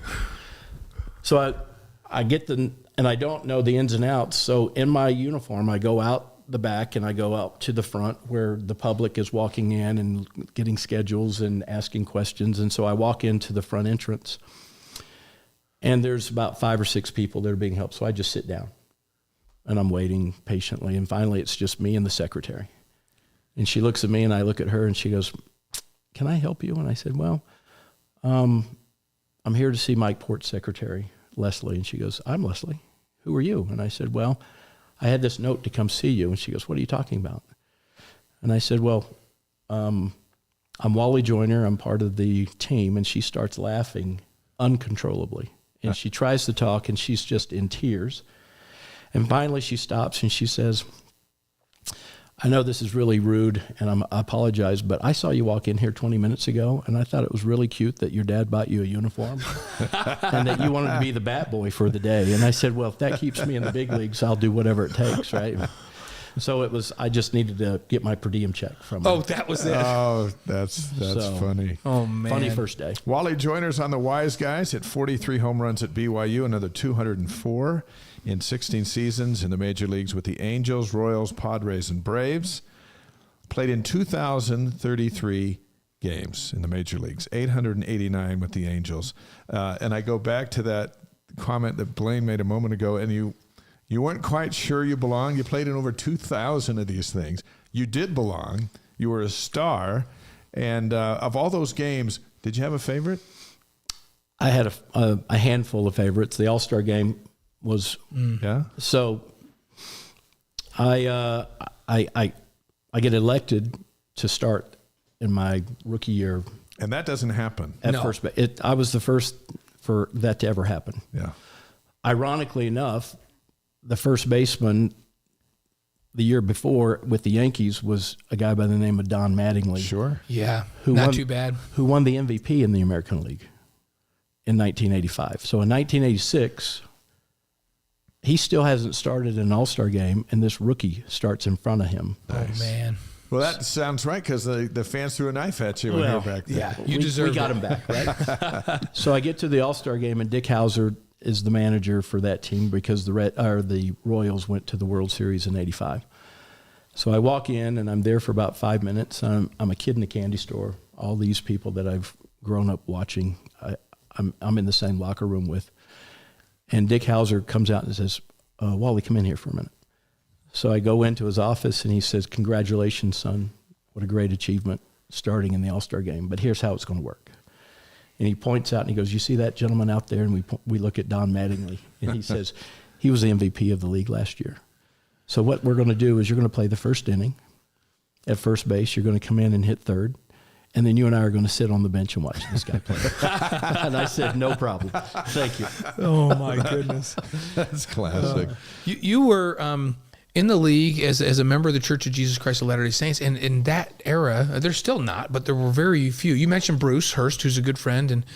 E: So I get and I don't know the ins and outs. So in my uniform, I go out the back and I go out to the front where the public is walking in and getting schedules and asking questions. And so I walk into the front entrance, and there's about 5 or 6 people that are being helped. So I just sit down, and I'm waiting patiently. And finally, it's just me and the secretary. And she looks at me, and I look at her, and she goes, can I help you? And I said, well, I'm here to see Mike Port's secretary, Leslie. And she goes, I'm Leslie. Who are you? And I said, well, I had this note to come see you. And she goes, what are you talking about? And I said, well, I'm Wally Joyner. I'm part of the team, and she starts laughing uncontrollably. And she tries to talk, and she's just in tears. And finally she stops, and she says, I know this is really rude, and I apologize, but I saw you walk in here 20 minutes ago, and I thought it was really cute that your dad bought you a uniform and that you wanted to be the bat boy for the day. And I said, well, if that keeps me in the big leagues, I'll do whatever it takes, right? So I just needed to get my per diem check from her.
B: Oh, that was it.
A: Oh, that's funny.
B: Oh, man.
E: Funny first day.
A: Wally Joyner's on the Wise Guys, hit 43 home runs at BYU, another 204 in 16 seasons in the major leagues with the Angels, Royals, Padres, and Braves. Played in 2,033 games in the major leagues, 889 with the Angels. And I go back to that comment that Blaine made a moment ago, and you weren't quite sure you belonged. You played in over 2,000 of these things. You did belong. You were a star. And of all those games, did you have a favorite?
E: I had a handful of favorites. The All-Star game was So I get elected to start in my rookie year.
A: And that doesn't happen.
E: At first, I was the first for that to ever happen.
A: Yeah.
E: Ironically enough, the first baseman the year before with the Yankees was a guy by the name of Don Mattingly.
A: Sure.
B: Yeah,
E: Not
B: too bad.
E: Who won the MVP in the American League in 1985. So in 1986, he still hasn't started an All-Star game, and this rookie starts in front of him.
B: Oh, man.
A: Well, that sounds right, because the fans threw a knife at you when you were back there.
B: Yeah, you
E: we
B: deserve
E: got
B: it.
E: him back, right? So I get to the All-Star game, and Dick Hauser is the manager for that team because the Royals went to the World Series in '85. So I walk in, and I'm there for about 5 minutes. I'm a kid in a candy store. All these people that I've grown up watching, I'm in the same locker room with. And Dick Hauser comes out and says, Wally, come in here for a minute. So I go into his office, and he says, congratulations, son. What a great achievement starting in the All-Star game. But here's how it's going to work. And he points out, and he goes, you see that gentleman out there? And we look at Don Mattingly. And he says, he was the MVP of the league last year. So what we're going to do is you're going to play the first inning at first base. You're going to come in and hit third. And then you and I are going to sit on the bench and watch this guy play. And I said, no problem. Thank you.
B: Oh, my goodness.
A: That's classic.
B: You were in the league as a member of the Church of Jesus Christ of Latter-day Saints. And in that era, there's still not, but there were very few. You mentioned Bruce Hurst, who's a good friend. And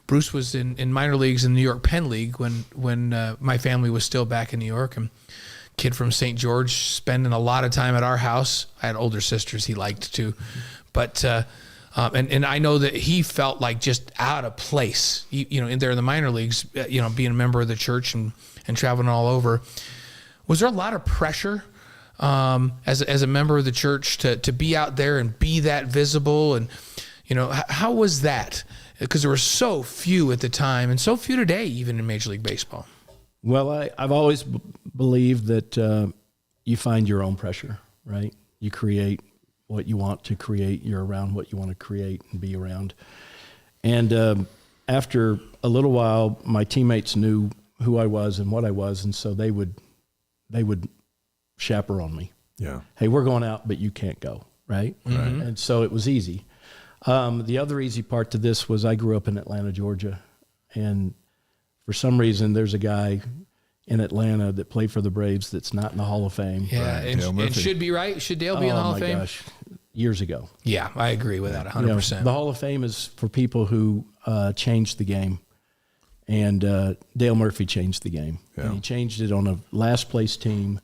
B: Bruce was in minor leagues in the New York Penn League when my family was still back in New York. And kid from St. George, spending a lot of time at our house. I had older sisters he liked too. But and I know that he felt like just out of place, in there in the minor leagues, being a member of the church and traveling all over. Was there a lot of pressure as a member of the church to be out there and be that visible? And, how was that? Because there were so few at the time and so few today, even in Major League Baseball.
E: Well, I've always believed that you find your own pressure, right? You create what you want to create. You're around what you want to create and be around. And after a little while, my teammates knew who I was and what I was, and so they would chaperone me.
A: Yeah.
E: Hey, we're going out, but you can't go, right?
B: Mm-hmm.
E: And so it was easy. The other easy part to this was I grew up in Atlanta, Georgia, and for some reason there's a guy in Atlanta that played for the Braves that's not in the Hall of Fame.
B: Yeah, and should be, right? Should Dale be in the Hall of Fame?
E: Gosh, years ago.
B: Yeah, I agree with that 100%.
E: The Hall of Fame is for people who changed the game, and Dale Murphy changed the game.
A: Yeah.
E: And he changed it on a last place team,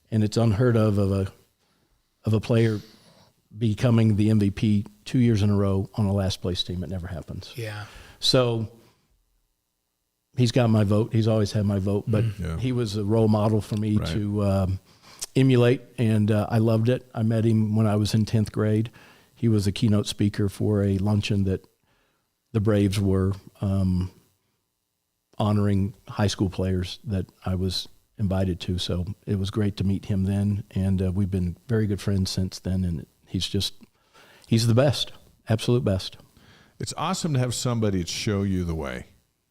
E: and it's unheard of a player becoming the MVP 2 years in a row on a last place team. It never happens.
B: Yeah.
E: So he's got my vote. He's always had my vote, but he was a role model for me to emulate, and I loved it. I met him when I was in 10th grade. He was a keynote speaker for a luncheon that the Braves were honoring high school players that I was invited to. So it was great to meet him then, and we've been very good friends since then, and he's the best, absolute best.
A: It's awesome to have somebody to show you the way.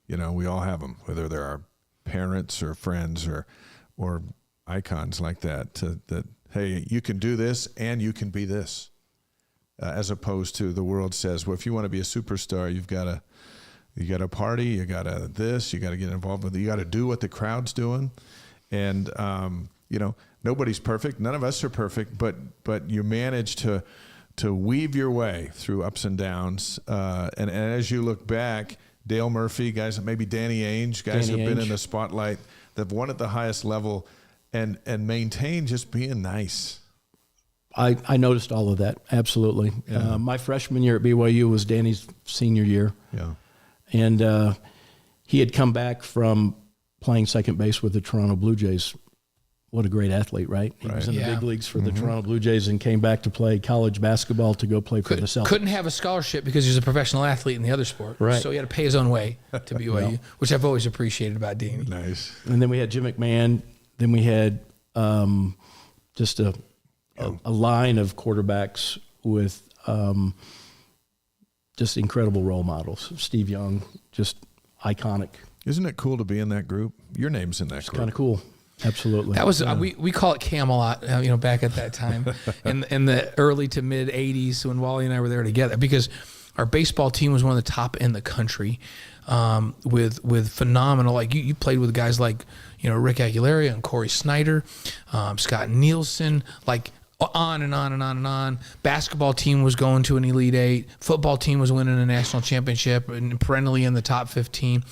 A: We all have them, whether they're our parents or friends or icons like that, that, hey, you can do this and you can be this. as opposed to the world says, well, if you want to be a superstar, you got to party, you got to get involved with it, you got to do what the crowd's doing. And, nobody's perfect. None of us are perfect, but you manage to weave your way through ups and downs. And as you look back, Dale Murphy, guys, maybe Danny Ainge, guys have been in the spotlight. They've won at the highest level and maintain just being nice.
E: I noticed all of that. Absolutely.
A: Yeah.
E: My freshman year at BYU was Danny's senior year.
A: Yeah.
E: And he had come back from playing second base with the Toronto Blue Jays. What a great athlete, right? He was in the big leagues for the Toronto Blue Jays and came back to play college basketball to go play for the Celtics.
B: Couldn't have a scholarship because he was a professional athlete in the other sport.
E: Right.
B: So he had to pay his own way to BYU, which I've always appreciated about Danny.
A: Nice.
E: And then we had Jim McMahon. Then we had just a line of quarterbacks with just incredible role models. Steve Young, just iconic.
A: Isn't it cool to be in that group? Your name's in that group.
E: Kind of cool. Absolutely.
B: That was we call it Camelot, back at that time in the early to mid '80s when Wally and I were there together, because our baseball team was one of the top in the country, with phenomenal, like you played with guys like Rick Aguilera and Corey Snyder, Scott Nielsen, like on and on and on and on. Basketball team was going to an Elite Eight. Football team was winning a national championship and perennially in the top 15.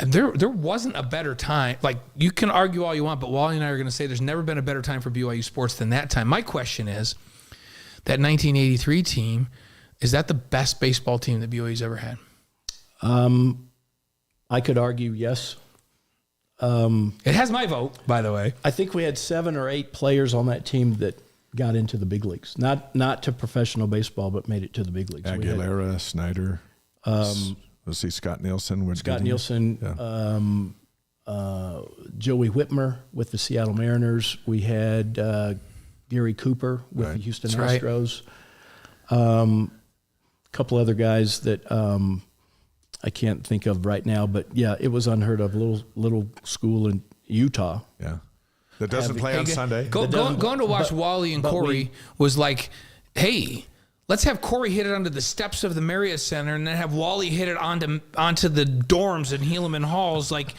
B: There wasn't a better time. Like, you can argue all you want, but Wally and I are going to say there's never been a better time for BYU sports than that time. My question is, that 1983 team, is that the best baseball team that BYU's ever had?
E: I could argue yes.
B: It has my vote, by the way.
E: I think we had 7 or 8 players on that team that got into the big leagues. Not to professional baseball, but made it to the big leagues.
A: Aguilera, Snyder. Let's see, Scott Nielsen.
E: Joey Whitmer with the Seattle Mariners. We had Gary Cooper with the Houston Astros. A couple other guys that I can't think of right now, but yeah, it was unheard of. Little school in Utah.
A: Yeah, that doesn't play on Sunday.
B: Going to watch Wally and Corey was like, hey, let's have Corey hit it onto the steps of the Marriott Center and then have Wally hit it onto the dorms in Helaman Halls. Like,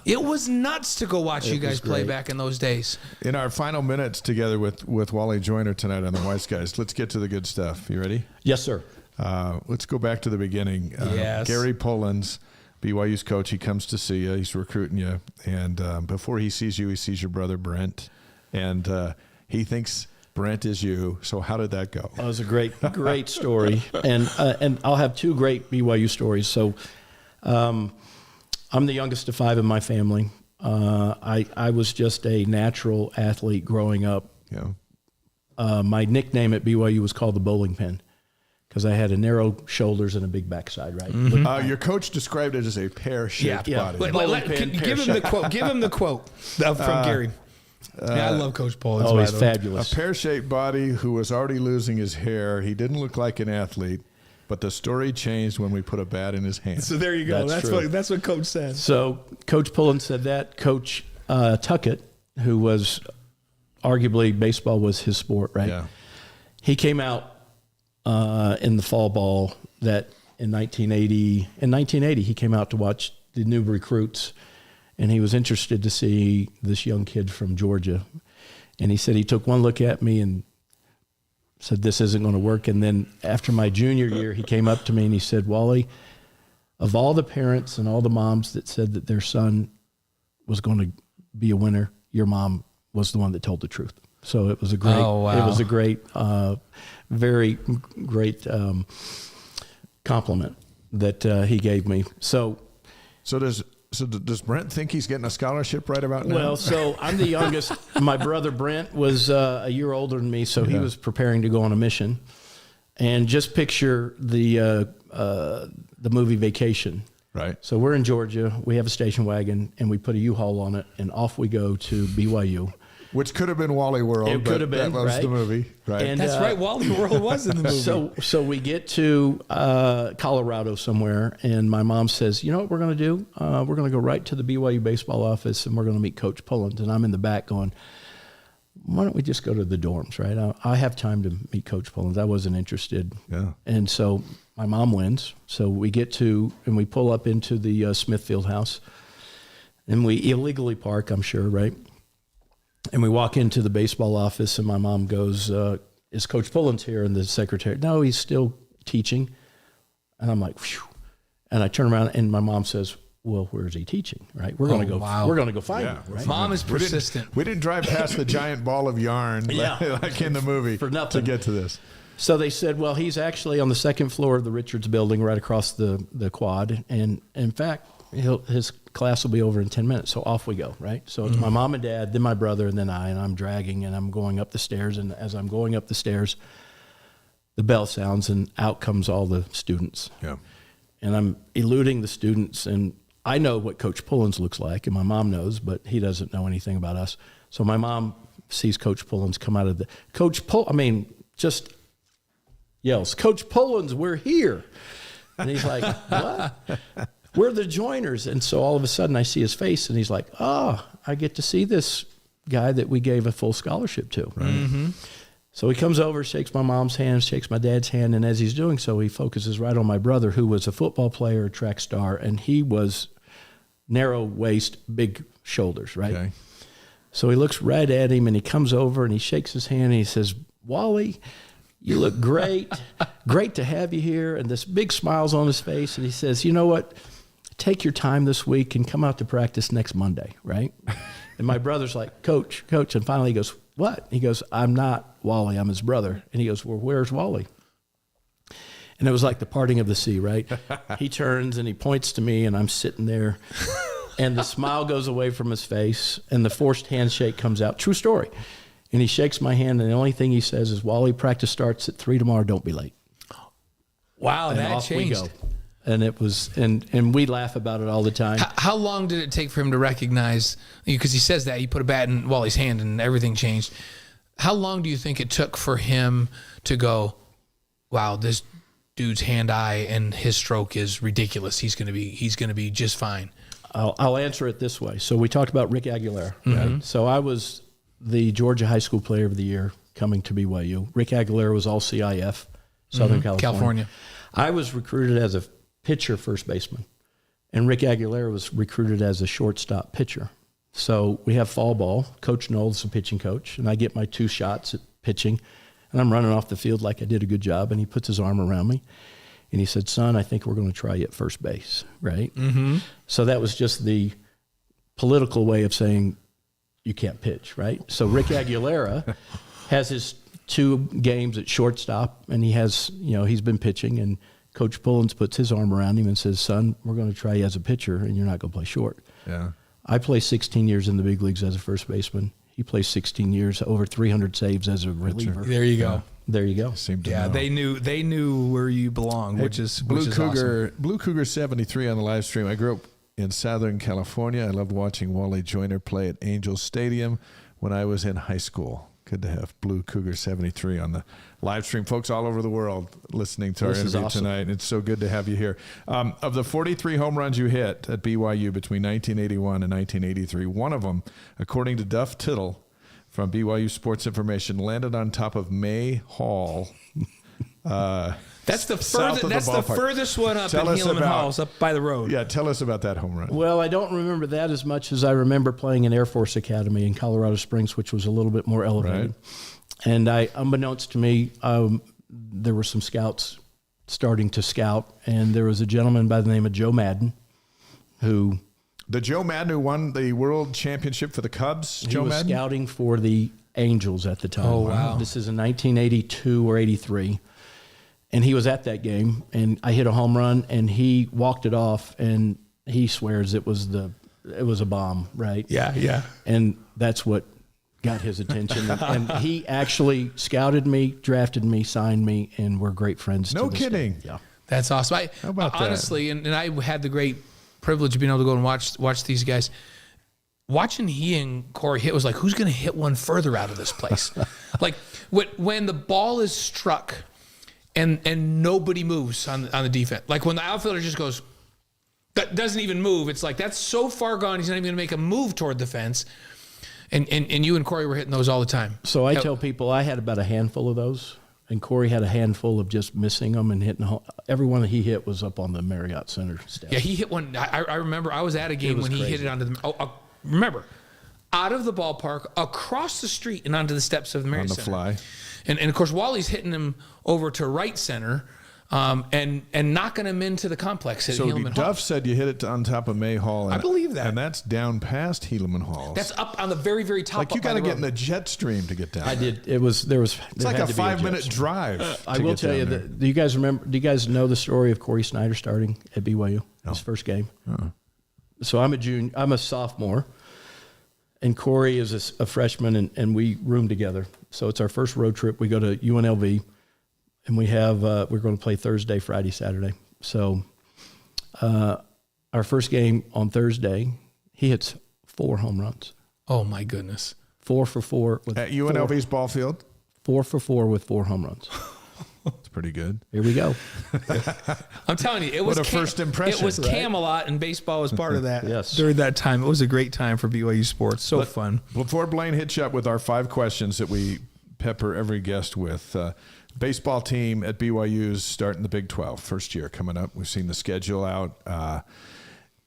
B: it was nuts to go watch you guys play back in those days.
A: In our final minutes together with Wally Joyner tonight on the Wise Guys, let's get to the good stuff. You ready?
E: Yes, sir.
A: Let's go back to the beginning.
B: Yes.
A: Gary Pullins, BYU's coach, he comes to see you. He's recruiting you. And before he sees you, he sees your brother Brent. And he thinks Brent is you. So how did that go?
E: That was a great story. And I'll have 2 great BYU stories. So I'm the youngest of 5 in my family. I was just a natural athlete growing up.
A: Yeah.
E: My nickname at BYU was called the bowling pin because I had a narrow shoulders and a big backside, right?
A: Mm-hmm. Your coach described it as a pear-shaped body.
B: Give him the quote. Give him the quote from Gary. I love Coach Pullins.
E: Oh, he's fabulous.
A: A pear-shaped body who was already losing his hair. He didn't look like an athlete, but the story changed when we put a bat in his hand.
B: So there you go. That's what Coach said.
E: So Coach Pullins said that. Coach Tuckett, who was arguably baseball was his sport, right?
A: Yeah.
E: He came out in the fall ball that in 1980. In 1980, he came out to watch the new recruits, and he was interested to see this young kid from Georgia. And he said he took one look at me and said, this isn't going to work. And then after my junior year, he came up to me and he said, Wally, of all the parents and all the moms that said that their son was going to be a winner, your mom was the one that told the truth. So it was a great, very great compliment that he gave me. So
A: does Brent think he's getting a scholarship right about now?
E: Well, so I'm the youngest. My brother Brent was a year older than me, so he was preparing to go on a mission. And just picture the movie Vacation.
A: Right.
E: So we're in Georgia. We have a station wagon, and we put a U-Haul on it, and off we go to BYU.
A: Which could have been Wally World.
E: It could have been,
A: that was
E: right?
A: the movie, right?
E: And,
B: That's right. Wally World was in the movie.
E: So we get to Colorado somewhere, and my mom says, you know what we're going to do? We're going to go right to the BYU baseball office, and we're going to meet Coach Pullins. And I'm in the back going, why don't we just go to the dorms, right? I have time to meet Coach Pullins. I wasn't interested.
A: Yeah.
E: And so my mom wins. So we get to, and we pull up into the Smithfield house, and we illegally park, I'm sure, right? And we walk into the baseball office, and my mom goes, is Coach Pullins here? And the secretary, no, he's still teaching. And I'm like, phew. And I turn around, and my mom says, well, where is he teaching? Right? We're going to go.
B: Wow.
E: We're going to go find him. Right?
B: Mom is persistent.
A: We didn't drive past the giant ball of yarn like in the movie
E: For nothing.
A: to get to this.
E: So they said, well, he's actually on the second floor of the Richards building right across the quad. And in fact, his class will be over in 10 minutes. So off we go, right? So it's my mom and dad, then my brother, and then I, and I'm dragging, and I'm going up the stairs. And as I'm going up the stairs, the bell sounds, and out comes all the students.
A: Yeah.
E: And I'm eluding the students, and I know what Coach Pullins looks like, and my mom knows, but he doesn't know anything about us. So my mom sees Coach Pullins come out of the just yells, Coach Pullins, we're here. And he's like, what? We're the joiners. And so all of a sudden I see his face, and he's like, oh, I get to see this guy that we gave a full scholarship to. Right. Mm-hmm. So he comes over, shakes my mom's hand, shakes my dad's hand, and as he's doing so, he focuses right on my brother, who was a football player, a track star, and he was narrow waist, big shoulders, right?
A: Okay.
E: So he looks right at him, and he comes over, and he shakes his hand, and he says, Wally, you look great. Great to have you here. And this big smile's on his face, and he says, you know what? Take your time this week and come out to practice next Monday, right? And my brother's like, Coach. And finally he goes, what? He goes, I'm not Wally, I'm his brother. And he goes, well, where's Wally? And it was like the parting of the sea, right? He turns and he points to me, and I'm sitting there, and the smile goes away from his face, and the forced handshake comes out. True story. And he shakes my hand, and the only thing he says is, Wally, practice starts at 3 tomorrow, don't be late.
B: Wow,
E: And
B: that
E: off
B: changed.
E: we go. And it was, and we laugh about it all the time.
B: How long did it take for him to recognize, because he says that, he put a bat in Wally's hand and everything changed. How long do you think it took for him to go, wow, this dude's hand-eye and his stroke is ridiculous. He's going to be just fine.
E: I'll answer it this way. So we talked about Rick Aguilera, right? So I was the Georgia High School Player of the Year coming to BYU. Rick Aguilera was all CIF, Southern California. I was recruited as a pitcher first baseman, and Rick Aguilera was recruited as a shortstop pitcher. So we have fall ball. Coach Knowles, the pitching coach, and I get my 2 shots at pitching, and I'm running off the field like I did a good job, and he puts his arm around me, and he said, son, I think we're going to try you at first base, right? Mm-hmm. So that was just the political way of saying you can't pitch, right? So Rick Aguilera has his 2 games at shortstop, and he has, he's been pitching, and Coach Pullins puts his arm around him and says, son, we're going to try you as a pitcher, and you're not going to play short.
A: Yeah.
E: I played 16 years in the big leagues as a first baseman. He plays 16 years, over 300 saves as a reliever.
B: There you go.
E: There you go.
A: Seemed to know.
B: They knew where you belong, which is
A: Cougar,
B: awesome.
A: Blue Cougar 73 on the live stream. I grew up in Southern California. I loved watching Wally Joyner play at Angels Stadium when I was in high school. Good to have Blue Cougar 73 on the live stream. Folks all over the world listening to our interview tonight. It's so good to have you here. Of the 43 home runs you hit at BYU between 1981 and 1983, one of them, according to Duff Tittle from BYU Sports Information, landed on top of May Hall.
B: That's the furthest one up in Helaman Halls, up by the road.
A: Yeah, tell us about that home run.
E: Well, I don't remember that as much as I remember playing in Air Force Academy in Colorado Springs, which was a little bit more elevated. Right. And unbeknownst to me, there were some scouts starting to scout, and there was a gentleman by the name of Joe Madden who...
A: The Joe Madden who won the world championship for the Cubs?
E: He was scouting for the Angels at the time.
B: Oh, wow.
E: This is in 1982 or 83. And he was at that game, and I hit a home run, and he walked it off, and he swears it was a bomb, right?
B: Yeah.
E: And that's what got his attention. And he actually scouted me, drafted me, signed me, and we're great friends.
A: No
E: to this
A: kidding.
E: day. Yeah.
B: That's awesome.
A: How about that?
B: Honestly, and I had the great privilege of being able to go and watch these guys. Watching he and Corey hit was like, who's going to hit one further out of this place? Like when the ball is struck and nobody moves on the defense. Like when the outfielder just goes, that doesn't even move. It's like, that's so far gone. He's not even going to make a move toward the fence. And you and Corey were hitting those all the time.
E: So I tell people I had about a handful of those, and Corey had a handful of just missing them and hitting home. Every one that he hit was up on the Marriott Center steps.
B: Yeah, he hit one. I remember I was at a game when he hit it onto the. Remember, out of the ballpark, across the street, and onto the steps of the Marriott Center.
A: On the fly.
B: And of course, Wally's hitting him over to right center. And knocking him into the complex at
A: So
B: Helaman
A: Duff
B: Hall.
A: said you hit it on top of May Hall.
B: I believe that.
A: And that's down past Helaman Hall.
B: That's up on the very, very top.
A: like you got to get in the jet stream to get down.
E: I did. It's
A: It's like a 5-minute drive.
E: I will tell you that. Do you guys remember? Do you guys know the story of Corey Snyder starting at BYU? His first game. So I'm a junior. I'm a sophomore, and Corey is a freshman, and we room together. So it's our first road trip. We go to UNLV. And we have we're going to play Thursday, Friday, Saturday. So our first game on Thursday, he hits 4 home runs.
B: Oh my goodness!
E: 4 for 4 with
A: At UNLV's ball field.
E: 4 for 4 with 4 home runs.
A: It's pretty good.
E: Here we go.
B: I'm telling you, it was
A: What a first impression,
B: It was
A: right?
B: Camelot, and baseball was part of that.
E: Yes.
B: during that time, it was a great time for BYU sports. So fun.
A: Before Blaine hits you up with our 5 questions that we pepper every guest with, baseball team at BYU is starting the Big 12, first year coming up. We've seen the schedule out.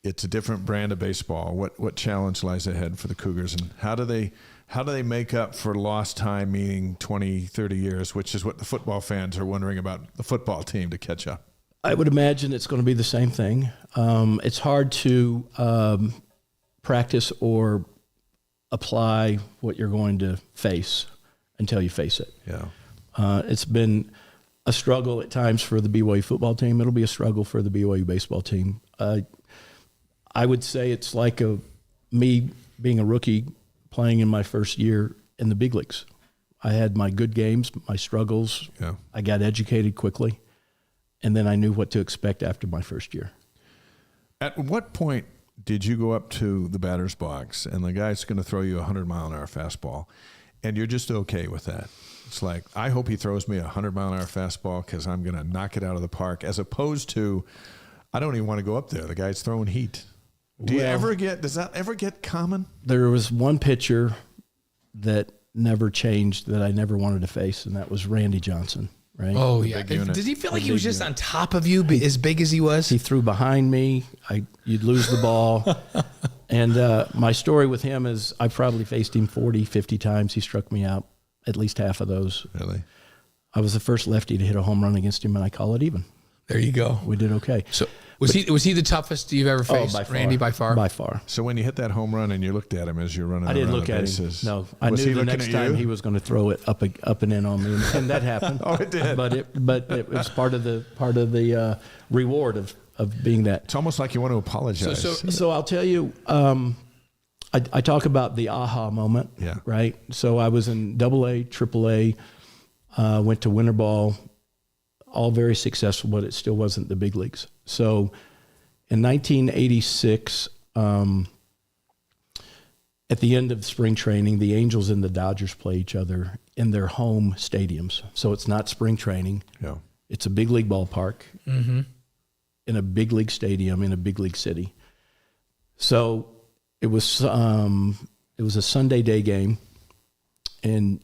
A: It's a different brand of baseball. What challenge lies ahead for the Cougars, and how do they make up for lost time, meaning 20, 30 years, which is what the football fans are wondering about the football team to catch up?
E: I would imagine it's going to be the same thing. It's hard to practice or apply what you're going to face until you face it.
A: Yeah.
E: It's been a struggle at times for the BYU football team. It'll be a struggle for the BYU baseball team. I would say it's like me being a rookie playing in my first year in the big leagues. I had my good games, my struggles.
A: Yeah.
E: I got educated quickly, and then I knew what to expect after my first year.
A: At what point did you go up to the batter's box and the guy's going to throw you a 100-mile-an-hour fastball, and you're just okay with that? It's like, I hope he throws me a 100-mile-an-hour fastball because I'm going to knock it out of the park, as opposed to, I don't even want to go up there. The guy's throwing heat. Does that ever get common?
E: There was one pitcher that never changed that I never wanted to face, and that was Randy Johnson, right?
B: Oh yeah.
A: big unit.
B: Did he feel like he was just on top of you, as big as he was?
E: He threw behind me. You'd lose the ball. And my story with him is I probably faced him 40, 50 times. He struck me out at least half of those.
A: Really?
E: I was the first lefty to hit a home run against him, and I call it even.
B: There you go.
E: We did okay.
B: So was he the toughest you've ever faced?
E: by far.
B: Randy, by far.
E: By far.
A: So when you hit that home run and you looked at him as you're running
E: I didn't
A: around
E: look
A: the
E: at
A: bases,
E: him. No, I
A: was
E: knew
A: he
E: the
A: looking
E: next
A: at
E: time
A: you?
E: he was going to throw it up and in on me, and that happened.
A: Oh, it did.
E: But it was part of the reward of being that.
A: It's almost like you want to apologize.
E: So I'll tell you, I talk about the aha moment,
A: Yeah.
E: right? So I was in AA, AAA, went to winter ball, all very successful, but it still wasn't the big leagues. So in 1986, at the end of spring training, the Angels and the Dodgers play each other in their home stadiums. So it's not spring training.
A: Yeah.
E: It's a big league ballpark in a big league stadium in a big league city. So it was a Sunday day game, and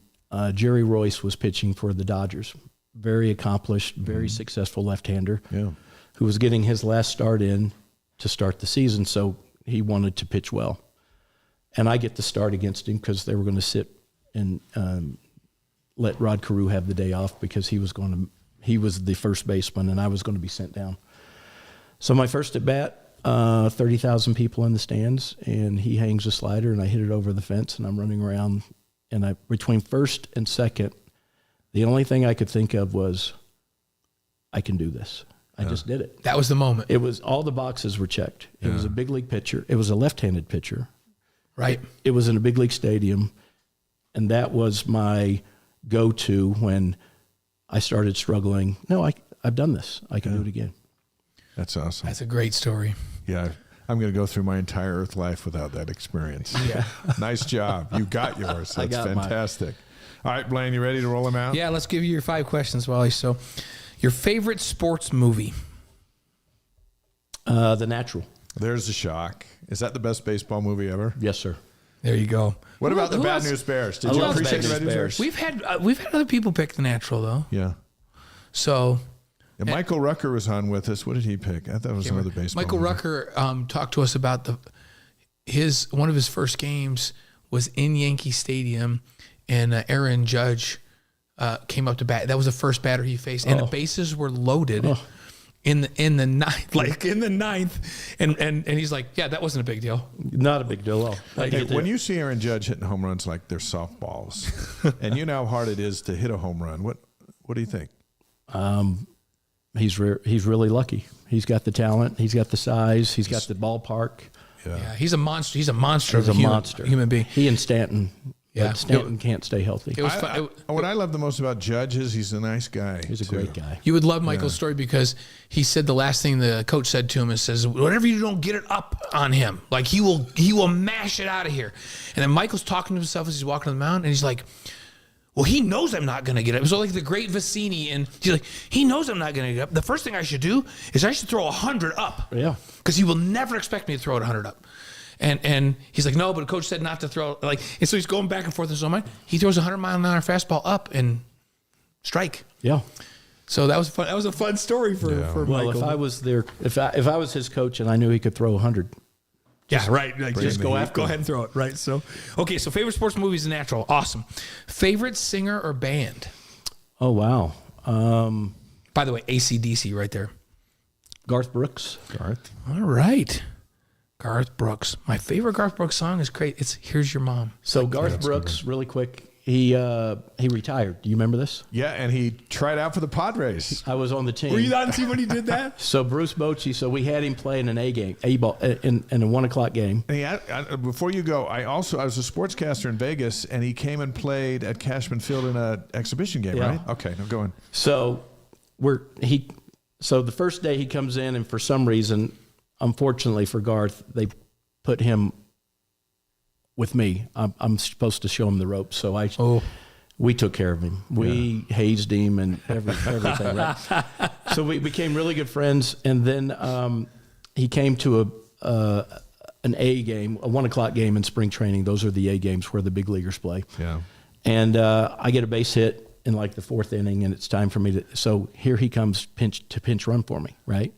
E: Jerry Royce was pitching for the Dodgers. Very accomplished, very successful left-hander
A: Yeah.
E: who was getting his last start in to start the season, so he wanted to pitch well. And I get the start against him because they were going to sit and let Rod Carew have the day off because he was the first baseman and I was going to be sent down. So my first at bat, 30,000 people in the stands, and he hangs a slider and I hit it over the fence and I'm running around, and between first and second, the only thing I could think of was, I can do this. I just did it.
B: That was the moment.
E: It was, all the boxes were checked. It was a big league pitcher. It was a left-handed pitcher.
B: Right.
E: It was in a big league stadium, and that was my go-to when I started struggling. No, I've done this. I can do it again.
A: That's awesome.
B: That's a great story.
A: Yeah. I'm going to go through my entire Earth life without that experience.
B: Yeah.
A: Nice job. You got yours.
E: I
A: That's
E: got mine.
A: fantastic. All right, Blaine, you ready to roll them out?
B: Yeah, let's give you your 5 questions, Wally. So, your favorite sports movie?
E: The Natural.
A: There's a shock. Is that the best baseball movie ever?
E: Yes, sir.
B: There you go.
A: What about the
B: Who
A: Bad
B: else?
A: News Bears? Did
E: I
A: you
E: love
A: appreciate
E: Bad
A: the
E: News
A: Bad News
E: Bears.
A: Bears?
B: We've had other people pick the natural though.
A: Yeah.
B: So
A: And Michael Rucker was on with us. What did he pick? I thought it was another baseball.
B: Michael
A: movie.
B: Rucker talked to us about one of his first games was in Yankee Stadium, and Aaron Judge came up to bat. That was the first batter he faced, and the bases were loaded in the ninth, and he's like, yeah, that wasn't a big deal.
E: Not a big deal at all.
A: Hey, when you see Aaron Judge hitting home runs like they're softballs, and you know how hard it is to hit a home run, what do you think?
E: He's really lucky. He's got the talent. He's got the size. He's got the ballpark.
B: Yeah, he's a monster. He's a monster.
E: He's
B: of
E: a
B: a
E: monster.
B: human being.
E: He and Stanton.
B: Yeah.
E: But Stanton can't stay healthy.
B: It was fun.
A: What I love the most about Judge is he's a nice guy.
E: He's a
A: too.
E: great guy.
B: You would love Michael's story because he said the last thing the coach said to him is, says, whatever you don't get it up on him, like he will mash it out of here. And then Michael's talking to himself as he's walking on the mound, and he's like, well, he knows I'm not going to get it. It was like the great Vicini, and he's like, he knows I'm not going to get up. The first thing I should do is I should throw 100 up.
E: Yeah.
B: Because he will never expect me to throw it 100 up. And he's like, no, but the coach said not to throw. And so he's going back and forth in his own mind. He throws a 100-mile-an-hour fastball up and strike.
E: Yeah.
B: So that was fun. That was a fun story for
E: Well,
B: Michael.
E: if I was there, if I was his coach and I knew he could throw 100,
B: Yeah, right. Like,
A: Bring
B: just
A: the
B: go
A: heat.
B: ahead and throw it. Right. So, okay. So, favorite sports movies and natural. Awesome. Favorite singer or band?
E: oh wow,
B: By the way, AC/DC right there.
E: Garth Brooks.
A: Garth.
B: All right. Garth Brooks. My favorite Garth Brooks song is great. It's "Here's Your Mom."
E: So Garth Brooks, really quick, he retired. Do you remember this?
A: Yeah, and he tried out for the Padres.
E: I was on the team.
B: Were you on the team when he did that?
E: So Bruce Bochy, so we had him play in an A ball in a 1:00 game.
A: And before you go, I was a sportscaster in Vegas, and he came and played at Cashman Field in an exhibition game,
E: Yeah.
A: right? Okay, now go on.
E: So so the first day he comes in, and for some reason, unfortunately for Garth, they put him with me. I'm supposed to show him the ropes, so we took care of him. We hazed him and everything. Right? So we became really good friends, and then he came to an A game, a 1:00 game in spring training. Those are the A games where the big leaguers play.
A: Yeah.
E: And I get a base hit in like the 4th inning, and it's time for me to. So here he comes pinch run for me, right?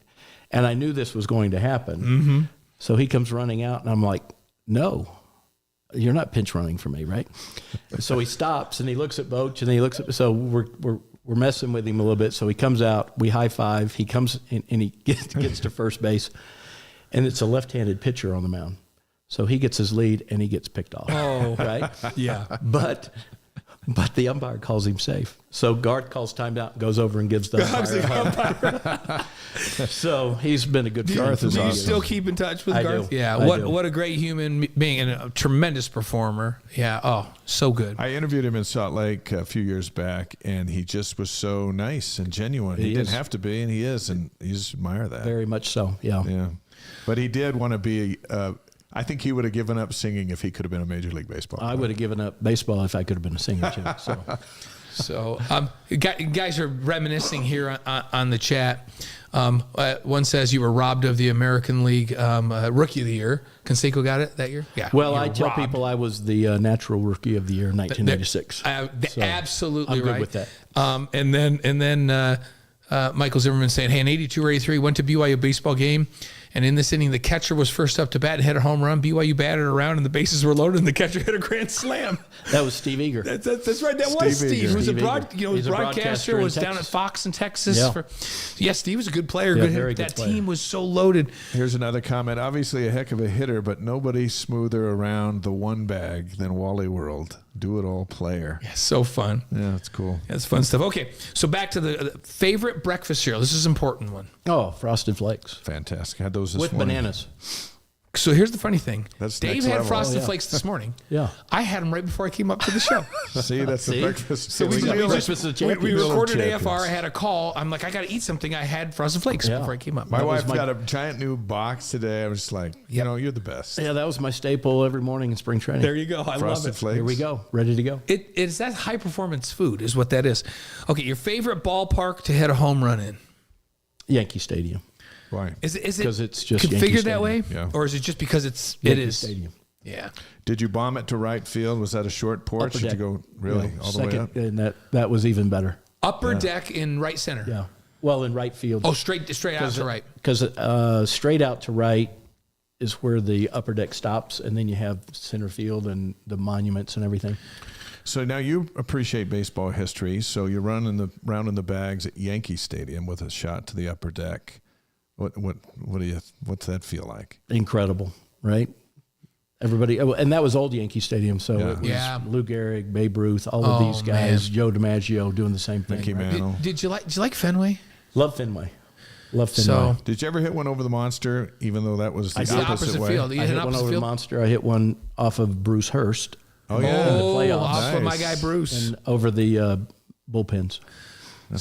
E: And I knew this was going to happen. Mm-hmm. So he comes running out, and I'm like, "No, you're not pinch running for me, right?" So he stops and he looks at Boch, and he looks at. So we're messing with him a little bit. So he comes out, we high five. He comes in, and he gets to first base, and it's a left-handed pitcher on the mound. So he gets his lead, and he gets picked off.
B: Oh,
E: right?
B: Yeah.
E: But the umpire calls him safe. So Garth calls timeout, goes over and gives the umpire. So he's been a good friend.
A: Garth is
B: Do you
A: awesome.
B: still keep in touch with
E: I
B: Garth?
E: do.
B: Yeah.
E: I do.
B: What a great human being and a tremendous performer. Yeah. Oh, so good.
A: I interviewed him in Salt Lake a few years back, and he just was so nice and genuine. He didn't
E: is.
A: have to be, and he is, and you just admire that.
E: Very much so, yeah.
A: Yeah. But he did want to be, I think he would have given up singing if he could have been a Major League Baseball player.
E: I would have given up baseball if I could have been a singer too. So
B: So, guys are reminiscing here on the chat. One says you were robbed of the American League Rookie of the Year. Canseco got it that year? Yeah.
E: well,
B: you
E: I
B: were
E: tell
B: robbed.
E: people I was the natural rookie of the year in 1986. So
B: Absolutely
E: I'm good
B: right.
E: with that.
B: And then Michael Zimmerman saying, hey, in 82 or 83, went to BYU baseball game. And in this inning, the catcher was first up to bat and hit a home run. BYU batted around, and the bases were loaded, and the catcher hit a grand slam.
E: That was Steve Eager.
B: That's right. That was
A: Steve
B: Steve.
A: Eager.
B: Who was a
E: Steve Eager. He's a
B: broadcaster.
E: broadcaster in
B: Was down at
E: Texas.
B: Fox in Texas.
E: Yeah.
B: Steve was a good player.
E: Yeah,
B: good
E: very
B: hitter.
E: good
B: That
E: player.
B: team was so loaded.
A: Here's another comment. Obviously a heck of a hitter, but nobody smoother around the one bag than Wally World. Do-it-all player.
B: Yeah, so fun.
A: Yeah, that's cool.
B: That's fun stuff. Okay, so back to the favorite breakfast cereal. This is an important one.
E: Oh, Frosted Flakes
A: Fantastic. I had those this
E: with
A: morning.
E: bananas.
B: So here's the funny thing.
A: That's
B: Dave
A: next
B: had
A: level.
B: Frosted
E: Oh, yeah.
B: Flakes this morning.
E: Yeah.
B: I had them right before I came up to the show.
A: See, that's the
E: See?
A: breakfast.
E: So we got breakfast of
B: we
E: champions.
B: recorded
A: Champions.
B: AFR. I had a call. I'm like, I got to eat something. I had Frosted Flakes
E: Yeah.
B: before I came up.
A: My
E: That was
A: wife
E: my-
A: got a giant new box today. I was just like, you know, you're the best.
E: Yeah, that was my staple every morning in spring training.
B: There you go. I love
A: Frosted
B: it.
A: Flakes.
E: Here we go. Ready to go.
B: It's that high performance food is what that is. Okay, your favorite ballpark to hit a home run in?
E: Yankee Stadium.
A: Why?
B: Is it
E: 'Cause it's just Yankee
B: configured that way,
A: Stadium. Yeah.
B: or is it just because it
E: Yankee
B: is?
E: Stadium.
B: Yeah.
A: Did you bomb it to right field? Was that a short porch? Did you go really all the way up?
E: And that was even better.
B: Upper deck in right center.
E: Yeah. Well, in right field.
B: Oh, straight out to right.
E: Because straight out to right is where the upper deck stops, and then you have center field and the monuments and everything.
A: So now you appreciate baseball history. So you're round in the bags at Yankee Stadium with a shot to the upper deck. What's that feel like?
E: Incredible, right? Everybody, and that was old Yankee Stadium. So it was Lou Gehrig, Babe Ruth, all of these guys,
B: man.
E: Joe DiMaggio doing the same thing.
A: Mickey
E: Right?
A: Mantle.
B: Did you like Fenway?
E: Love Fenway.
B: So
A: Did you ever hit one over the Monster, even though that was the
B: the
A: opposite way?
B: field. You
E: I hit
B: an
E: one
B: opposite
E: over the
B: field?
E: Monster. I hit one off of Bruce Hurst.
A: Oh yeah,
E: in the playoffs.
B: Off of my
A: Nice.
B: guy Bruce.
E: And over the bullpens.
B: I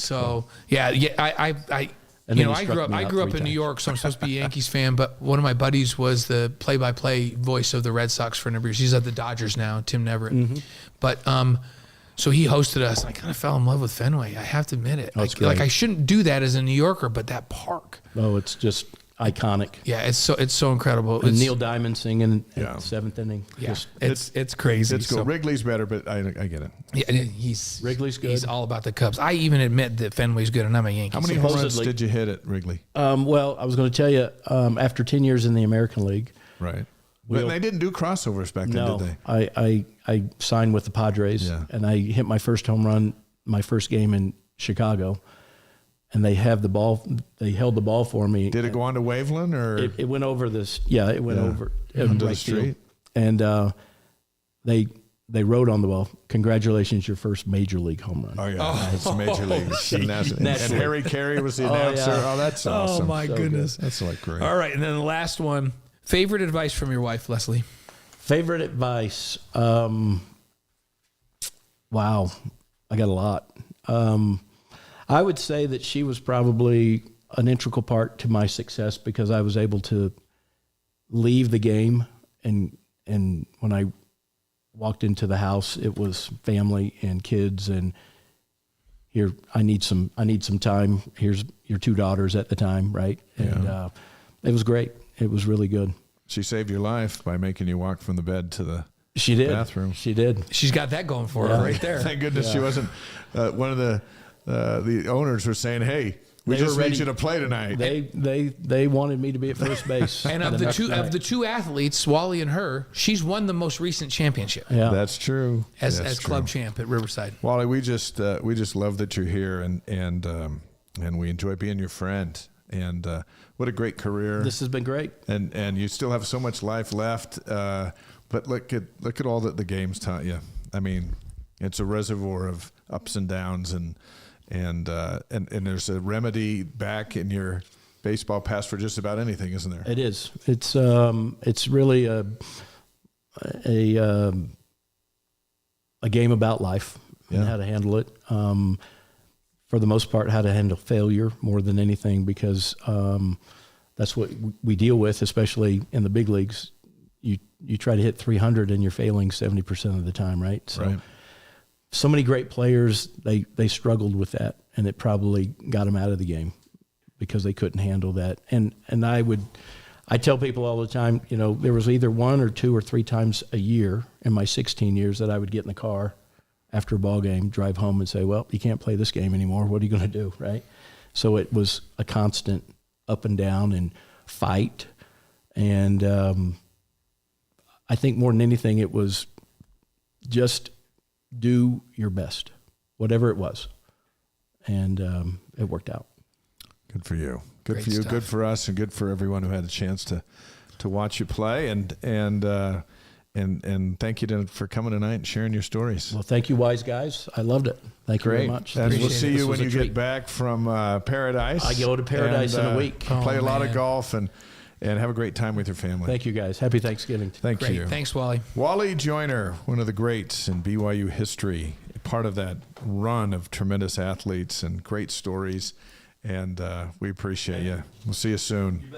E: And
B: you
E: then
B: know,
E: he
B: I
E: struck
B: grew up.
E: me
B: I
E: out
B: grew up
E: 3
B: in New
E: times.
B: York, so I'm supposed to be a Yankees fan. But one of my buddies was the play-by-play voice of the Red Sox for a number of years. He's at the Dodgers now, Tim Neverett.
E: Mm-hmm.
B: But so he hosted us. And I kind of fell in love with Fenway. I have to admit it.
E: it's
B: Like
E: great.
B: I shouldn't do that as a New Yorker, but that park.
E: Oh, it's just iconic.
B: Yeah, it's so incredible.
E: And
B: It's,
E: Neil Diamond singing
A: Yeah.
E: at the 7th inning.
B: yeah,
E: Just
B: it's crazy.
A: It's cool.
B: So-
A: Wrigley's better, but I get it.
B: yeah, and he's
E: Wrigley's good.
B: He's all about the Cubs. I even admit that Fenway's good, and I'm a Yankee.
A: How many
B: fan.
A: home runs
E: Supposedly-
A: did you hit at Wrigley?
E: Well, I was going to tell you, after 10 years in the American League,
A: Right. But they didn't do crossovers back then,
E: no,
A: did they?
E: I signed with the Padres,
A: Yeah.
E: and I hit my first home run my first game in Chicago, and they have the ball. They held the ball for me.
A: Did it go on to Waveland or?
E: It went over this. Yeah, it went over
A: Onto the
E: right field.
A: street?
E: And they wrote on the wall, "Congratulations, your first major league home run."
A: Oh yeah, it's Major League. And
E: Naturally.
A: Harry Carey was the announcer.
E: yeah.
A: Oh, that's awesome.
B: Oh my
E: So
B: goodness!
A: That's like great.
B: All right, and then the last one. Favorite advice from your wife, Leslie?
E: Favorite advice? Wow, I got a lot. I would say that she was probably an integral part to my success because I was able to leave the game, and when I walked into the house, it was family and kids, and here I need some time. Here's your 2 daughters at the time, right? And it was great. It was really good.
A: She saved your life by making you walk from the bed to the
E: She did.
A: bathroom.
E: She did.
B: She's got that going for her right there.
A: Thank goodness she wasn't. One of the owners were saying, "Hey, we
E: They were
A: just need
E: ready.
A: you to play tonight."
E: They wanted me to be at first base.
B: And of the two athletes, Wally and her, she's won the most recent championship
E: Yeah.
A: That's true.
B: as
A: That's
B: club
A: true.
B: champ at Riverside.
A: Wally, we just love that you're here, and we enjoy being your friend. And what a great career!
E: This has been great.
A: And you still have so much life left. But look at all that the game's taught you. I mean, it's a reservoir of ups and downs, and there's a remedy back in your baseball past for just about anything, isn't there?
E: It is. It's really a game about life and how to handle it. For the most part, how to handle failure more than anything, because that's what we deal with, especially in the big leagues. You try to hit 300 and you're failing 70% of the time, right? So many great players, they struggled with that, and it probably got them out of the game because they couldn't handle that. And I tell people all the time, there was either 1 or 2 or 3 times a year in my 16 years that I would get in the car after a ball game, drive home and say, well, you can't play this game anymore. What are you going to do, right? So it was a constant up and down and fight. And I think more than anything, it was just do your best, whatever it was. And it worked out.
A: Good for you. Good
B: Great
A: for you.
B: stuff.
A: Good for us, and good for everyone who had a chance to watch you play. And thank you for coming tonight and sharing your stories.
E: Well, thank you, wise guys. I loved it. Thank you very much.
A: And we'll
B: Appreciate
A: see
B: it.
A: you
E: This
A: when
E: was a
A: you
E: treat.
A: get back from Paradise.
E: I go to Paradise in a week.
A: Play a lot of
B: man.
A: golf and have a great time with your family.
E: Thank you, guys. Happy Thanksgiving.
A: Thank
B: Great.
A: you.
B: Thanks, Wally.
A: Wally Joyner, one of the greats in BYU history, part of that run of tremendous athletes and great stories. And we appreciate you. We'll see you soon.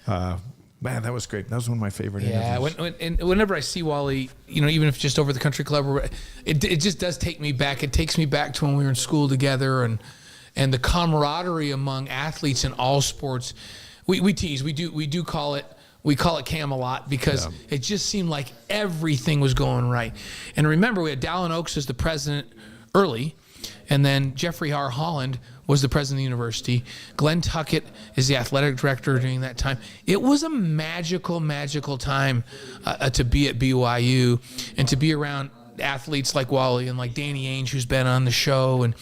A: Man, that was great. That was one of my favorite
B: Yeah,
A: interviews.
B: whenever I see Wally, even if just over the country club, it just does take me back. It takes me back to when we were in school together, and the camaraderie among athletes in all sports. We tease. We do call it We call it Camelot because it just seemed like everything was going right. And remember, we had Dallin Oaks as the president early, and then Jeffrey R. Holland was the president of the university. Glenn Tuckett is the athletic director during that time. It was a magical, magical time to be at BYU and to be around athletes like Wally and like Danny Ainge, who's been on the show, and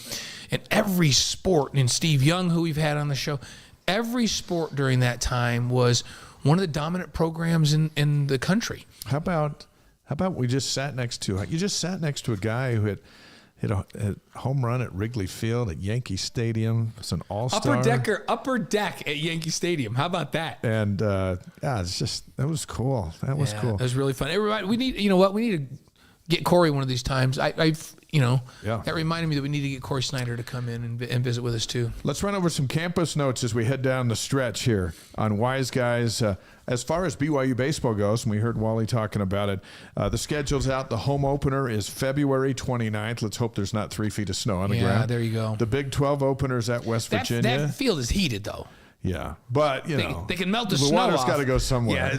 B: every sport, and Steve Young, who we've had on the show. Every sport during that time was one of the dominant programs in the country.
A: How about you just sat next to a guy who hit a home run at Wrigley Field at Yankee Stadium. It's an all-star.
B: Upper deck at Yankee Stadium. How about that?
A: And it's just, that was cool. That was cool.
B: It was really fun. Everybody, we need to get Corey one of these times. That reminded me that we need to get Corey Snyder to come in and visit with us too.
A: Let's run over some campus notes as we head down the stretch here on Wise Guys. As far as BYU baseball goes, and we heard Wally talking about it, the schedule's out. The home opener is February 29th. Let's hope there's not 3 feet of snow on the ground.
B: Yeah, there you go.
A: The Big 12 opener is at West Virginia.
B: That field is heated though.
A: Yeah, but
B: they can melt the snow
A: water's
B: off.
A: got to go somewhere.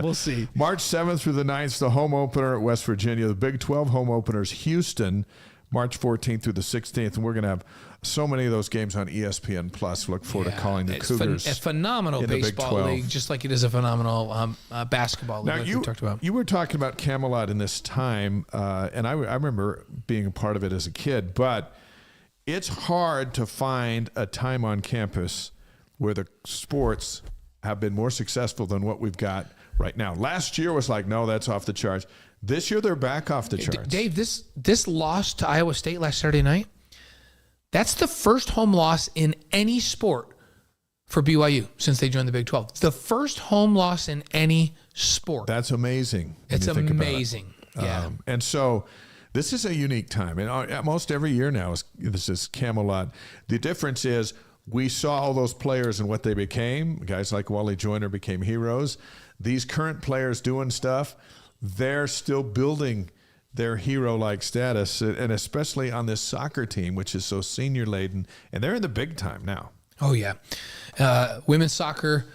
B: We'll see.
A: March 7th through the 9th, the home opener at West Virginia. The Big 12 home openers, Houston, March 14th through the 16th, and we're going to have so many of those games on ESPN Plus. Look forward to calling the Cougars.
B: A phenomenal baseball league, just like it is a phenomenal basketball league.
A: Now,
B: like we talked about.
A: You were talking about Camelot in this time, and I remember being a part of it as a kid. But it's hard to find a time on campus where the sports have been more successful than what we've got right now. Last year was like, no, that's off the charts. This year they're back off the charts.
B: Dave, this loss to Iowa State last Saturday night, that's the first home loss in any sport for BYU since they joined the Big 12. The first home loss in any sport.
A: That's amazing.
B: It's amazing. Yeah.
A: And so this is a unique time. And almost every year now this is Camelot. The difference is we saw all those players and what they became. Guys like Wally Joyner became heroes. These current players doing stuff, they're still building their hero-like status, and especially on this soccer team, which is so senior-laden, and they're in the big time now.
B: Oh, yeah. Women's soccer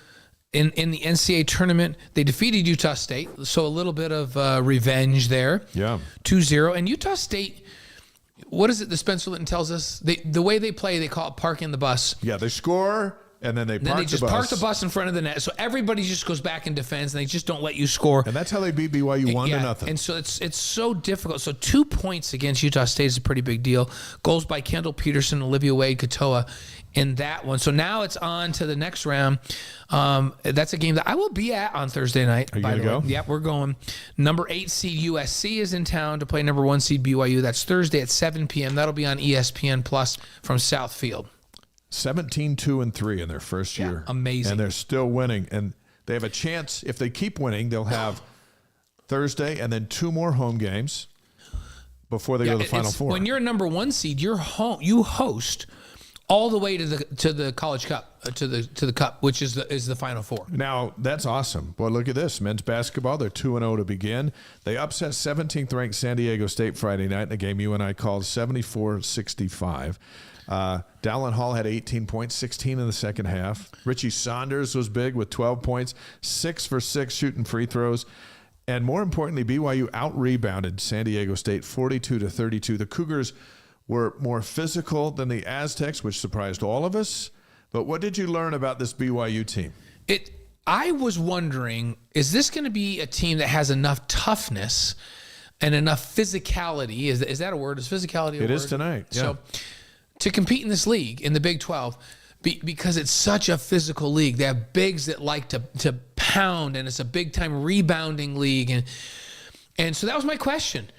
B: in the NCAA tournament, they defeated Utah State, so a little bit of revenge there.
A: Yeah.
B: 2-0. And Utah State, what is it that Spencer Litton tells us? The way they play, they call it parking the bus.
A: Yeah, they score, and then they park
B: the bus in front of the net. So everybody just goes back in defense, and they just don't let you score.
A: And that's how they beat BYU 1-0.
B: And so it's so difficult. So 2 points against Utah State is a pretty big deal. Goals by Kendall Peterson, Olivia Wade, Katoa in that one. So now it's on to the next round. That's a game that I will be at on Thursday night.
A: Are you going to go?
B: Yep, we're going. Number 8 seed USC is in town to play number 1 seed BYU. That's Thursday at 7 p.m. That'll be on ESPN Plus from Southfield.
A: 17-2-3 in their first year.
B: Amazing.
A: And they're still winning. And they have a chance, if they keep winning, they'll have Thursday and then 2 more home games before they go to the Final Four.
B: When you're a number 1 seed, you host all the way to the College Cup, to the Cup, which is the Final Four.
A: Now, that's awesome. Boy, look at this. Men's basketball, they're 2-0 to begin. They upset 17th-ranked San Diego State Friday night in a game you and I called 74-65. Dallin Hall had 18 points, 16 in the second half. Richie Saunders was big with 12 points, 6 for 6 shooting free throws. And more importantly, BYU out-rebounded San Diego State 42-32. The Cougars were more physical than the Aztecs, which surprised all of us. But what did you learn about this BYU team?
B: I was wondering, is this going to be a team that has enough toughness and enough physicality? Is that a word? Is physicality a word?
A: It is tonight, yeah.
B: So to compete in this league, in the Big 12, because it's such a physical league, they have bigs that like to pound, and it's a big-time rebounding league. And so that was my question.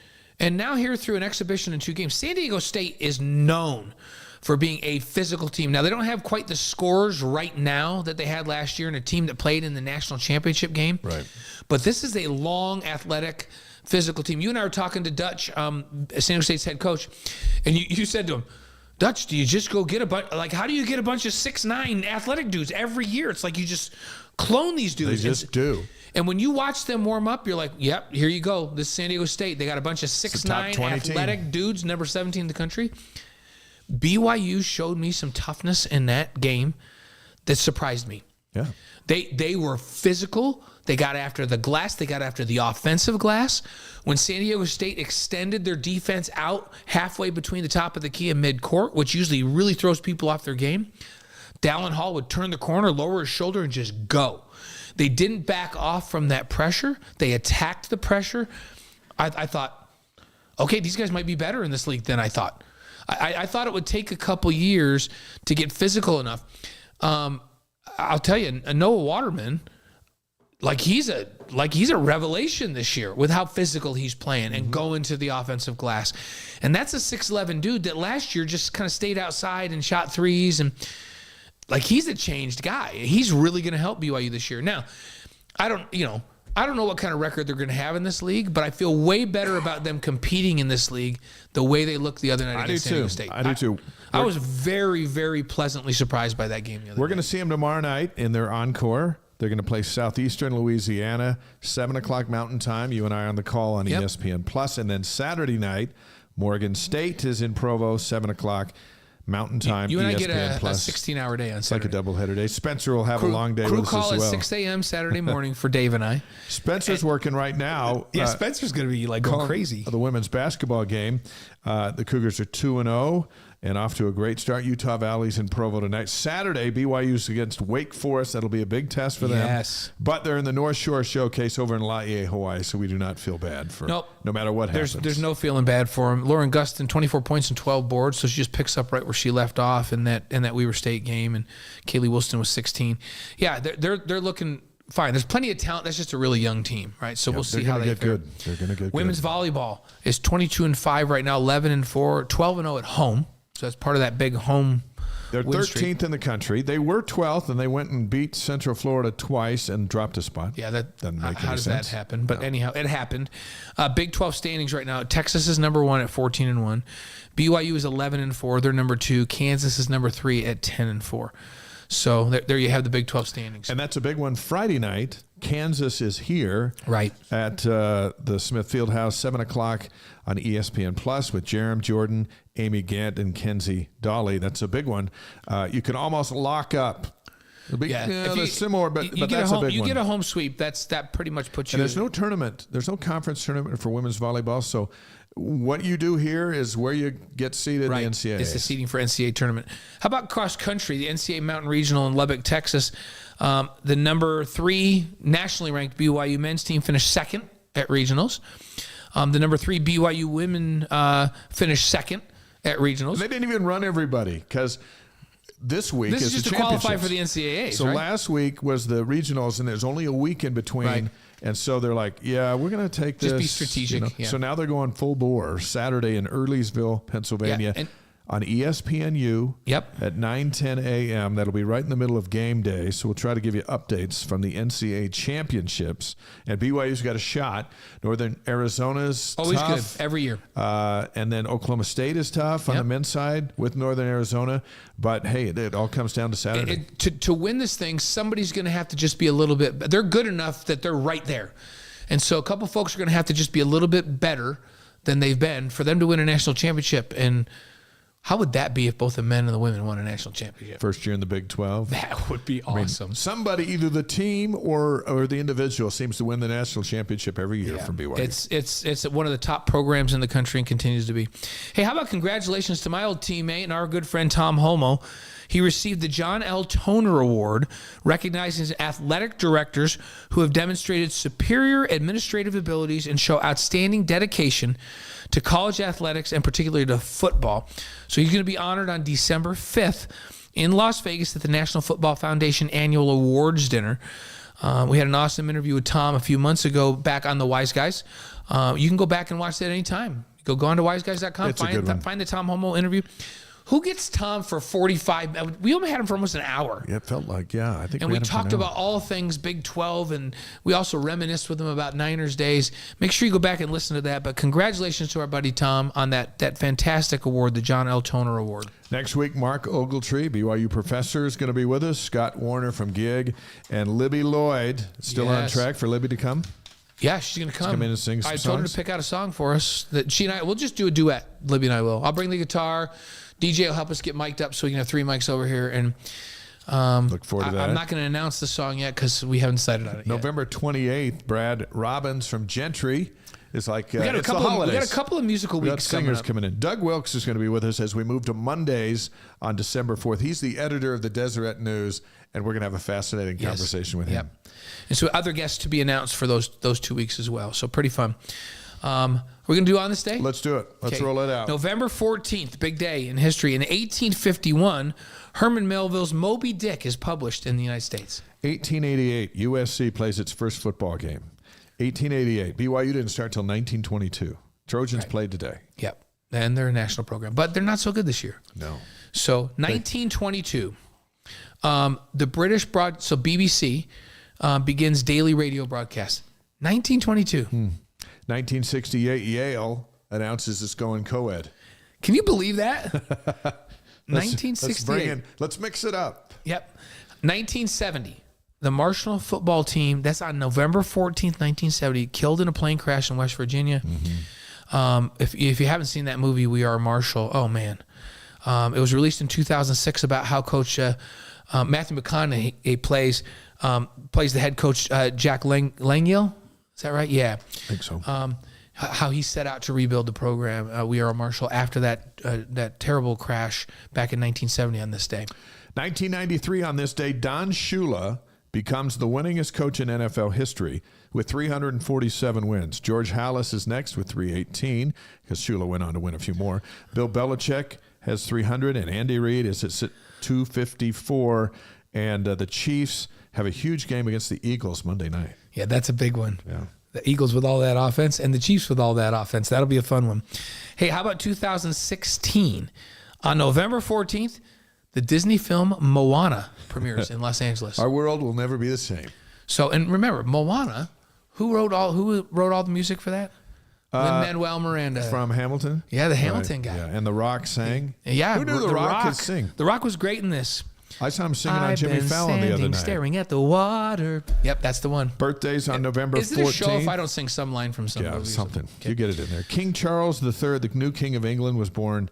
B: And now here through an exhibition in 2 games, San Diego State is known for being a physical team. Now, they don't have quite the scores right now that they had last year in a team that played in the national championship game.
A: Right.
B: But this is a long, athletic, physical team. You and I were talking to Dutch, San Diego State's head coach, and you said to him, Dutch, do you just go get how do you get a bunch of 6'9" athletic dudes every year? It's like you just clone these dudes.
A: They just do.
B: And when you watch them warm up, you're like, yep, here you go. This is San Diego State. They got a bunch of 6'9" athletic dudes, number 17 in the country. BYU showed me some toughness in that game that surprised me.
A: Yeah.
B: They were physical. They got after the glass. They got after the offensive glass. When San Diego State extended their defense out halfway between the top of the key and mid-court, which usually really throws people off their game, Dallin Hall would turn the corner, lower his shoulder, and just go. They didn't back off from that pressure. They attacked the pressure. I thought, okay, these guys might be better in this league than I thought. I thought it would take a couple years to get physical enough. I'll tell you, Noah Waterman, he's a revelation this year with how physical he's playing and going to the offensive glass. And that's a 6'11" dude that last year just kind of stayed outside and shot threes, and he's a changed guy. He's really going to help BYU this year. Now, I don't know what kind of record they're going to have in this league, but I feel way better about them competing in this league the way they looked the other night against San Diego State.
A: I do too.
B: I was very, very pleasantly surprised by that game the other
A: We're
B: night.
A: going to see them tomorrow night in their encore. They're going to play Southeastern Louisiana, 7 o'clock Mountain Time. You and I are on the call on ESPN Plus. And then Saturday night, Morgan State is in Provo, 7 o'clock Mountain Time.
B: You and
A: ESPN
B: I get a
A: Plus.
B: 16-hour day on
A: It's like
B: Saturday.
A: a doubleheader day. Spencer will have a long day
B: Crew
A: with us
B: call
A: as well.
B: at 6 a.m. Saturday morning for Dave and I.
A: Spencer's working right now.
B: Yeah, Spencer's going to be going
A: calling
B: crazy.
A: The women's basketball game. The Cougars are 2-0 and off to a great start. Utah Valley's in Provo tonight. Saturday, BYU's against Wake Forest. That'll be a big test for them.
B: Yes.
A: But they're in the North Shore Showcase over in Laie, Hawaii, so we do not feel bad for no matter what happens.
B: There's no feeling bad for him. Lauren Gustin, 24 points and 12 boards, so she just picks up right where she left off in that Weaver State game, and Kaylee Wilson was 16. Yeah, they're looking fine. There's plenty of talent. That's just a really young team, right? So we'll see how they
A: get
B: fare.
A: good. They're going to get
B: Women's
A: good.
B: volleyball is 22-5 right now, 11-4, 12-0 at home. So that's part of that big home.
A: They're
B: win
A: 13th
B: streak.
A: in the country. They were 12th, and they went and beat Central Florida twice and dropped a spot.
B: Yeah, that
A: doesn't make
B: how
A: any
B: does
A: sense.
B: that happen? But anyhow, it happened. Big 12 standings right now. Texas is number 1 at 14-1. BYU is 11-4. They're number 2. Kansas is number 3 at 10-4. So there you have the Big 12 standings.
A: And that's a big one. Friday night, Kansas is here at the Smith Fieldhouse, 7 o'clock on ESPN Plus with Jerem Jordan, Amy Gant, and Kenzie Dolly. That's a big one. You can almost lock up. They're similar, but that's a big one.
B: You get a home sweep. That pretty much puts you.
A: And there's no tournament. There's no conference tournament for women's volleyball. So what you do here is where you get seated in the NCAA.
B: It's the seeding for NCAA tournament. How about cross country? The NCAA Mountain Regional in Lubbock, Texas. The number 3 nationally ranked BYU men's team finished second at regionals. The number 3 BYU women finished second at regionals.
A: And they didn't even run everybody because this week
B: is just
A: the
B: to qualify
A: championships.
B: for the NCAAs.
A: So
B: right?
A: last week was the regionals, and there's only a week in between.
B: Right.
A: And so they're like, yeah, we're going to take this.
B: Just be strategic. Yeah.
A: So now they're going full bore Saturday in Earlysville, Pennsylvania.
B: Yeah, and
A: on ESPNU at 9:10 a.m. That'll be right in the middle of game day. So we'll try to give you updates from the NCAA championships. And BYU's got a shot. Northern Arizona's
B: always
A: tough.
B: good every year.
A: And then Oklahoma State is tough on the men's side with Northern Arizona. But, hey, it all comes down to Saturday.
B: To win this thing, somebody's going to have to just be a little bit – they're good enough that they're right there. And so a couple folks are going to have to just be a little bit better than they've been for them to win a national championship. And – how would that be if both the men and the women won a national championship?
A: First year in the Big 12.
B: That would be awesome.
A: Somebody, either the team or the individual, seems to win the national championship every year from BYU.
B: It's one of the top programs in the country and continues to be. Hey, how about congratulations to my old teammate and our good friend Tom Homo. He received the John L. Toner Award, recognizing athletic directors who have demonstrated superior administrative abilities and show outstanding dedication to college athletics and particularly to football. So he's going to be honored on December 5th in Las Vegas at the National Football Foundation Annual Awards Dinner. We had an awesome interview with Tom a few months ago back on the Wise Guys. You can go back and watch that anytime. Go on to wiseguys.com, find the Tom Homo interview. Who gets Tom for 45 minutes? We only had him for almost an hour.
A: Yeah, it felt like, I think.
B: And we talked about all things Big 12, and we also reminisced with him about Niners days. Make sure you go back and listen to that. But congratulations to our buddy Tom on that fantastic award, the John L. Toner Award.
A: Next week, Mark Ogletree, BYU professor, is going to be with us. Scott Warner from GIG, and Libby Lloyd. Still on track for Libby to come?
B: Yeah, she's going to come.
A: Come in and sing some
B: I told her to pick out a song for us. That she and I, we'll just do a duet. Libby and I will. I'll bring the guitar. DJ will help us get mic'd up so we can have 3 mics over here. And
A: Look forward to that.
B: I'm not going to announce the song yet because we haven't decided on it yet.
A: November 28th, Brad Robbins from Gentry is like,
B: We got a couple of musical
A: We got
B: weeks
A: singers coming in. Doug Wilkes is going to be with us as we move to Mondays on December 4th. He's the editor of the Deseret News, and we're going to have a fascinating conversation with him.
B: And so other guests to be announced for those 2 weeks as well. So pretty fun. We're going to do On This Day?
A: Let's do it. Let's roll it out.
B: November 14th, big day in history. In 1851, Herman Melville's Moby Dick is published in the United States.
A: 1888, USC plays its first football game. 1888, BYU didn't start till 1922. Trojans played today.
B: Yep. And they're a national program. But they're not so good this year.
A: No.
B: So 1922, the British so BBC begins daily radio broadcast. 1922.
A: 1968, Yale announces it's going co-ed.
B: Can you believe that? 1968.
A: Let's mix it up.
B: Yep. 1970, the Marshall football team, that's on November 14th, 1970, killed in a plane crash in West Virginia. If you haven't seen that movie, We Are Marshall, oh man. It was released in 2006 about how Coach Matthew McConaughey plays the head coach, Jack Langiel. Is that right? Yeah.
A: I think so.
B: How he set out to rebuild the program, We Are Marshall, after that terrible crash back in 1970 on this day.
A: 1993 on this day, Don Shula becomes the winningest coach in NFL history with 347 wins. George Halas is next with 318 because Shula went on to win a few more. Bill Belichick has 300 and Andy Reid is at 254. And the Chiefs have a huge game against the Eagles Monday night.
B: Yeah, that's a big one.
A: Yeah.
B: The Eagles with all that offense and the Chiefs with all that offense. That'll be a fun one. Hey, how about 2016? On November 14th, the Disney film Moana premieres in Los Angeles.
A: Our world will never be the same.
B: So, and remember, Moana, who wrote all the music for that? Lin-Manuel Miranda.
A: From Hamilton?
B: Yeah, the Hamilton guy.
A: Yeah, and The Rock sang.
B: Yeah.
A: Who knew The Rock could sing?
B: The Rock was great in this.
A: I saw him singing on Jimmy Fallon the other night.
B: Staring at the water. Yep, that's the one.
A: Birthdays on November 14th.
B: Is it a show if I don't sing some line from some movie?
A: Yeah, something. Okay. You get it in there. King Charles III, the new king of England, was born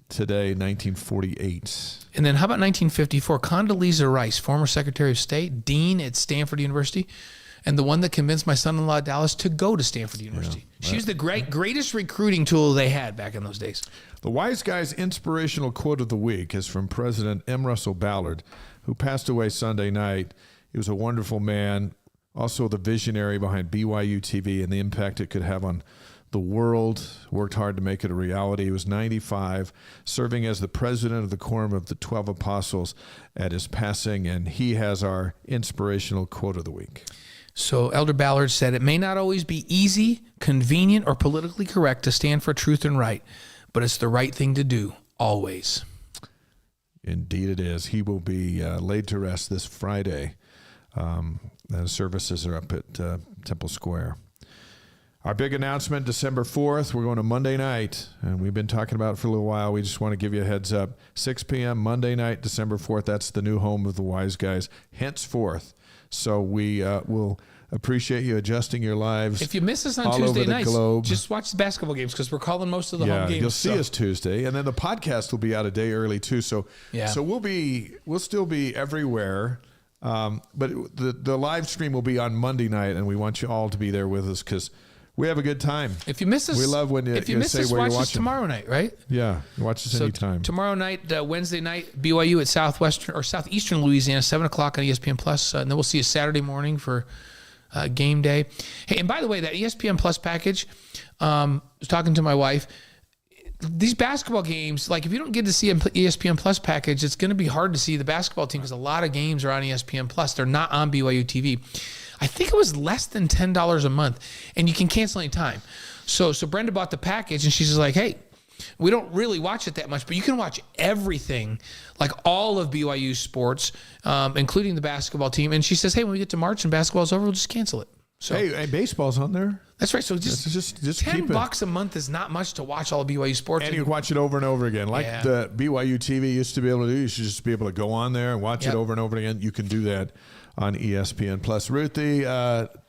A: today, 1948.
B: And then how about 1954? Condoleezza Rice, former Secretary of State, Dean at Stanford University, and the one that convinced my son-in-law Dallas to go to Stanford University. Yeah, she was the greatest recruiting tool they had back in those days.
A: The Wise Guy's inspirational quote of the week is from President M. Russell Ballard, who passed away Sunday night. He was a wonderful man, also the visionary behind BYU TV and the impact it could have on the world. Worked hard to make it a reality. He was 95, serving as the president of the Quorum of the 12 Apostles at his passing, and he has our inspirational quote of the week.
B: So Elder Ballard said, "It may not always be easy, convenient, or politically correct to stand for truth and right, but it's the right thing to do, always."
A: Indeed it is. He will be laid to rest this Friday. The services are up at Temple Square. Our big announcement, December 4th, we're going to Monday night, and we've been talking about it for a little while. We just want to give you a heads up. 6 p.m. Monday night, December 4th. That's the new home of the Wise Guys, henceforth. So we will appreciate you adjusting your lives.
B: If you miss us on
A: all
B: Tuesday
A: over the
B: nights,
A: globe.
B: Just watch the basketball games because we're calling most of the home games.
A: You'll see us Tuesday, and then the podcast will be out a day early too. So we'll still be everywhere. But the live stream will be on Monday night, and we want you all to be there with us because we have a good time.
B: If you miss us,
A: we love when you
B: miss
A: say
B: us,
A: where
B: watch
A: you're
B: us
A: watching.
B: tomorrow night, right?
A: Yeah, watch us anytime.
B: Tomorrow night, Wednesday night, BYU at southeastern Louisiana, 7:00 on ESPN Plus, and then we'll see you Saturday morning for game day. Hey, and by the way, that ESPN Plus package, I was talking to my wife. These basketball games, like if you don't get to see an ESPN Plus package, it's going to be hard to see the basketball team because a lot of games are on ESPN Plus. They're not on BYU TV. I think it was less than $10 a month, and you can cancel any time. So Brenda bought the package, and she's just like, "Hey, we don't really watch it that much, but you can watch everything, like all of BYU sports, including the basketball team." And she says, "Hey, when we get to March and basketball's over, we'll just cancel it." So
A: hey, baseball's on there.
B: That's right. So just $10 a month is not much to watch all of BYU sports.
A: And you can watch it over and over again. Like the BYU TV used to be able to do. You should just be able to go on there and watch it over and over again. You can do that on ESPN Plus. Ruthie,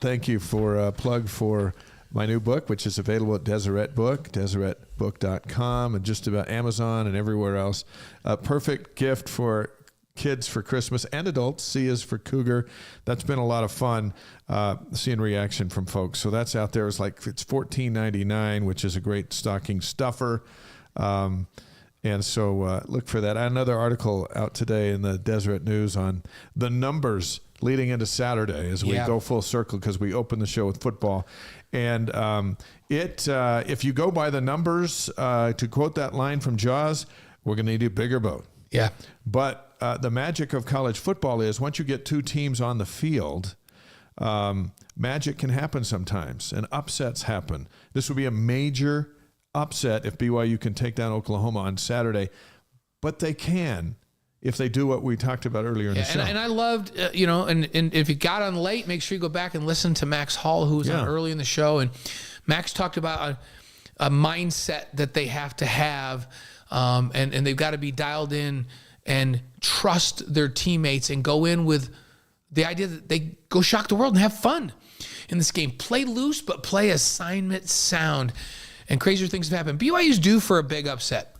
A: thank you for a plug for my new book, which is available at Deseret Book, DeseretBook.com, and just about Amazon and everywhere else. A perfect gift for kids for Christmas and adults. C is for Cougar. That's been a lot of fun seeing reaction from folks. So that's out there. It's $14.99, which is a great stocking stuffer. And so look for that. I had another article out today in the Deseret News on the numbers leading into Saturday as we go full circle, because we open the show with football. And if you go by the numbers, to quote that line from Jaws, we're going to need a bigger boat.
B: Yeah.
A: But the magic of college football is once you get two teams on the field, magic can happen sometimes and upsets happen. This would be a major upset if BYU can take down Oklahoma on Saturday, but they can if they do what we talked about earlier in the show.
B: And I loved, and if you got on late, make sure you go back and listen to Max Hall, who was on early in the show. And Max talked about a mindset that they have to have, and they've got to be dialed in and trust their teammates and go in with the idea that they go shock the world and have fun in this game. Play loose, but play assignment sound. And crazier things have happened. BYU's due for a big upset.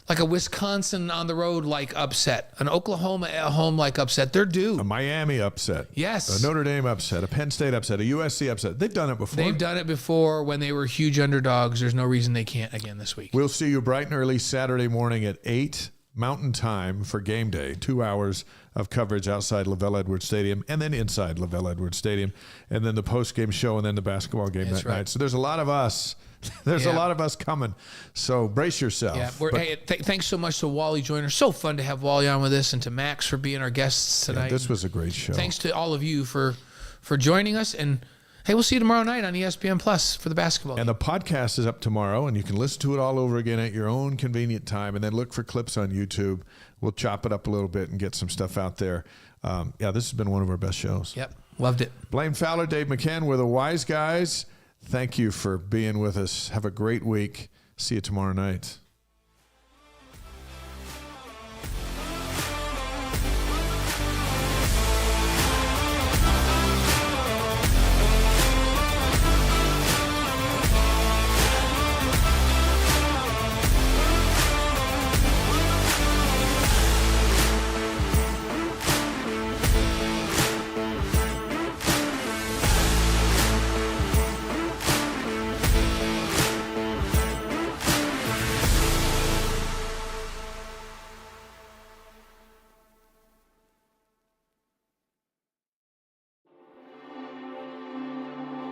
B: Like a Wisconsin on the road like upset. An Oklahoma at home like upset. They're due.
A: A Miami upset.
B: Yes.
A: A Notre Dame upset. A Penn State upset. A USC upset. They've done it before.
B: They've done it before when they were huge underdogs. There's no reason they can't again this week.
A: We'll see you bright and early Saturday morning at 8 Mountain Time for game day. 2 hours of coverage outside Lavelle Edwards Stadium and then inside Lavelle Edwards Stadium. And then the post-game show and then the basketball game that night. So there's a lot of us. There's a lot of us coming, so brace yourself.
B: Yeah, thanks so much to Wally Joyner. So fun to have Wally on with us, and to Max for being our guests tonight.
A: Yeah, this was a great show.
B: Thanks to all of you for joining us, and hey, we'll see you tomorrow night on ESPN Plus for the basketball game.
A: And the podcast is up tomorrow, and you can listen to it all over again at your own convenient time, and then look for clips on YouTube. We'll chop it up a little bit and get some stuff out there. This has been one of our best shows.
B: Yep, loved it.
A: Blaine Fowler, Dave McCann, we're the Wise Guys. Thank you for being with us. Have a great week. See you tomorrow night.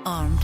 F: Armed.